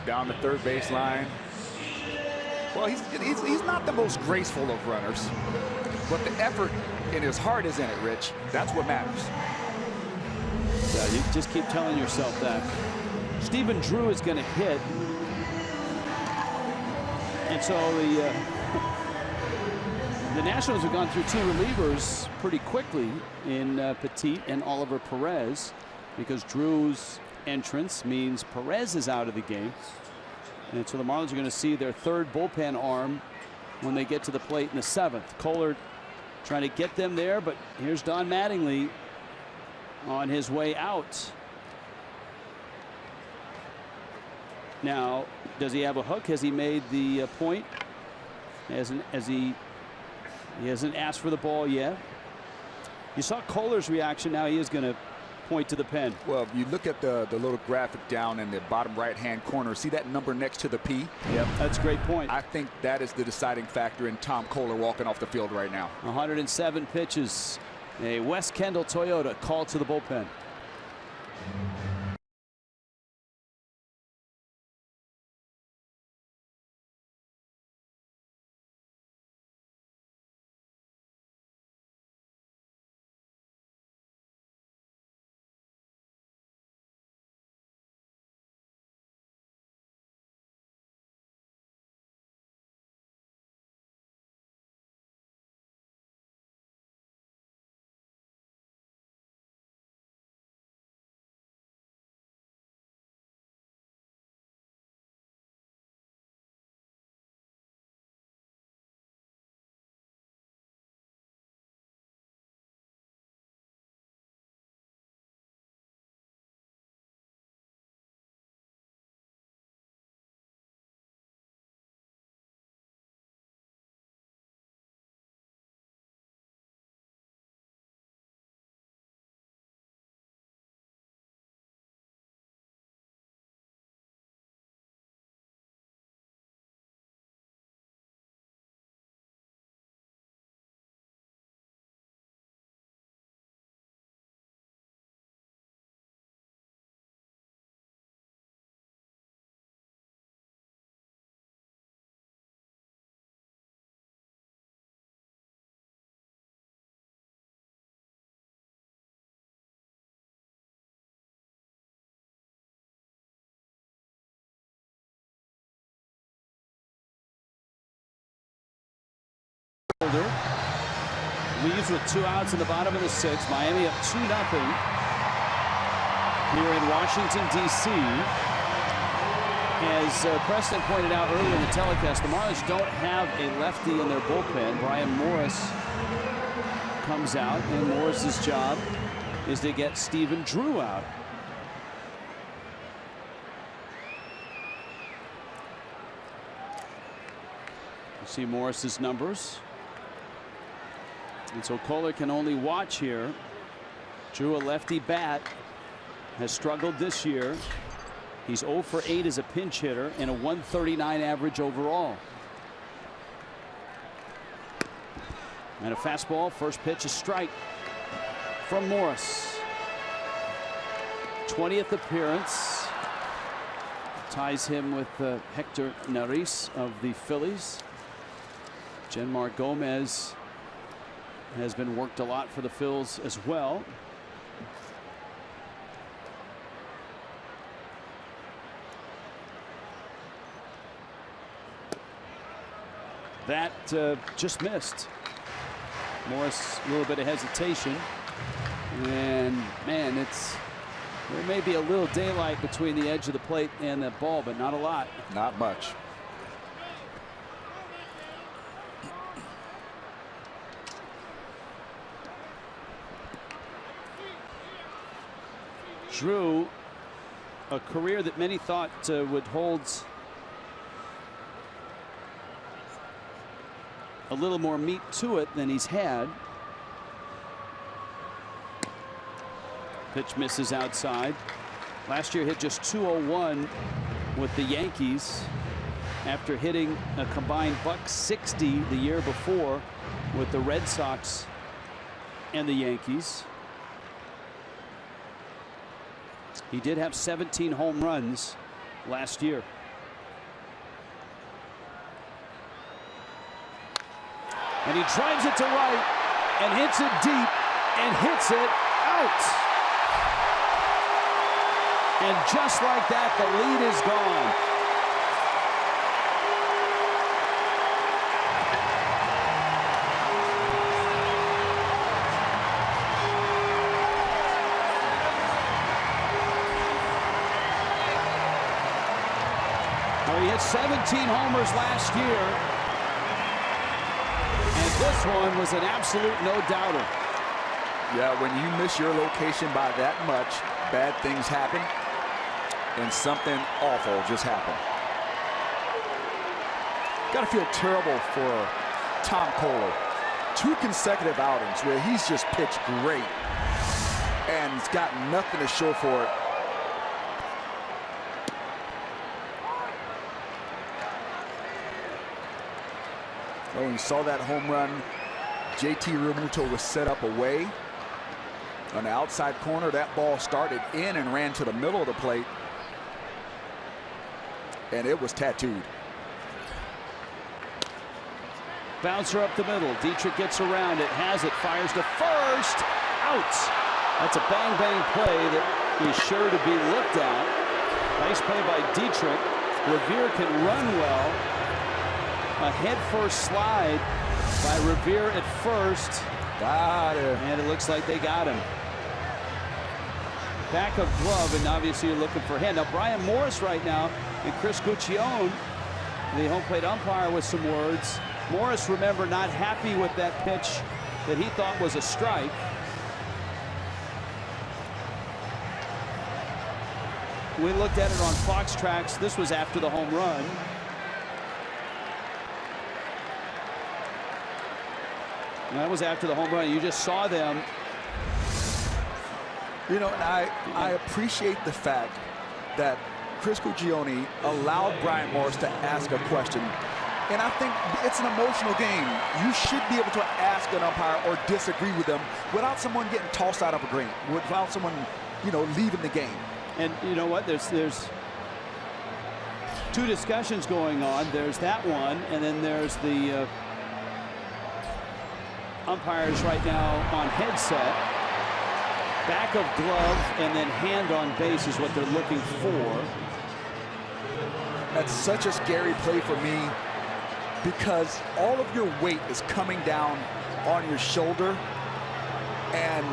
Down the third baseline. Well, he's not the most graceful of runners, but the effort in his heart is in it, Rich. That's what matters. Yeah, you just keep telling yourself that. Stephen Drew is going to hit. And so the Nationals have gone through 2 relievers pretty quickly in Petit and Oliver Perez, because Drew's entrance means Perez is out of the game. And so the Marlins are going to see their third bullpen arm when they get to the plate in the 7th. Kohler trying to get them there, but here's Don Mattingly on his way out. Now, does he have a hook? Has he made the point? He hasn't asked for the ball yet. You saw Kohler's reaction. Now he is going to point to the pen. Well, if you look at the little graphic down in the bottom right-hand corner, see that number next to the P? Yep, that's a great point. I think that is the deciding factor in Tom Kohler walking off the field right now. 107 pitches. A West Kendall Toyota call to the bullpen. Leaves with 2 outs in the bottom of the 6th. Miami up 2-0 here in Washington, D.C. As Preston pointed out earlier in the telecast, the Marlins don't have a lefty in their bullpen. Brian Morris comes out, and Morris's job is to get Stephen Drew out. You see Morris's numbers. And so Kohler can only watch here. Drew, a lefty bat, has struggled this year. He's 0 for 8 as a pinch hitter and a 139 average overall. And a fastball, first pitch, a strike from Morris. 20th appearance. Ties him with Hector Neris of the Phillies. Genmar Gomez has been worked a lot for the Phils as well. That just missed. Morris, a little bit of hesitation. And man, there may be a little daylight between the edge of the plate and the ball, but not a lot. Not much. Drew, a career that many thought would hold a little more meat to it than he's had. Pitch misses outside. Last year hit just .201 with the Yankees after hitting a combined .160 the year before with the Red Sox and the Yankees. He did have 17 home runs last year. And he drives it to right and hits it deep and hits it out. And just like that, the lead is gone. He hit 17 homers last year, and this one was an absolute no-doubter. Yeah, when you miss your location by that much, bad things happen, and something awful just happened. Got to feel terrible for Tom Kohler. 2 consecutive outings where he's just pitched great, and he's got nothing to show for it. Oh, you saw that home run. JT Realmuto was set up away on the outside corner. That ball started in and ran to the middle of the plate, and it was tattooed. Bouncer up the middle. Dietrich gets around it, has it, fires to first. Out. That's a bang-bang play that is sure to be looked at. Nice play by Dietrich. Revere can run well. A head-first slide by Revere at first. Got him. And it looks like they got him. Back of glove, and obviously you're looking for a hand. Now, Brian Morris right now, and Chris Guccione, the home plate umpire, with some words. Morris, remember, not happy with that pitch that he thought was a strike. We looked at it on Fox Tracks. This was after the home run. That was after the home run. You just saw them. You know, and I appreciate the fact that Chris Guccione allowed Brian Morris to ask a question. And I think it's an emotional game. You should be able to ask an umpire or disagree with them without someone getting tossed out of a game, without someone, you know, leaving the game. And you know what? There's 2 discussions going on. There's that one, and then there's the umpires right now on headset. Back of glove and then hand on base is what they're looking for. That's such a scary play for me because all of your weight is coming down on your shoulder, and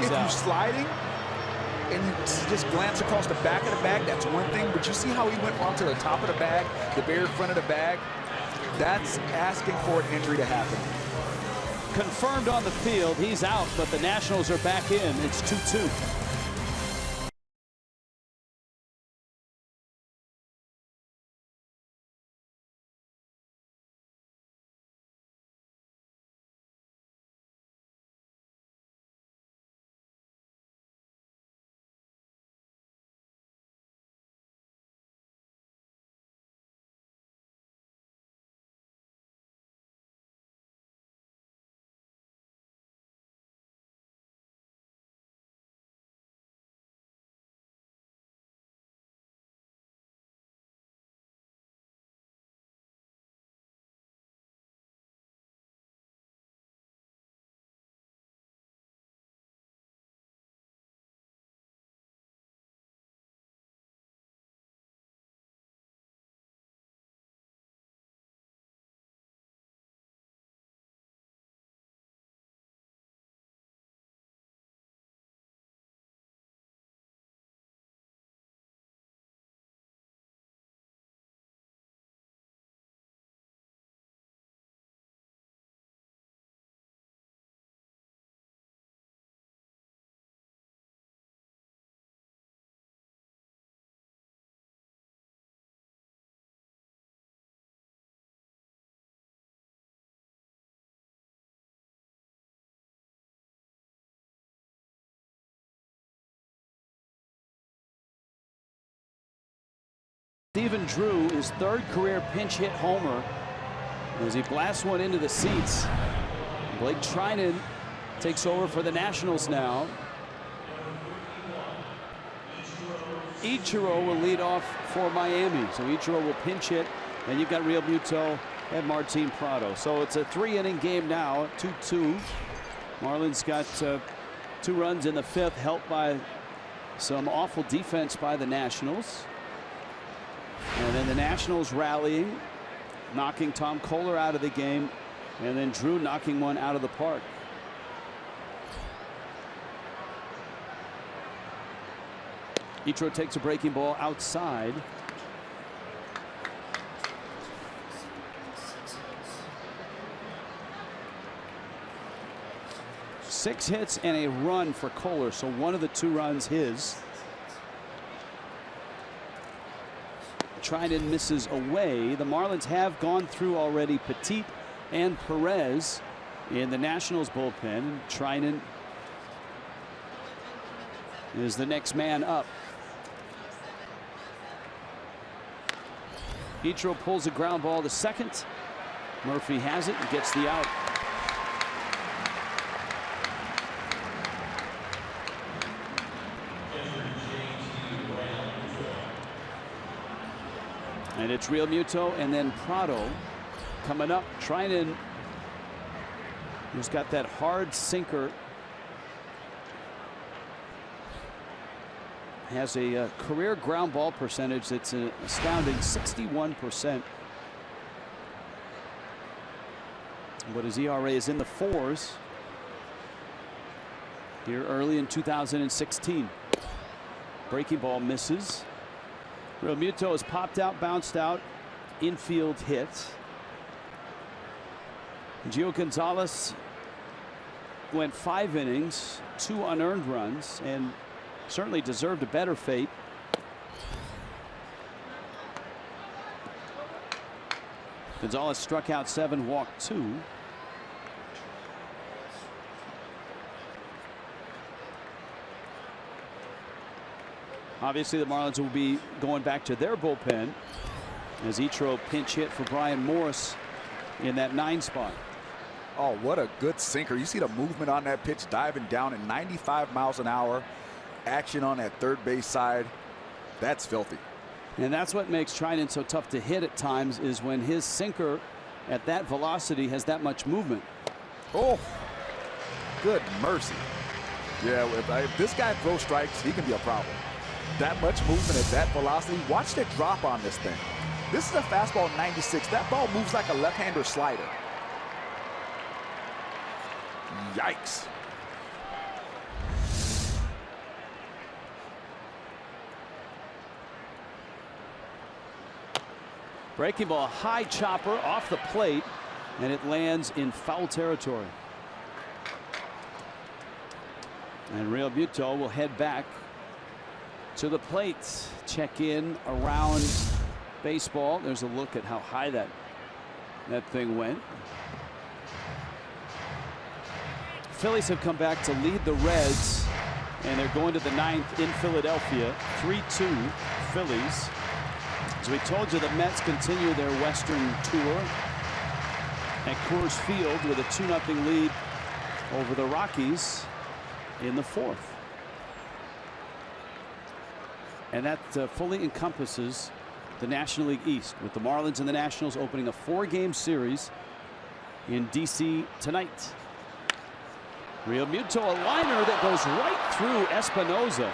if you're sliding and you just glance across the back of the bag, that's one thing, but you see how he went onto the top of the bag, the very front of the bag? That's asking for an injury to happen. Confirmed on the field, he's out, but the Nationals are back in. It's 2-2. Stephen Drew, his third career pinch hit homer as he blasts one into the seats. Blake Treinen takes over for the Nationals now. Ichiro will lead off for Miami. So Ichiro will pinch hit, and you've got Real Muto and Martin Prado. So it's a 3-inning game now, 2-2. Marlins got 2 runs in the 5th, helped by some awful defense by the Nationals. And then the Nationals rallying, knocking Tom Kohler out of the game, and then Drew knocking one out of the park. Ichiro takes a breaking ball outside. Six hits and a run for Kohler, so one of the 2 runs his. Treinen misses away. The Marlins have gone through already Petit and Perez in the Nationals bullpen. Treinen is the next man up. Ichiro pulls a ground ball to second. Murphy has it and gets the out. And it's Real Muto and then Prado coming up. Treinen, who's got that hard sinker, has a career ground ball percentage that's an astounding 61%. But his ERA is in the 4s here early in 2016. Breaking ball misses. Real Muto has popped out, bounced out, infield hit. Gio Gonzalez went 5 innings, 2 unearned runs, and certainly deserved a better fate. Gonzalez struck out 7, walked 2. Obviously, the Marlins will be going back to their bullpen as Ichiro pinch hit for Brian Morris in that 9 spot. Oh, what a good sinker. You see the movement on that pitch, diving down at 95 miles an hour. Action on that third base side. That's filthy. And that's what makes Treinen so tough to hit at times, is when his sinker at that velocity has that much movement. Oh, good mercy. Yeah, if this guy throws strikes, he can be a problem. That much movement at that velocity. Watch the drop on this thing. This is a fastball 96. That ball moves like a left-hander slider. Yikes. Breaking ball, high chopper off the plate, and it lands in foul territory. And Real Muto will head back to the plate. Check in around baseball. There's a look at how high that thing went. Phillies have come back to lead the Reds, and they're going to the ninth in Philadelphia. 3-2 Phillies. As we told you, the Mets continue their Western tour at Coors Field with a 2-0 lead over the Rockies in the fourth. And that fully encompasses the National League East, with the Marlins and the Nationals opening a 4-game series in D.C. tonight. Real Muto, a liner that goes right through Espinosa.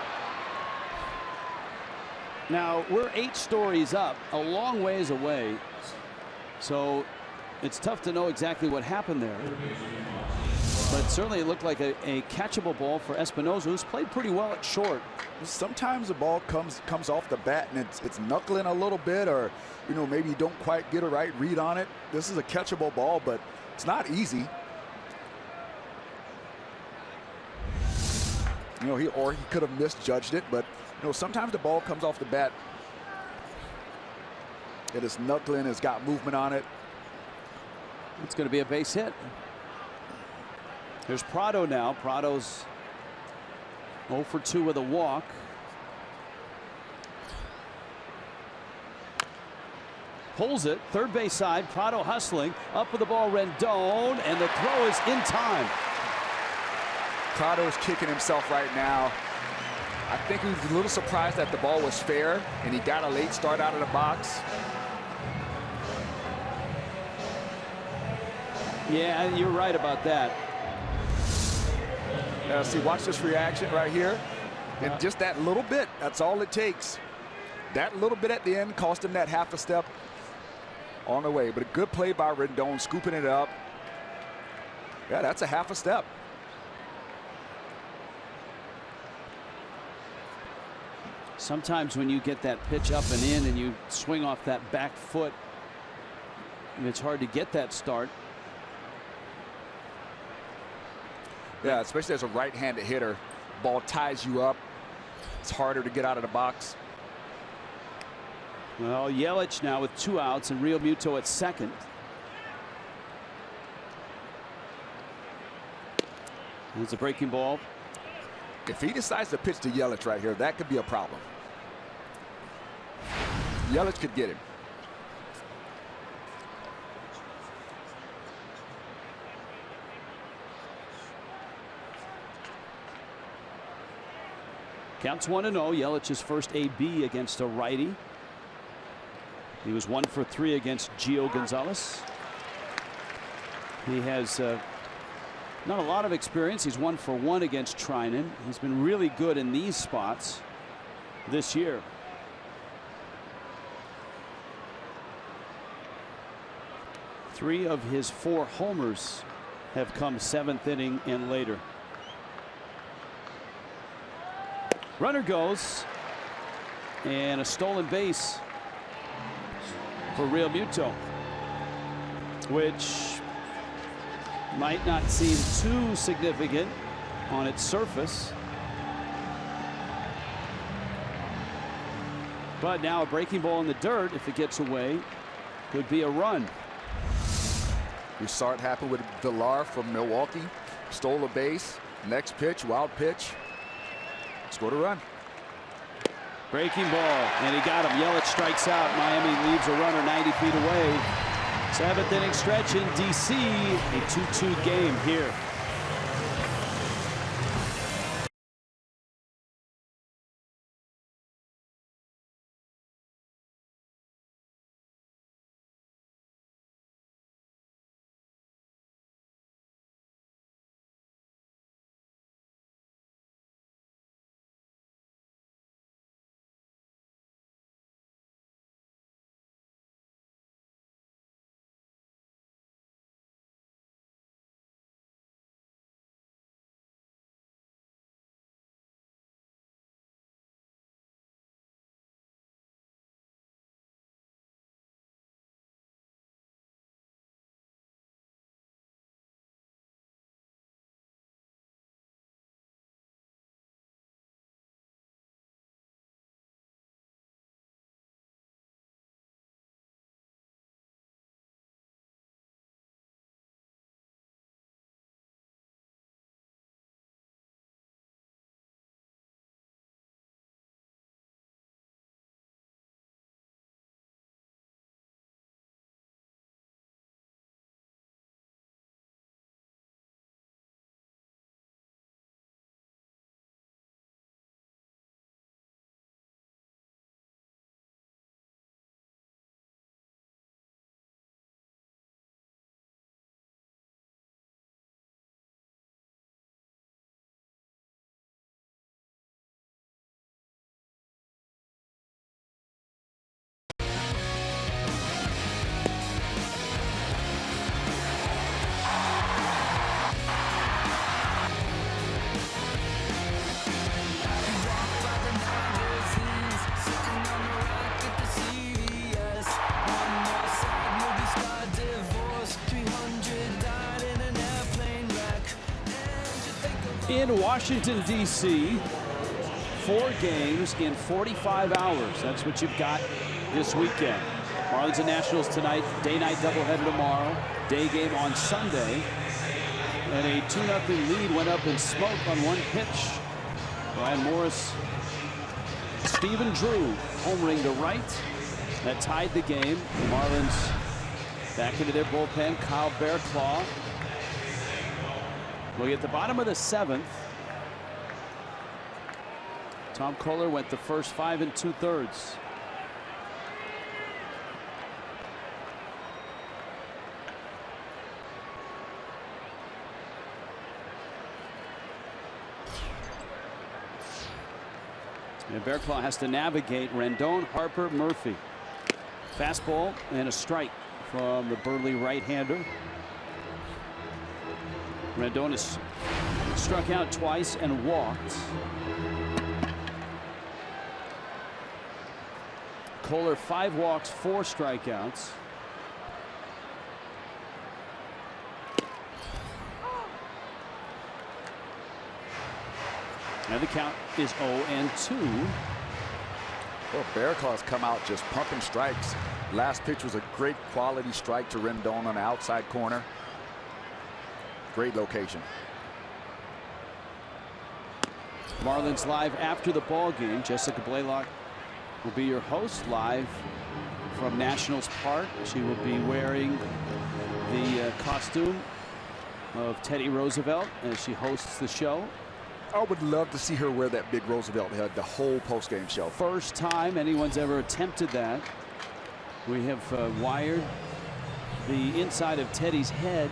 Now, we're 8 stories up, a long ways away, so it's tough to know exactly what happened there. But certainly it looked like a catchable ball for Espinosa, who's played pretty well at short. Sometimes the ball comes off the bat and it's knuckling a little bit, or maybe you don't quite get a right read on it. This is a catchable ball, but it's not easy. He could have misjudged it, but sometimes the ball comes off the bat. It is knuckling, it's got movement on it. It's going to be a base hit. There's Prado now. Prado's 0 for 2 with a walk. Pulls it, third base side. Prado hustling up with the ball. Rendon, and the throw is in time. Prado is kicking himself right now. I think he was a little surprised that the ball was fair, and he got a late start out of the box. Yeah, you're right about that. See, watch this reaction right here. And just that little bit, that's all it takes. That little bit at the end cost him that half a step on the way. But a good play by Rendon, scooping it up. Yeah, that's a half a step. Sometimes when you get that pitch up and in and you swing off that back foot, it's hard to get that start. Yeah, especially as a right-handed hitter. Ball ties you up. It's harder to get out of the box. Well, Yelich now with 2 outs and Real Muto at second. It's a breaking ball. If he decides to pitch to Yelich right here, that could be a problem. Yelich could get him. Counts 1-0. Yelich's first AB against a righty. He was 1 for 3 against Gio Gonzalez. He has not a lot of experience. He's 1 for 1 against Trinan. He's been really good in these spots this year. Three of his 4 homers have come 7th inning and later. Runner goes, and a stolen base for Real Muto, which might not seem too significant on its surface. But now a breaking ball in the dirt, if it gets away, could be a run. We saw it happen with Villar from Milwaukee. Stole a base. Next pitch, wild pitch. Scored a run. Breaking ball, and he got him. Yelich strikes out. Miami leaves a runner 90 feet away. 7th inning stretch in D.C. A 2-2 game here. In Washington, D.C., 4 games in 45 hours. That's what you've got this weekend. Marlins and Nationals tonight, day-night doubleheader tomorrow, day game on Sunday. And a 2-0 lead went up in smoke on one pitch. Brian Morris, Stephen Drew homering to right. That tied the game. The Marlins back into their bullpen. Kyle Bearclaw will get the bottom of the 7th. Tom Kohler went the first 5 2/3. And Bearclaw has to navigate Rendon, Harper, Murphy. Fastball and a strike from the burly right-hander. Rendon has struck out twice and walked. Kohler 5 walks, 4 strikeouts. And the count is 0-2. Well, Bearclaw's come out just pumping strikes. Last pitch was a great quality strike to Rendon on the outside corner. Great location. Marlins live after the ball game. Jessica Blaylock will be your host live from Nationals Park. She will be wearing the costume of Teddy Roosevelt as she hosts the show. I would love to see her wear that big Roosevelt head the whole postgame show. First time anyone's ever attempted that. We have wired the inside of Teddy's head,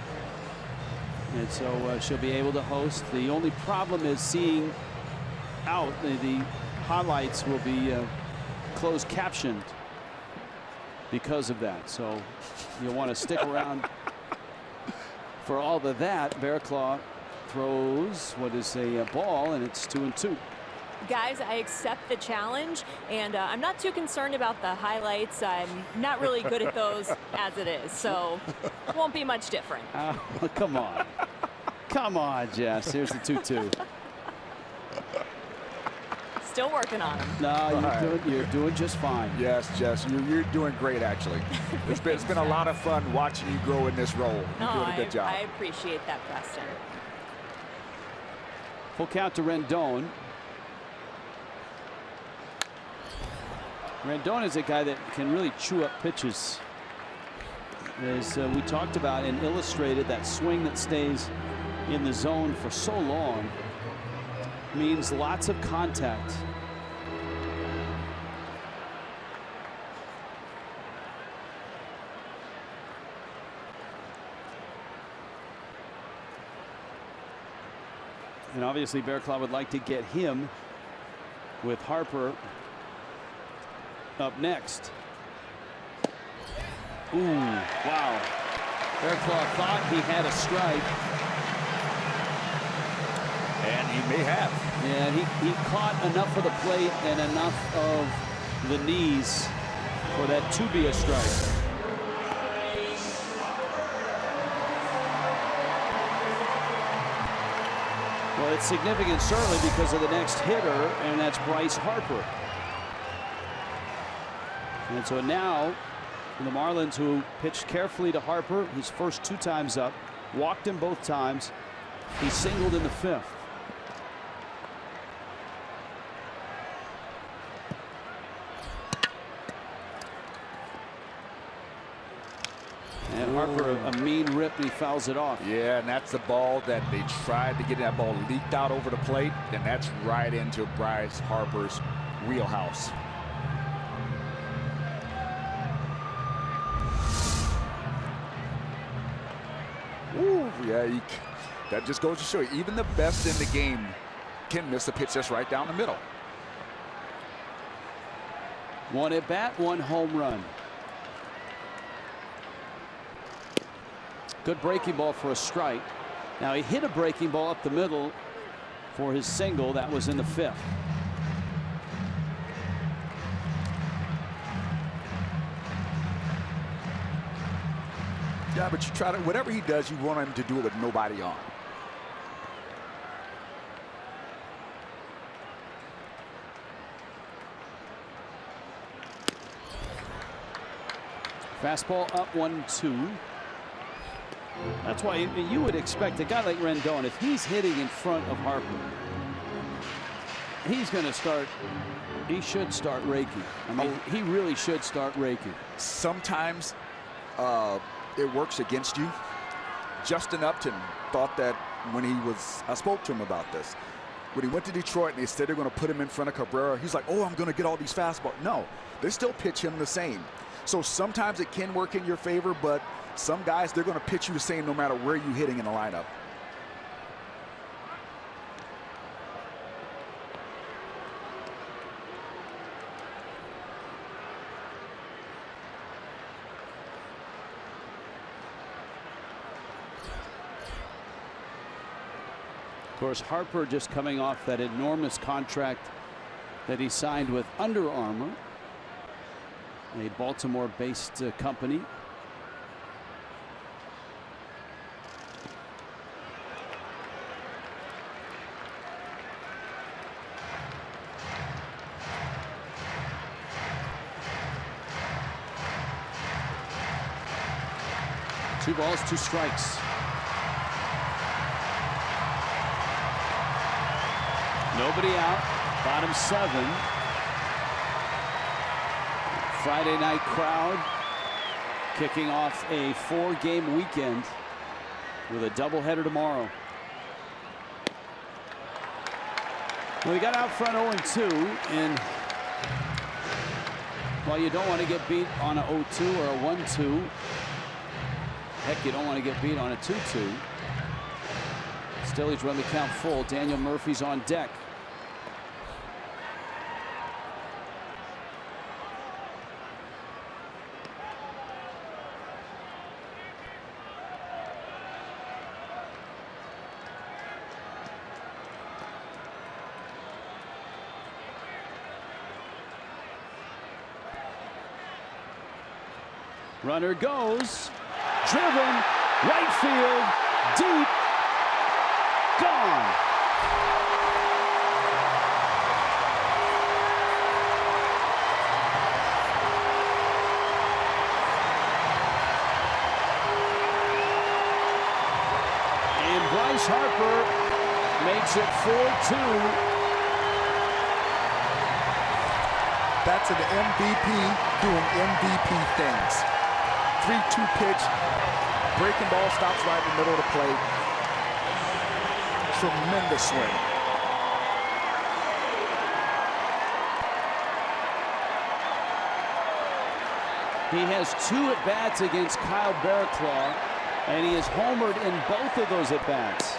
and so she'll be able to host. The only problem is seeing out. The highlights will be closed captioned because of that, so you'll want to stick around for all of that. Bearclaw throws what is a ball, and it's 2-2. Guys, I accept the challenge, and I'm not too concerned about the highlights. I'm not really good at those as it is, so it won't be much different. Come on. Come on, Jess. Here's the 2-2. Still working on them. No, you're doing just fine. Yes, Jess, you're doing great, actually. It's been a lot of fun watching you grow in this role. You're doing a good job. I appreciate that, Preston. Full count to Rendon. Rendon is a guy that can really chew up pitches. As we talked about and illustrated, that swing that stays in the zone for so long means lots of contact. And obviously Bearclaw would like to get him with Harper up next. Ooh, wow. Bearclaw thought he had a strike. And he may have. Yeah, he caught enough of the plate and enough of the knees for that to be a strike. Well, it's significant certainly because of the next hitter, and that's Bryce Harper. And so now the Marlins, who pitched carefully to Harper his first 2 times up, walked him both times. He singled in the 5th. And Harper, a mean rip, and he fouls it off. Yeah, and that's the ball that they tried to get. That ball leaked out over the plate, and that's right into Bryce Harper's wheelhouse. Ooh, yeah, that just goes to show you, even the best in the game can miss a pitch that's right down the middle. 1 at bat, 1 home run. Good breaking ball for a strike. Now he hit a breaking ball up the middle for his single. That was in the 5th. Yeah, but you try to, whatever he does, you want him to do it with nobody on. Fastball up 1-2. That's why you would expect a guy like Rendon, if he's hitting in front of Harper, he's going to start. He should start raking. I mean, he really should start raking. Sometimes it works against you. Justin Upton thought that when he was, I spoke to him about this. When he went to Detroit and they said they're going to put him in front of Cabrera, he's like, oh, I'm going to get all these fastballs. No, they still pitch him the same. So sometimes it can work in your favor, but some guys, they're going to pitch you the same no matter where you're hitting in the lineup. Of course, Harper just coming off that enormous contract that he signed with Under Armour, a Baltimore-based company. Two balls, two strikes. Nobody out. Bottom 7. Friday night crowd kicking off a 4-game weekend with a doubleheader tomorrow. Well, we got out front 0-2, and while you don't want to get beat on a 0-2 or a 1-2, heck, you don't want to get beat on a 2-2. Still, he's run the count full. Daniel Murphy's on deck. Runner goes, driven, right field, deep, gone. And Bryce Harper makes it 4-2. That's an MVP doing MVP things. 3-2 pitch, breaking ball, stops right in the middle of the plate. Tremendous swing. He has 2 at-bats against Kyle Barraclough, and he has homered in both of those at-bats.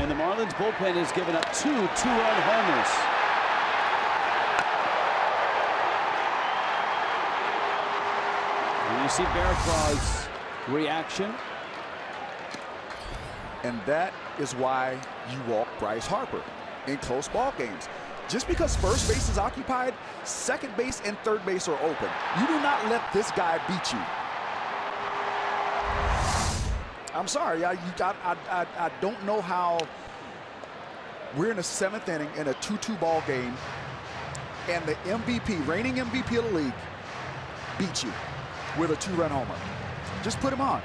And the Marlins bullpen has given up 2 two-run homers. You see Barraclough's reaction. And that is why you walk Bryce Harper in close ball games. Just because first base is occupied, second base and third base are open. You do not let this guy beat you. I'm sorry, I don't know how we're in the 7th inning in a 2-2 ball game and the MVP, reigning MVP of the league, beats you with a 2-run homer. Just put him on.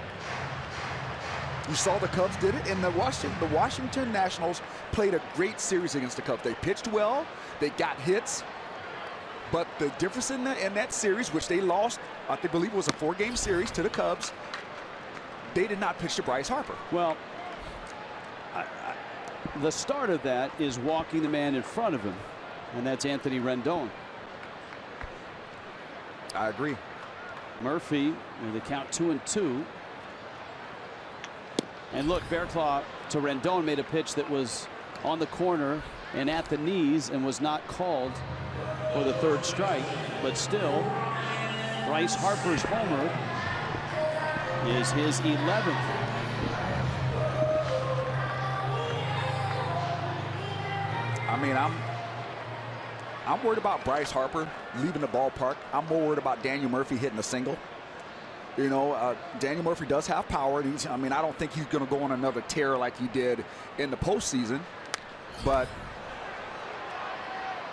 You saw the Cubs did it, and the Washington Nationals played a great series against the Cubs. They pitched well, they got hits, but the difference in that series, which they lost, I believe it was a 4-game series to the Cubs, they did not pitch to Bryce Harper. Well, the start of that is walking the man in front of him, and that's Anthony Rendon. I agree. Murphy with the count 2-2. And look, Barraclough to Rendon made a pitch that was on the corner and at the knees and was not called for the 3rd strike. But still, Bryce Harper's homer is his 11th. I mean, I'm worried about Bryce Harper leaving the ballpark. I'm more worried about Daniel Murphy hitting a single. You know, Daniel Murphy does have power. I mean, I don't think he's going to go on another tear like he did in the postseason. But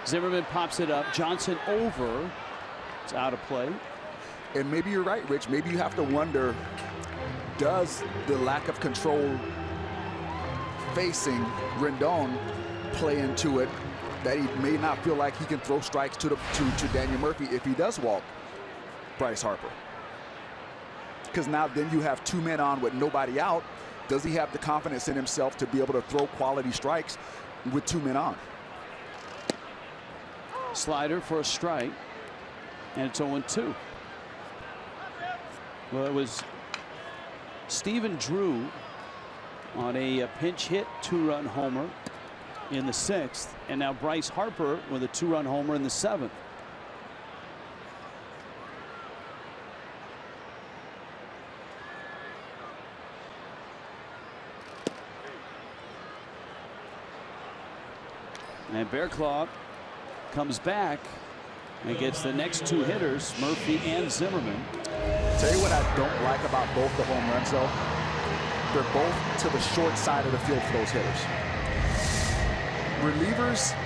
Zimmerman pops it up. Johnson over. It's out of play. And maybe you're right, Rich. Maybe you have to wonder, does the lack of control facing Rendon play into it, that he may not feel like he can throw strikes to Daniel Murphy if he does walk Bryce Harper? Because now then you have 2 men on with nobody out. Does he have the confidence in himself to be able to throw quality strikes with 2 men on? Slider for a strike, and it's 0-2. Well, it was Stephen Drew on a pinch hit 2-run homer in the 6th, and now Bryce Harper with a 2-run homer in the 7th. And Bearclaw comes back and gets the next 2 hitters, Murphy and Zimmerman. Tell you what I don't like about both the home runs, though. They're both to the short side of the field for those hitters. Relievers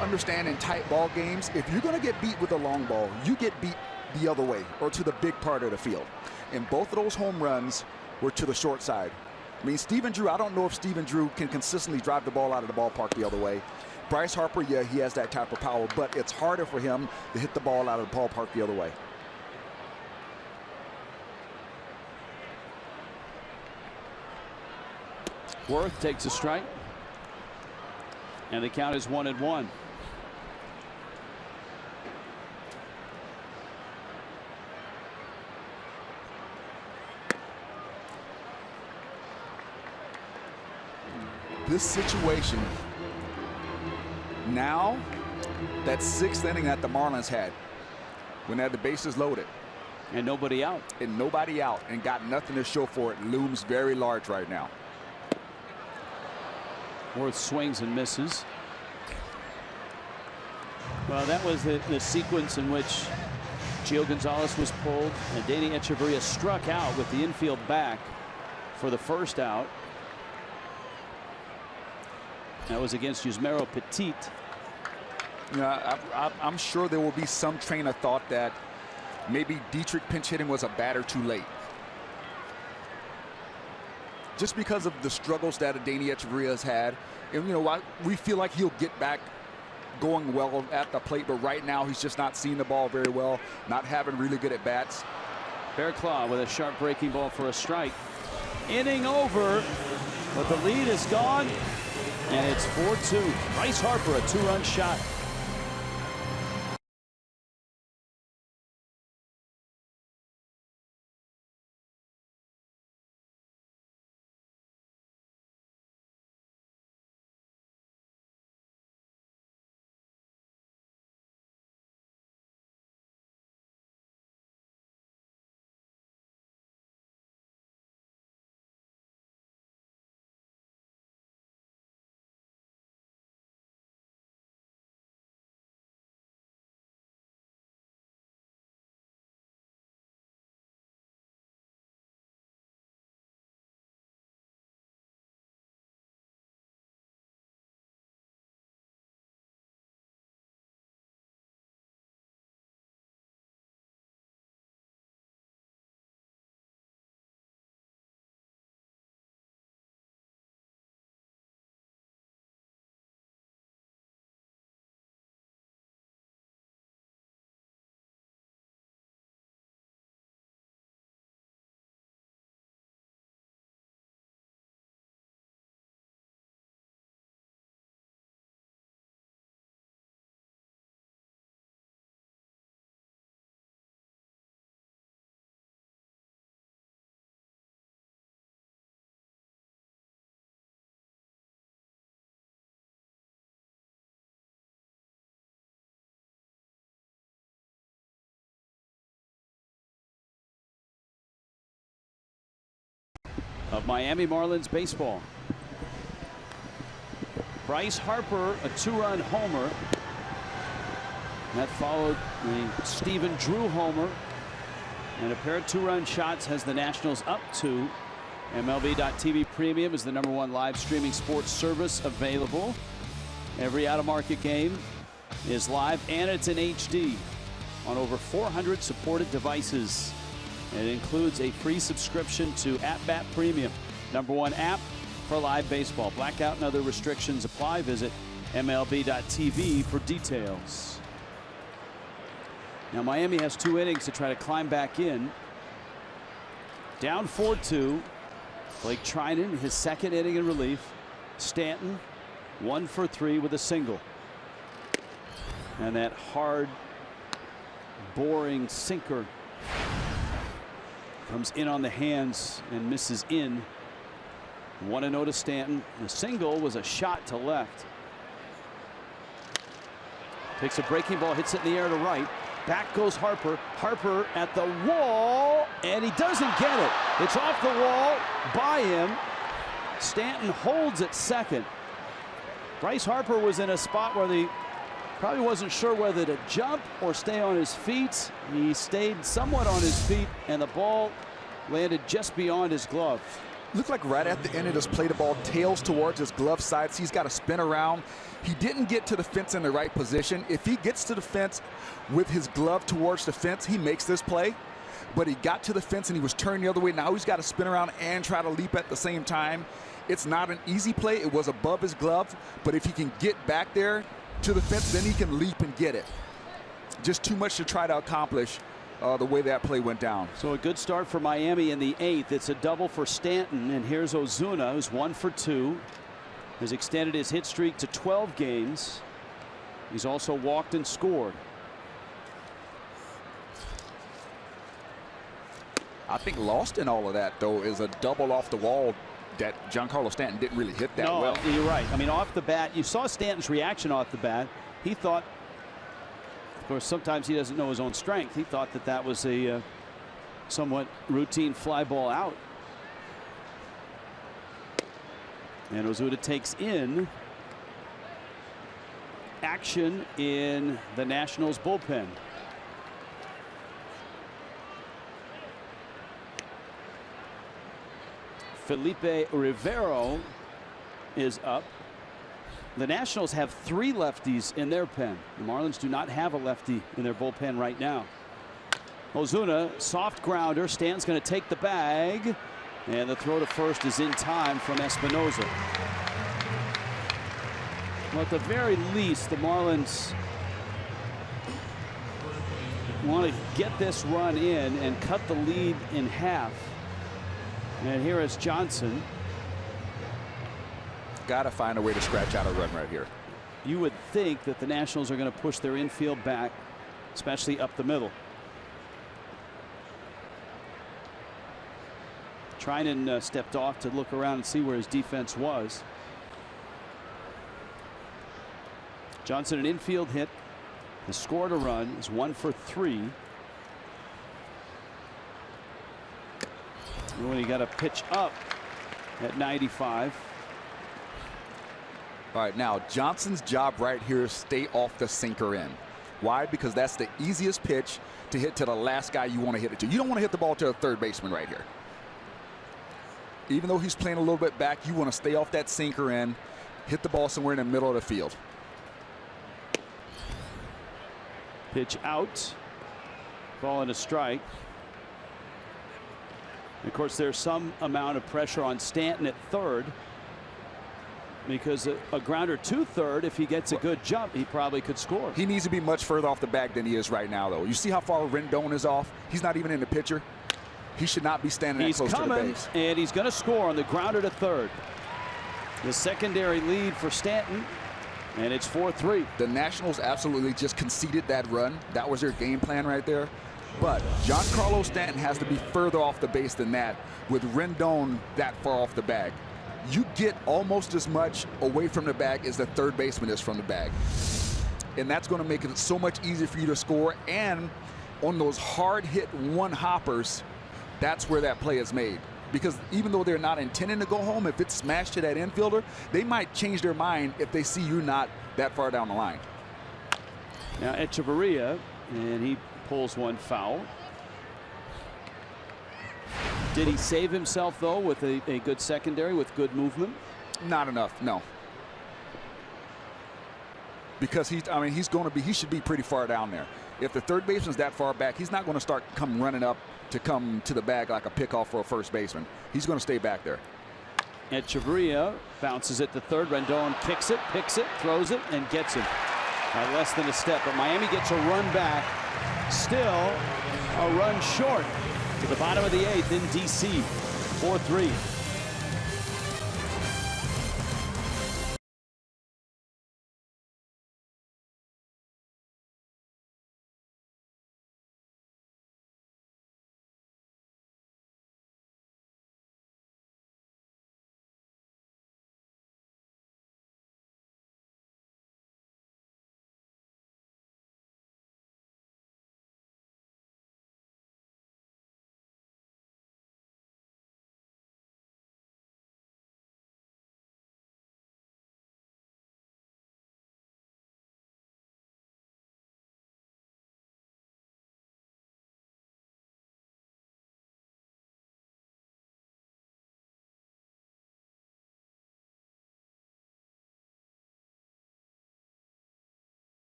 understand in tight ball games, if you're going to get beat with a long ball, you get beat the other way or to the big part of the field. And both of those home runs were to the short side. I mean, Stephen Drew, I don't know if Stephen Drew can consistently drive the ball out of the ballpark the other way. Bryce Harper, yeah, he has that type of power, but it's harder for him to hit the ball out of the ballpark the other way. Worth takes a strike, and the count is 1-1. This situation, now that 6th inning that the Marlins had, when they had the bases loaded and nobody out, and got nothing to show for it, looms very large right now. Worth swings and misses. Well, that was the sequence in which Gio Gonzalez was pulled and Danny Echeverria struck out with the infield back for the first out. That was against Yusmeiro Petit. Yeah, I'm sure there will be some train of thought that maybe Dietrich pinch hitting was a batter too late. Just because of the struggles that Danny Echeverria has had. And, you know, we feel like he'll get back going well at the plate, but right now he's just not seeing the ball very well, not having really good at-bats. Bearclaw with a sharp breaking ball for a strike. Inning over, but the lead is gone, and it's 4-2. Bryce Harper, a 2-run shot. Of Miami Marlins baseball. Bryce Harper, a 2-run homer. That followed the Stephen Drew homer. And a pair of 2-run shots has the Nationals up 2. MLB.TV Premium is the #1 live streaming sports service available. Every out-of-market game is live, and it's in HD. on over 400 supported devices. And it includes a free subscription to @Bat Premium, #1 app for live baseball. Blackout and other restrictions apply. Visit MLB.tv for details. Now Miami has 2 innings to try to climb back in. Down 4-2. Blake Trinan, his 2nd inning in relief. Stanton, 1 for 3 with a single. And that hard, boring sinker comes in on the hands and misses in. 1-0 to Stanton. The single was a shot to left. Takes a breaking ball, hits it in the air to right. Back goes Harper. Harper at the wall, and he doesn't get it. It's off the wall by him. Stanton holds at second. Bryce Harper was in a spot where he probably wasn't sure whether to jump or stay on his feet. He stayed somewhat on his feet, and the ball landed just beyond his glove. Looked like right at the end of this play, the ball tails towards his glove side. So he's got to spin around. He didn't get to the fence in the right position. If he gets to the fence with his glove towards the fence, he makes this play. But he got to the fence and he was turning the other way. Now he's got to spin around and try to leap at the same time. It's not an easy play. It was above his glove. But if he can get back there to the fence, then he can leap and get it. Just too much to try to accomplish the way that play went down. So a good start for Miami in the 8th. It's a double for Stanton, and here's Ozuna, who's 1 for 2. Has extended his hit streak to 12 games. He's also walked and scored. I think lost in all of that, though, is a double off the wall that Giancarlo Stanton didn't really hit that well. You're right. I mean, off the bat, you saw Stanton's reaction off the bat. He thought, of course, sometimes he doesn't know his own strength. He thought that that was a somewhat routine fly ball out. And Ozuna takes in action in the Nationals bullpen. Felipe Rivero is up. The Nationals have 3 lefties in their pen. The Marlins do not have a lefty in their bullpen right now. Ozuna, soft grounder. Stan's going to take the bag. And the throw to first is in time from Espinosa. Well, at the very least, the Marlins want to get this run in and cut the lead in half. And here is Johnson. Got to find a way to scratch out a run right here. You would think that the Nationals are going to push their infield back, especially up the middle. Trinan stepped off to look around and see where his defense was. Johnson, an infield hit, has scored a run, is 1 for 3. When he got a pitch up at 95. All right, now Johnson's job right here is stay off the sinker in. Why? Because that's the easiest pitch to hit to the last guy you want to hit it to. You don't want to hit the ball to a third baseman right here. Even though he's playing a little bit back, you want to stay off that sinker in, hit the ball somewhere in the middle of the field. Pitch out. Ball and a strike. And of course, there's some amount of pressure on Stanton at third, because a grounder to third, if he gets a good jump, he probably could score. He needs to be much further off the bag than he is right now, though. You see how far Rendon is off? He's not even in the picture. He should not be standing that close to the base. And he's going to score on the grounder to third. The secondary lead for Stanton, and it's 4-3. The Nationals absolutely just conceded that run. That was their game plan right there. But Giancarlo Stanton has to be further off the base than that, with Rendon that far off the bag. You get almost as much away from the bag as the third baseman is from the bag. And that's going to make it so much easier for you to score. And on those hard hit one hoppers, that's where that play is made. Because even though they're not intending to go home, if it's smashed to that infielder, they might change their mind if they see you not that far down the line. Now Echeverria, and he pulls one foul. Did he save himself, though, with a good secondary, with good movement? Not enough, no. Because he should be pretty far down there. If the third baseman's that far back, he's not going to start running up to come to the bag like a pickoff for a first baseman. He's going to stay back there. Echeverria bounces it to third. Rendon kicks it, picks it, throws it, and gets it by less than a step. But Miami gets a run back. Still a run short to the bottom of the 8th in D.C. 4-3.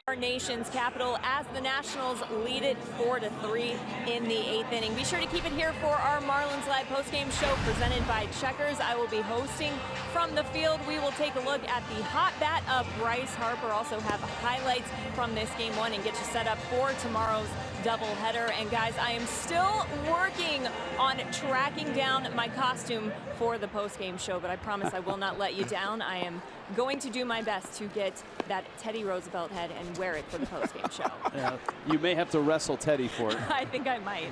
Our nation's capital as the Nationals lead it 4-3 in the 8th inning. Be sure to keep it here for our Marlins Live postgame show presented by Checkers. I will be hosting from the field. We will take a look at the hot bat of Bryce Harper. Also have highlights from this game 1 and get you set up for tomorrow's doubleheader. And guys, I am still working on tracking down my costume for the postgame show, but I promise I will not let you down. I am going to do my best to get that Teddy Roosevelt head and wear it for the postgame show. Yeah, you may have to wrestle Teddy for it. I think I might.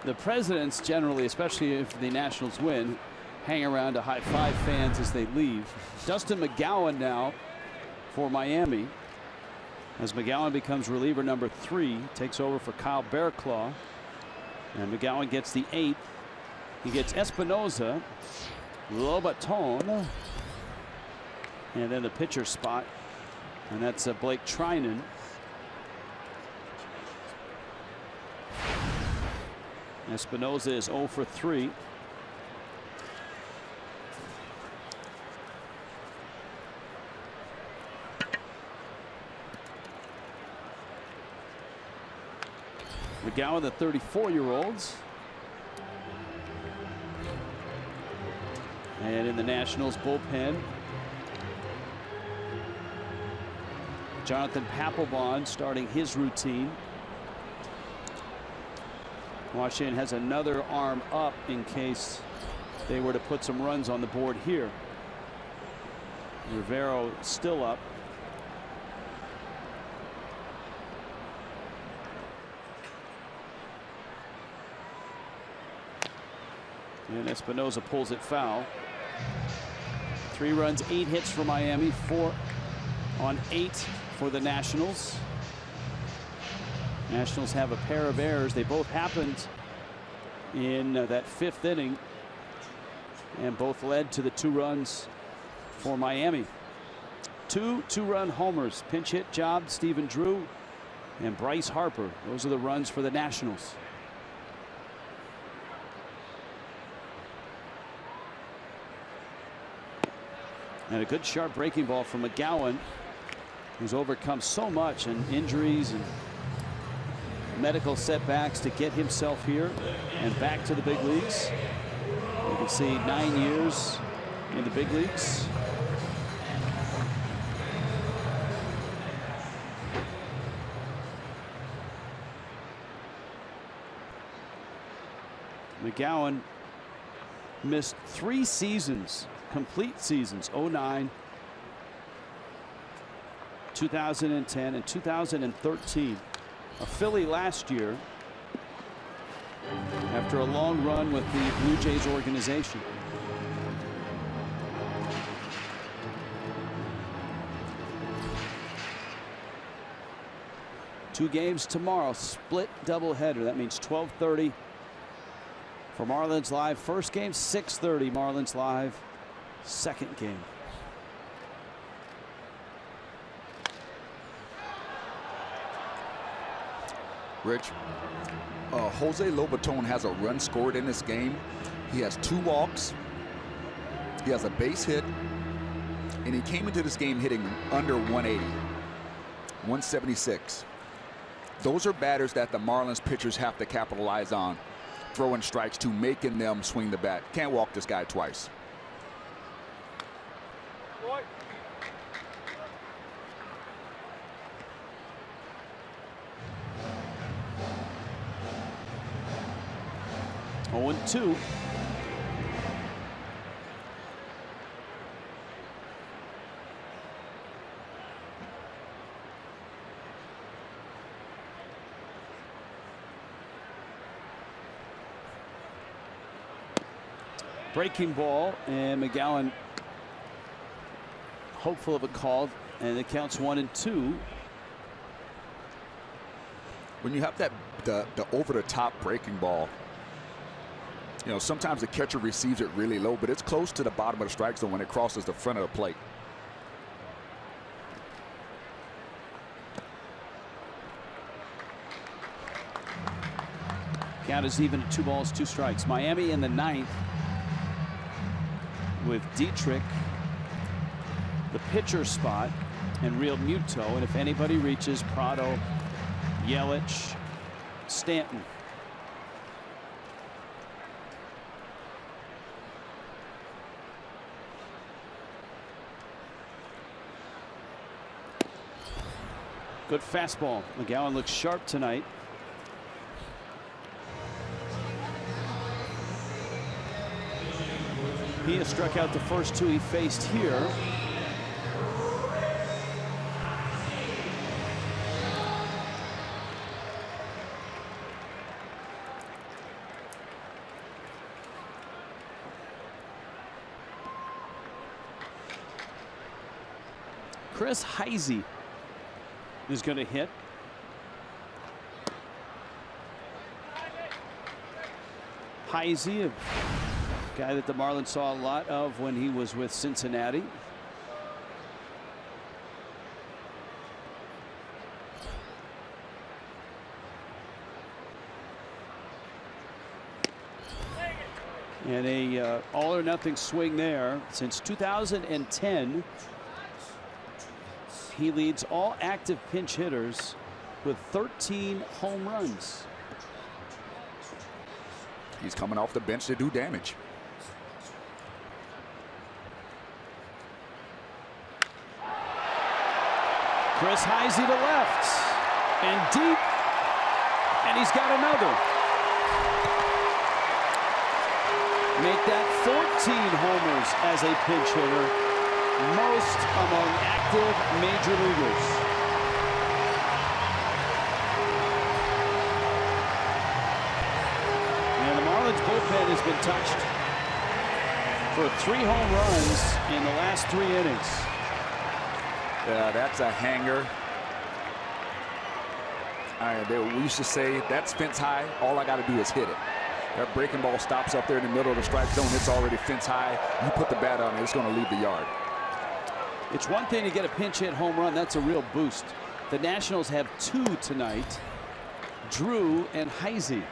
The presidents generally, especially if the Nationals win, hang around to high-five fans as they leave. Dustin McGowan now for Miami, as McGowan becomes reliever number 3, takes over for Kyle Bearclaw, and McGowan gets the 8th. He gets Espinoza, Lobaton, and then the pitcher spot, and that's Blake Trinan. Espinoza is 0 for 3. McGowan, the 34-year-olds. And in the Nationals bullpen, Jonathan Papelbon starting his routine. Washington has another arm up in case they were to put some runs on the board here. Rivero still up. And Espinoza pulls it foul. 3 runs, 8 hits for Miami, 4 on 8 for the Nationals. Nationals have a pair of errors. They both happened in that 5th inning, and both led to the 2 runs for Miami. 2 two-run homers, pinch hit job, Stephen Drew and Bryce Harper. Those are the runs for the Nationals. And a good sharp breaking ball from McGowan, who's overcome so much and injuries and medical setbacks to get himself here and back to the big leagues. You can see 9 years in the big leagues. McGowan missed 3 seasons, complete seasons, 09, 2010, and 2013. A Philly last year after a long run with the Blue Jays organization. Two games tomorrow, split doubleheader. That means 12:30 for Marlins Live. First game, 6:30 Marlins Live. Second game. Rich, Jose Lobaton has a run scored in this game. He has 2 walks. He has a base hit. And he came into this game hitting under 180. 176. Those are batters that the Marlins pitchers have to capitalize on. Throwing strikes to making them swing the bat. Can't walk this guy twice. Oh, 0-2. Breaking ball, and McGowan hopeful of a call, and it counts 1-2. When you have that the over-the-top breaking ball, you know, sometimes the catcher receives it really low, but it's close to the bottom of the strike zone when it crosses the front of the plate. Count is even at 2 balls, 2 strikes. Miami in the 9th with Dietrich, the pitcher spot, and Real Muto. And if anybody reaches, Prado, Yelich, Stanton. Good fastball. McGowan looks sharp tonight. He has struck out the first 2 he faced here. Chris Heisey is going to hit. Heisey, a guy that the Marlins saw a lot of when he was with Cincinnati. And a all or nothing swing there. Since 2010, he leads all active pinch hitters with 13 home runs. He's coming off the bench to do damage. Chris Heisey to left and deep, and he's got another. Make that 14 homers as a pinch hitter, most among active major leaguers. And the Marlins bullpen has been touched for 3 home runs in the last 3 innings. Yeah, that's a hanger. We used to say that's fence high. All I got to do is hit it. That breaking ball stops up there in the middle of the strike zone. It's already fence high. You put the bat on it, it's going to leave the yard. It's one thing to get a pinch hit home run. That's a real boost. The Nationals have 2 tonight. Drew and Heisey.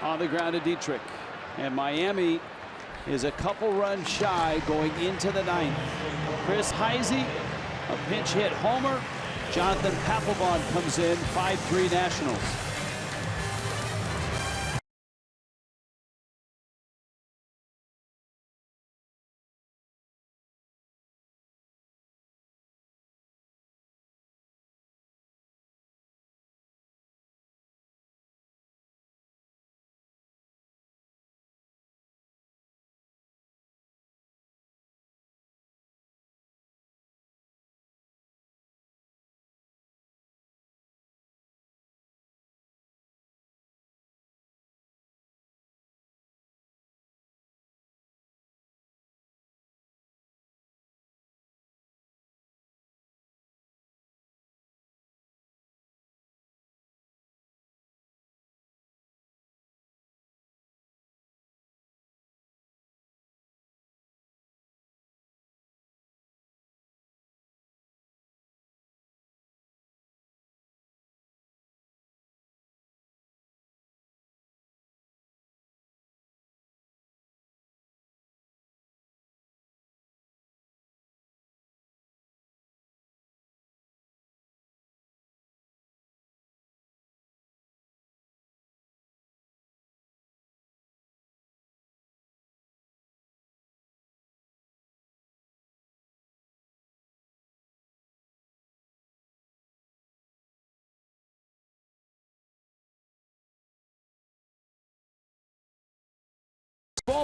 On the ground to Dietrich, and Miami is a couple runs shy going into the 9th. Chris Heisey, a pinch hit homer, Jonathan Papelbon comes in, 5-3 Nationals.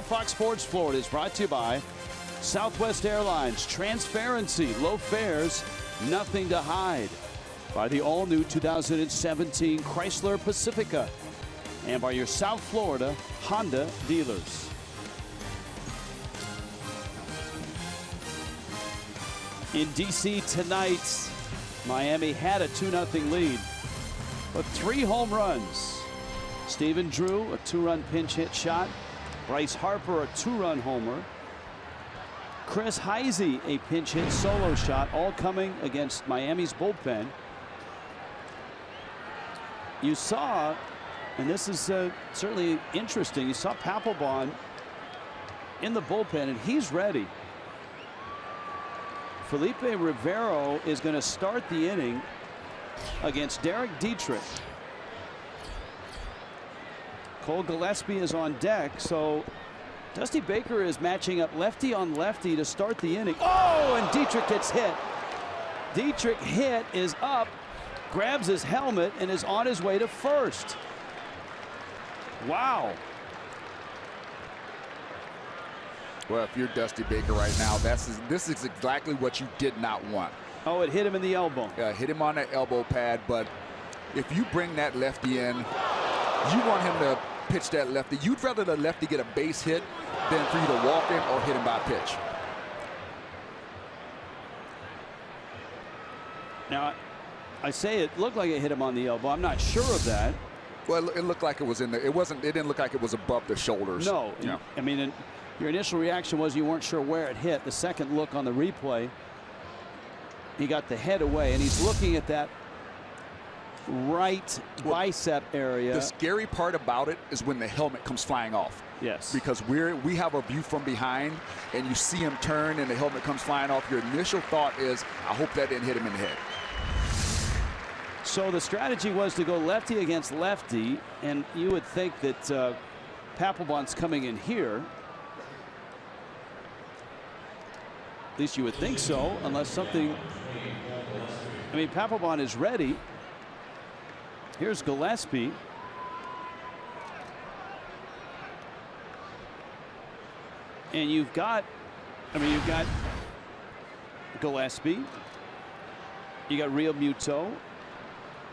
Fox Sports Florida is brought to you by Southwest Airlines. Transparency, low fares, nothing to hide. By the all-new 2017 Chrysler Pacifica. And by your South Florida Honda dealers. In D.C. tonight, Miami had a 2-0 lead, but 3 home runs. Stephen Drew, a 2-run pinch hit shot. Bryce Harper, a 2-run homer. Chris Heisey, a pinch hit solo shot, all coming against Miami's bullpen. You saw, and this is certainly interesting, you saw Papelbon in the bullpen, and he's ready. Felipe Rivero is going to start the inning against Derek Dietrich. Cole Gillespie is on deck, so Dusty Baker is matching up lefty on lefty to start the inning. Oh, and Dietrich gets hit. Dietrich is up, grabs his helmet, and is on his way to first. Wow. Well, if you're Dusty Baker right now, this is exactly what you did not want. Oh, it hit him in the elbow. Yeah, hit him on that elbow pad, but if you bring that lefty in, you want him to pitch that lefty. You'd rather the lefty get a base hit than for you to walk in or hit him by pitch. Now, I say it looked like it hit him on the elbow. I'm not sure of that. Well, it looked like it was in there. It didn't look like it was above the shoulders. No. Yeah. I mean, your initial reaction was you weren't sure where it hit. The second look on the replay, he got the head away, and he's looking at that right bicep area. The scary part about it is when the helmet comes flying off. Yes. Because we have a view from behind, and you see him turn, and the helmet comes flying off. Your initial thought is, I hope that didn't hit him in the head. So the strategy was to go lefty against lefty, and you would think that Papelbon's coming in here. At least you would think so, unless something. I mean, Papelbon is ready. Here's Gillespie. And you've got Gillespie. You got Real Muto.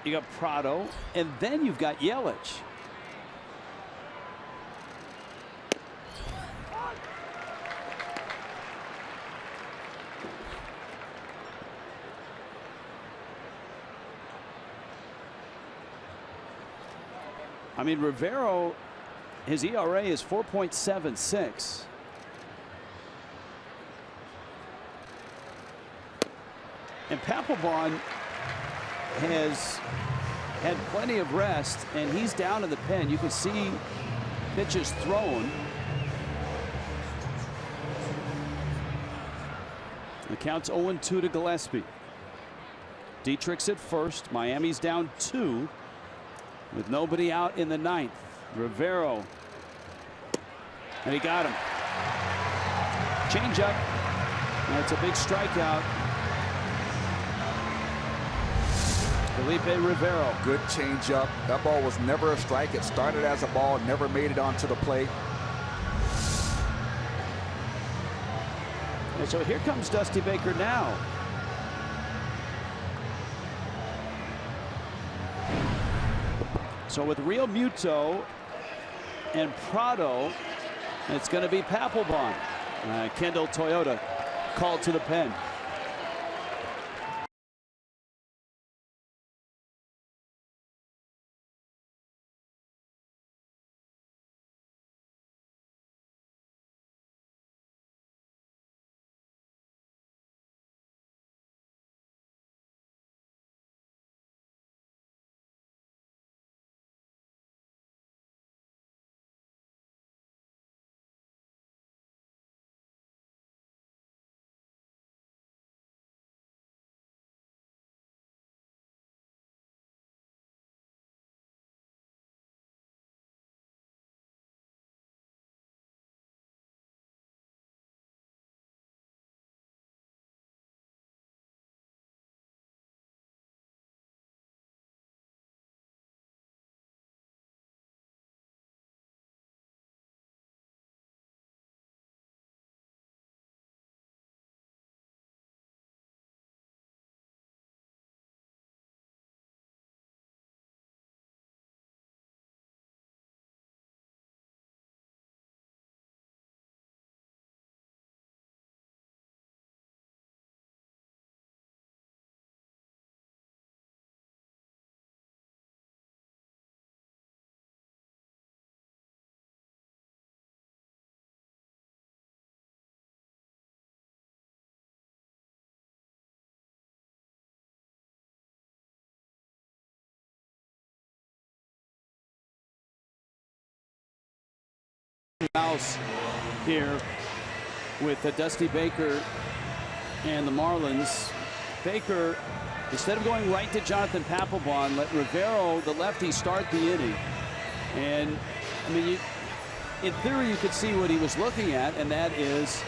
You got Prado. And then you've got Yelich. I mean, Rivero, his ERA is 4.76. And Papelbon has had plenty of rest, and he's down in the pen. You can see pitches thrown. The count's 0-2 to Gillespie. Dietrich's at first. Miami's down 2 with nobody out in the 9th. Rivero. And he got him. Changeup. That's a big strikeout. Felipe Rivero. Good changeup. That ball was never a strike. It started as a ball, never made it onto the plate. And so here comes Dusty Baker now. So with Real Muto and Prado, it's going to be Papelbon. Kendall Toyota called to the pen. House here with Dusty Baker and the Marlins. Baker, instead of going right to Jonathan Papelbon, let Rivero, the lefty, start the inning. And I mean, in theory, you could see what he was looking at, and that is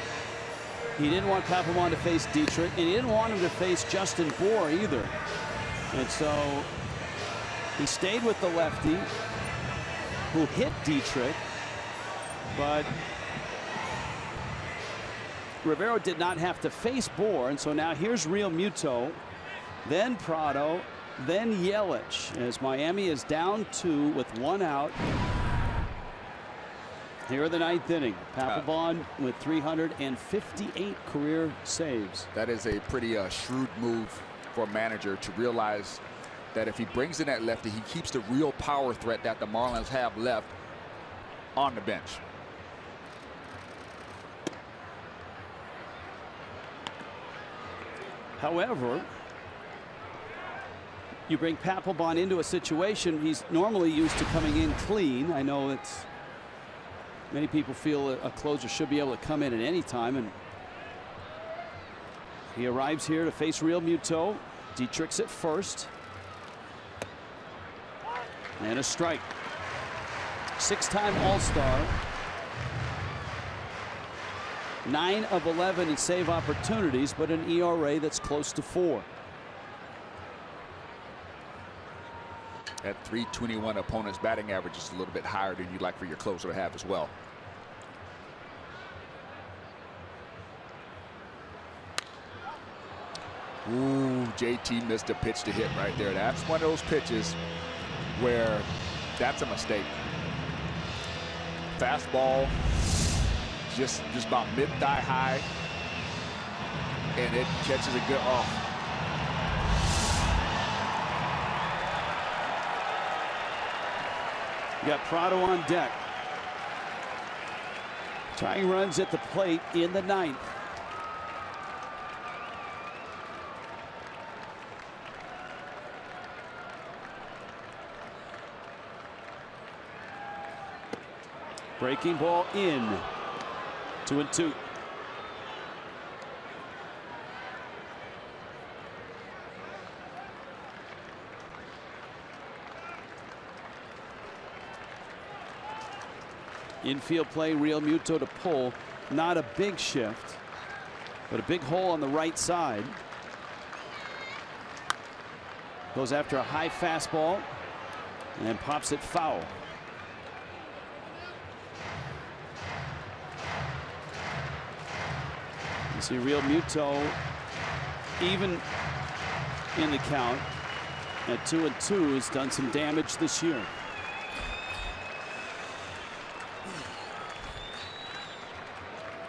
he didn't want Papelbon to face Dietrich, and he didn't want him to face Justin Bour either. And so he stayed with the lefty who hit Dietrich. But Rivero did not have to face Bour, and so now here's Real Muto, then Prado, then Yelich, as Miami is down 2 with 1 out. Here in the 9th inning, Papelbon with 358 career saves. That is a pretty shrewd move for a manager to realize that if he brings in that lefty, he keeps the real power threat that the Marlins have left on the bench. However, you bring Papelbon into a situation he's normally used to coming in clean. I know it's many people feel a closer should be able to come in at any time, and he arrives here to face Real Muto. Dietrich's at first, and a strike. 6-time All-Star. 9 of 11 in save opportunities, but an ERA that's close to 4. At .321, opponent's batting average is a little bit higher than you'd like for your closer to have as well. Ooh, JT missed a pitch to hit right there. That's one of those pitches where that's a mistake. Fastball, just about mid-thigh high, and it catches a good off. You got Prado on deck. Tying runs at the plate in the 9th. Breaking ball in. 2-2. Infield play, Real Muto to pull. Not a big shift, but a big hole on the right side. Goes after a high fastball and pops it foul. You see Real Muto even in the count at 2-2 has done some damage this year.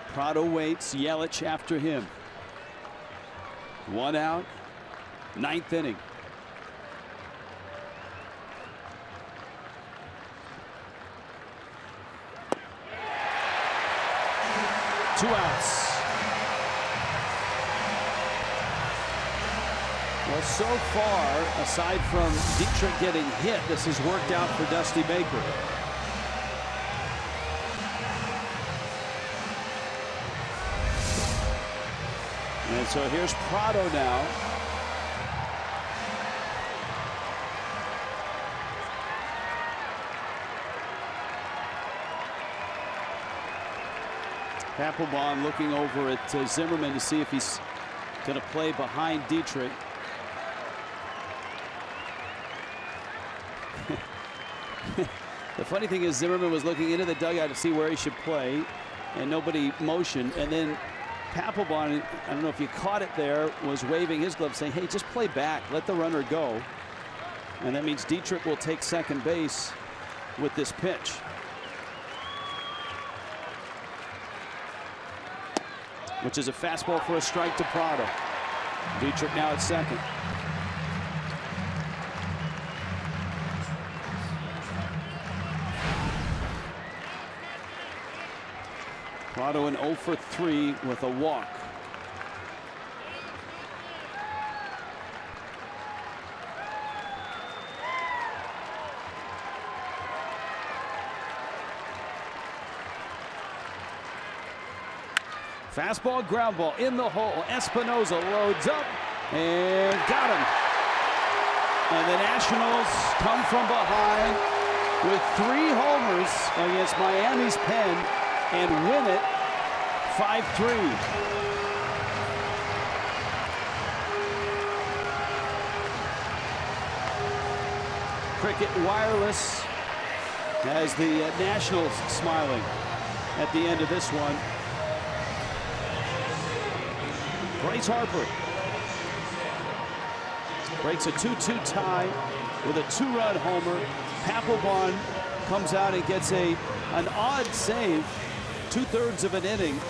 Prado waits, Yelich after him. 1 out, 9th inning. Two outs. Well, so far, aside from Dietrich getting hit, this has worked out for Dusty Baker. And so here's Prado now. Papelbon looking over at Zimmerman to see if he's going to play behind Dietrich. The funny thing is Zimmerman was looking into the dugout to see where he should play, and nobody motioned. And then Papelbon, I don't know if you caught it there, was waving his glove saying, hey, just play back, let the runner go. And that means Dietrich will take second base with this pitch. Which is a fastball for a strike to Prado. Dietrich now at second. Prado an 0 for 3 with a walk. Fastball, ground ball in the hole. Espinosa loads up and got him. And the Nationals come from behind with 3 homers against Miami's pen and win it 5-3. Cricket Wireless has the Nationals smiling at the end of this one. Bryce Harper breaks a 2-2 tie with a 2-run homer. Papelbon comes out and gets an odd save, 2/3 of an inning,